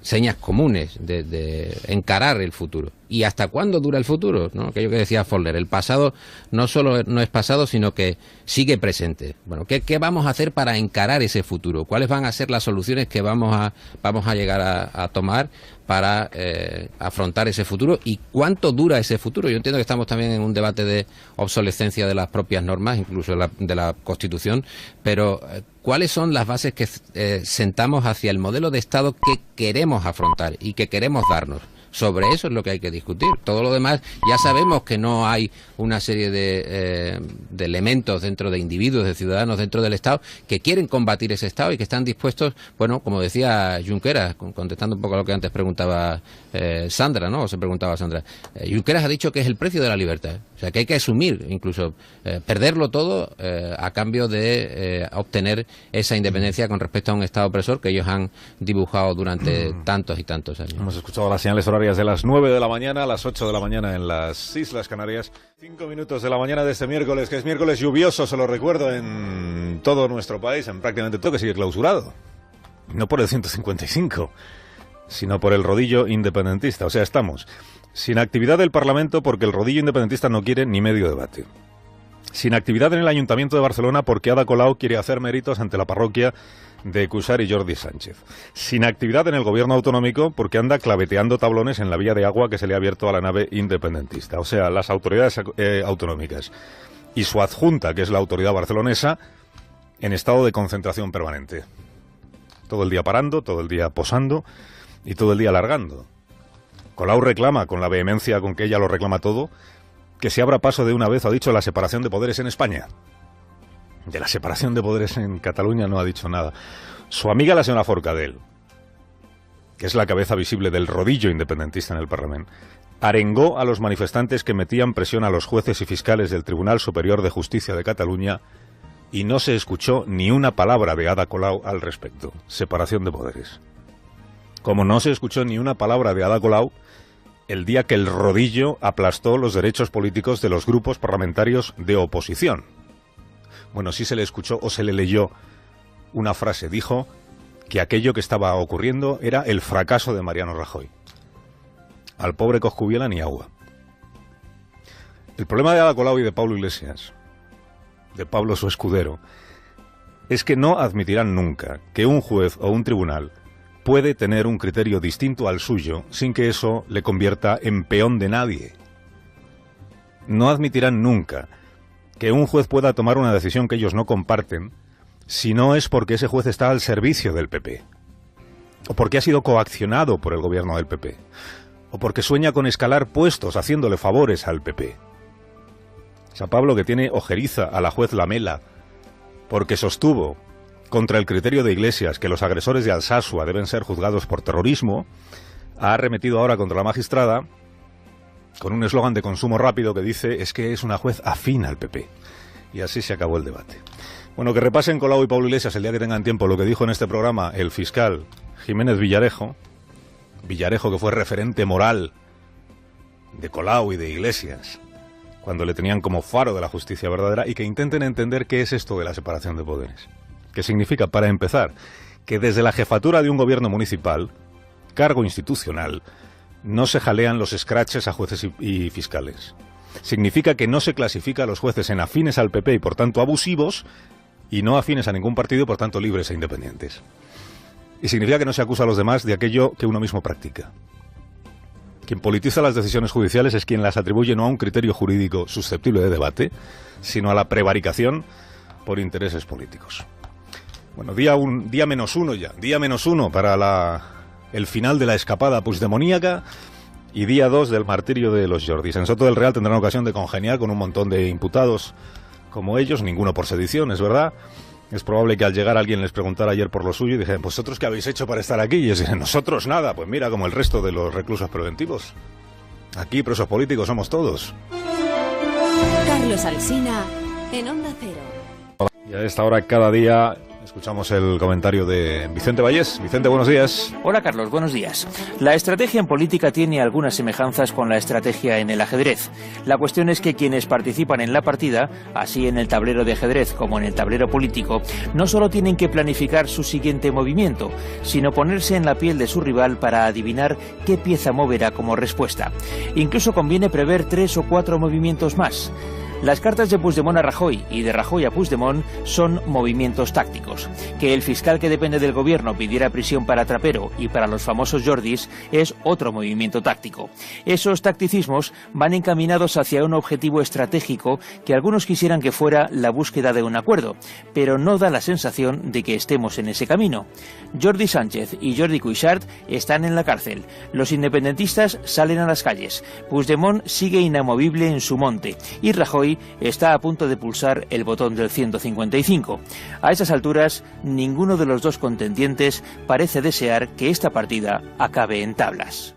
señas comunes de encarar el futuro. ¿Y hasta cuándo dura el futuro? ¿No? Aquello que decía Foller, el pasado no solo no es pasado, sino que sigue presente. Bueno, ¿qué vamos a hacer para encarar ese futuro? ¿Cuáles van a ser las soluciones que vamos a llegar a tomar para afrontar ese futuro? ¿Y cuánto dura ese futuro? Yo entiendo que estamos también en un debate de obsolescencia de las propias normas, incluso de la Constitución, pero ¿cuáles son las bases que sentamos hacia el modelo de Estado que queremos afrontar y que queremos darnos? Sobre eso es lo que hay que discutir. Todo lo demás, ya sabemos que no hay una serie de elementos dentro de individuos, de ciudadanos dentro del Estado que quieren combatir ese Estado y que están dispuestos, bueno, como decía Junqueras, contestando un poco a lo que antes preguntaba Sandra, ¿no? O se preguntaba Sandra. Junqueras ha dicho que es el precio de la libertad. O sea, que hay que asumir, incluso perderlo todo a cambio de obtener esa independencia con respecto a un Estado opresor que ellos han dibujado durante tantos y tantos años. Hemos escuchado las señales horarias de las 9 de la mañana a las 8 de la mañana en las Islas Canarias. 5 minutos de la mañana de este miércoles, que es miércoles lluvioso, se lo recuerdo, en todo nuestro país, en prácticamente todo, que sigue clausurado. No por el 155, sino por el rodillo independentista. O sea, estamos sin actividad del Parlamento porque el rodillo independentista no quiere ni medio debate. Sin actividad en el Ayuntamiento de Barcelona porque Ada Colau quiere hacer méritos ante la parroquia de Cuixart y Jordi Sánchez. Sin actividad en el gobierno autonómico porque anda claveteando tablones en la vía de agua que se le ha abierto a la nave independentista. O sea, las autoridades autonómicas y su adjunta, que es la autoridad barcelonesa, en estado de concentración permanente. Todo el día parando, todo el día posando y todo el día alargando. Colau reclama, con la vehemencia con que ella lo reclama todo, que se abra paso de una vez, ha dicho, la separación de poderes en España. De la separación de poderes en Cataluña no ha dicho nada. Su amiga la señora Forcadell, que es la cabeza visible del rodillo independentista en el Parlamento, arengó a los manifestantes que metían presión a los jueces y fiscales del Tribunal Superior de Justicia de Cataluña y no se escuchó ni una palabra de Ada Colau al respecto. Separación de poderes. Como no se escuchó ni una palabra de Ada Colau el día que el rodillo aplastó los derechos políticos de los grupos parlamentarios de oposición. Bueno, sí se le escuchó o se le leyó una frase. Dijo que aquello que estaba ocurriendo era el fracaso de Mariano Rajoy. Al pobre Coscubiela ni agua. El problema de Ada Colau y de Pablo Iglesias, de Pablo su escudero, es que no admitirán nunca que un juez o un tribunal puede tener un criterio distinto al suyo sin que eso le convierta en peón de nadie. No admitirán nunca que un juez pueda tomar una decisión que ellos no comparten si no es porque ese juez está al servicio del PP, o porque ha sido coaccionado por el gobierno del PP, o porque sueña con escalar puestos haciéndole favores al PP. O sea, Pablo, que tiene ojeriza a la juez Lamela porque sostuvo contra el criterio de Iglesias que los agresores de Alsasua deben ser juzgados por terrorismo, ha arremetido ahora contra la magistrada con un eslogan de consumo rápido que dice es que es una juez afín al PP. Y así se acabó el debate. Bueno, que repasen Colau y Pablo Iglesias el día que tengan tiempo lo que dijo en este programa el fiscal Jiménez Villarejo, que fue referente moral de Colau y de Iglesias cuando le tenían como faro de la justicia verdadera, y que intenten entender qué es esto de la separación de poderes. ¿Qué significa? Para empezar, que desde la jefatura de un gobierno municipal, cargo institucional, no se jalean los escraches a jueces y fiscales. Significa que no se clasifica a los jueces en afines al PP y por tanto abusivos, y no afines a ningún partido y por tanto libres e independientes. Y significa que no se acusa a los demás de aquello que uno mismo practica. Quien politiza las decisiones judiciales es quien las atribuye no a un criterio jurídico susceptible de debate, sino a la prevaricación por intereses políticos. Bueno, día menos uno ya. Día menos uno para el final de la escapada puigdemoníaca y día 2 del martirio de los Jordis. En Soto del Real tendrán ocasión de congeniar con un montón de imputados como ellos, ninguno por sedición, es verdad. Es probable que al llegar alguien les preguntara ayer por lo suyo y dijeran, ¿vosotros qué habéis hecho para estar aquí? Y ellos dicen, nosotros nada, pues mira, como el resto de los reclusos preventivos. Aquí presos políticos somos todos. Carlos Alsina, en Onda Cero. Y a esta hora cada día Escuchamos el comentario de Vicente Vallés. Vicente, buenos días. Hola, Carlos, buenos días. La estrategia en política tiene algunas semejanzas con la estrategia en el ajedrez. La cuestión es que quienes participan en la partida, así en el tablero de ajedrez como en el tablero político, no solo tienen que planificar su siguiente movimiento, sino ponerse en la piel de su rival para adivinar qué pieza moverá como respuesta. Incluso conviene prever 3 o 4 movimientos más. Las cartas de Puigdemont a Rajoy y de Rajoy a Puigdemont son movimientos tácticos. Que el fiscal que depende del gobierno pidiera prisión para Trapero y para los famosos Jordis es otro movimiento táctico. Esos tacticismos van encaminados hacia un objetivo estratégico que algunos quisieran que fuera la búsqueda de un acuerdo, pero no da la sensación de que estemos en ese camino. Jordi Sánchez y Jordi Cuixart están en la cárcel. Los independentistas salen a las calles. Puigdemont sigue inamovible en su monte y Rajoy está a punto de pulsar el botón del 155. A esas alturas, ninguno de los dos contendientes parece desear que esta partida acabe en tablas.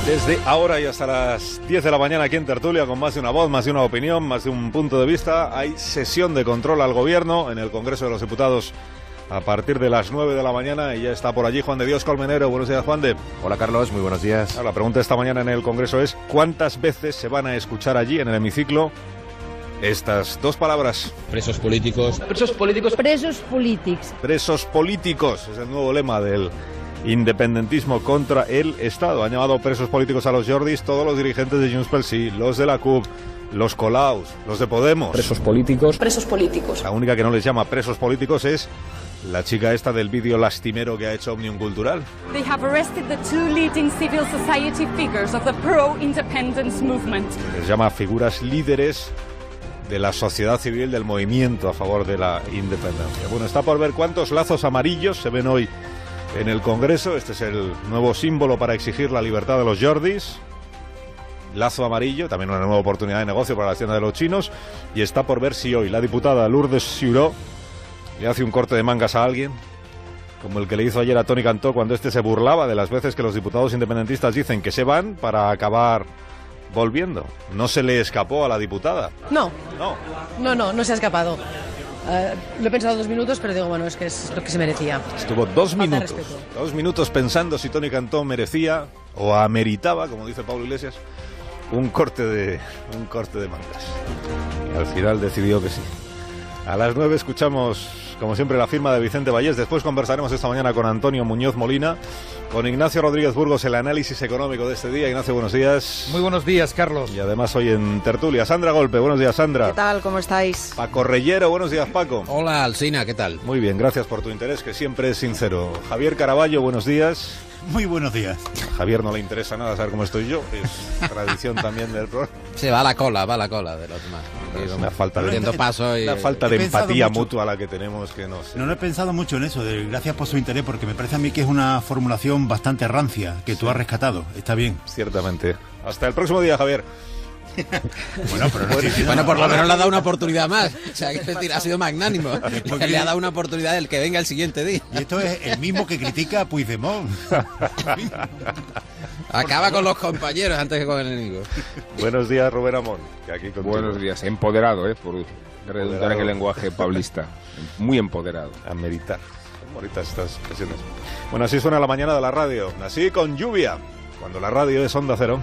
Desde ahora y hasta las 10 de la mañana aquí en Tertulia, con más de una voz, más de una opinión, más de un punto de vista, hay sesión de control al gobierno en el Congreso de los Diputados a partir de las 9 de la mañana y ya está por allí Juan de Dios Colmenero. Buenos días, Juan de. Hola, Carlos, muy buenos días. La pregunta esta mañana en el Congreso es ¿cuántas veces se van a escuchar allí en el hemiciclo estas dos palabras? Presos políticos. Presos políticos. Presos políticos. Presos políticos es el nuevo lema del independentismo contra el Estado. Han llamado presos políticos a los Jordis todos los dirigentes de Junts pel Sí, los de la CUP, los Colaus, los de Podemos. Presos políticos. Presos políticos. La única que no les llama presos políticos es la chica esta del vídeo lastimero que ha hecho Òmnium Cultural. They have arrested the 2 leading civil society figures of the pro-independence movement. Les llama figuras líderes de la sociedad civil, del movimiento a favor de la independencia. Bueno, está por ver cuántos lazos amarillos se ven hoy en el Congreso. Este es el nuevo símbolo para exigir la libertad de los Jordis. Lazo amarillo, también una nueva oportunidad de negocio para la tienda de los chinos. Y está por ver si hoy la diputada Lourdes Ciuró le hace un corte de mangas a alguien, como el que le hizo ayer a Toni Cantó cuando este se burlaba de las veces que los diputados independentistas dicen que se van para acabar volviendo. ¿No se le escapó a la diputada? No se ha escapado. Lo he pensado 2 minutos, pero digo, bueno, es que es lo que se merecía. Estuvo 2 minutos pensando si Toni Cantó merecía o ameritaba, como dice Pablo Iglesias, un corte de mangas. Y al final decidió que sí. A las 9 escuchamos, como siempre, la firma de Vicente Vallés. Después conversaremos esta mañana con Antonio Muñoz Molina, con Ignacio Rodríguez Burgos, el análisis económico de este día. Ignacio, buenos días. Muy buenos días, Carlos. Y además hoy en Tertulia, Sandra Golpe. Buenos días, Sandra. ¿Qué tal? ¿Cómo estáis? Paco Reyero. Buenos días, Paco. Hola, Alsina. ¿Qué tal? Muy bien, gracias por tu interés, que siempre es sincero. Javier Caraballo, buenos días. Muy buenos días. A Javier no le interesa nada saber cómo estoy yo, es tradición también del programa. Se va a la cola de los demás. Es una falta de empatía mutua la que tenemos, que no sé. No he pensado mucho en eso, gracias por su interés, porque me parece a mí que es una formulación bastante rancia que tú has rescatado. Está bien. Ciertamente. Hasta el próximo día, Javier. Bueno, por lo menos le ha dado una oportunidad más. O sea, es decir, ha sido magnánimo. Porque le ha dado una oportunidad del que venga el siguiente día. Y esto es el mismo que critica a Puigdemont. Acaba con los compañeros antes que con el enemigo. Buenos días, Rubén Amón. Que aquí buenos días. Empoderado, por redundar en el lenguaje paulista. Muy empoderado. A meritar. Son bonitas estas expresiones. Bueno, así suena la mañana de la radio. Así con lluvia. Cuando la radio es Onda Cero.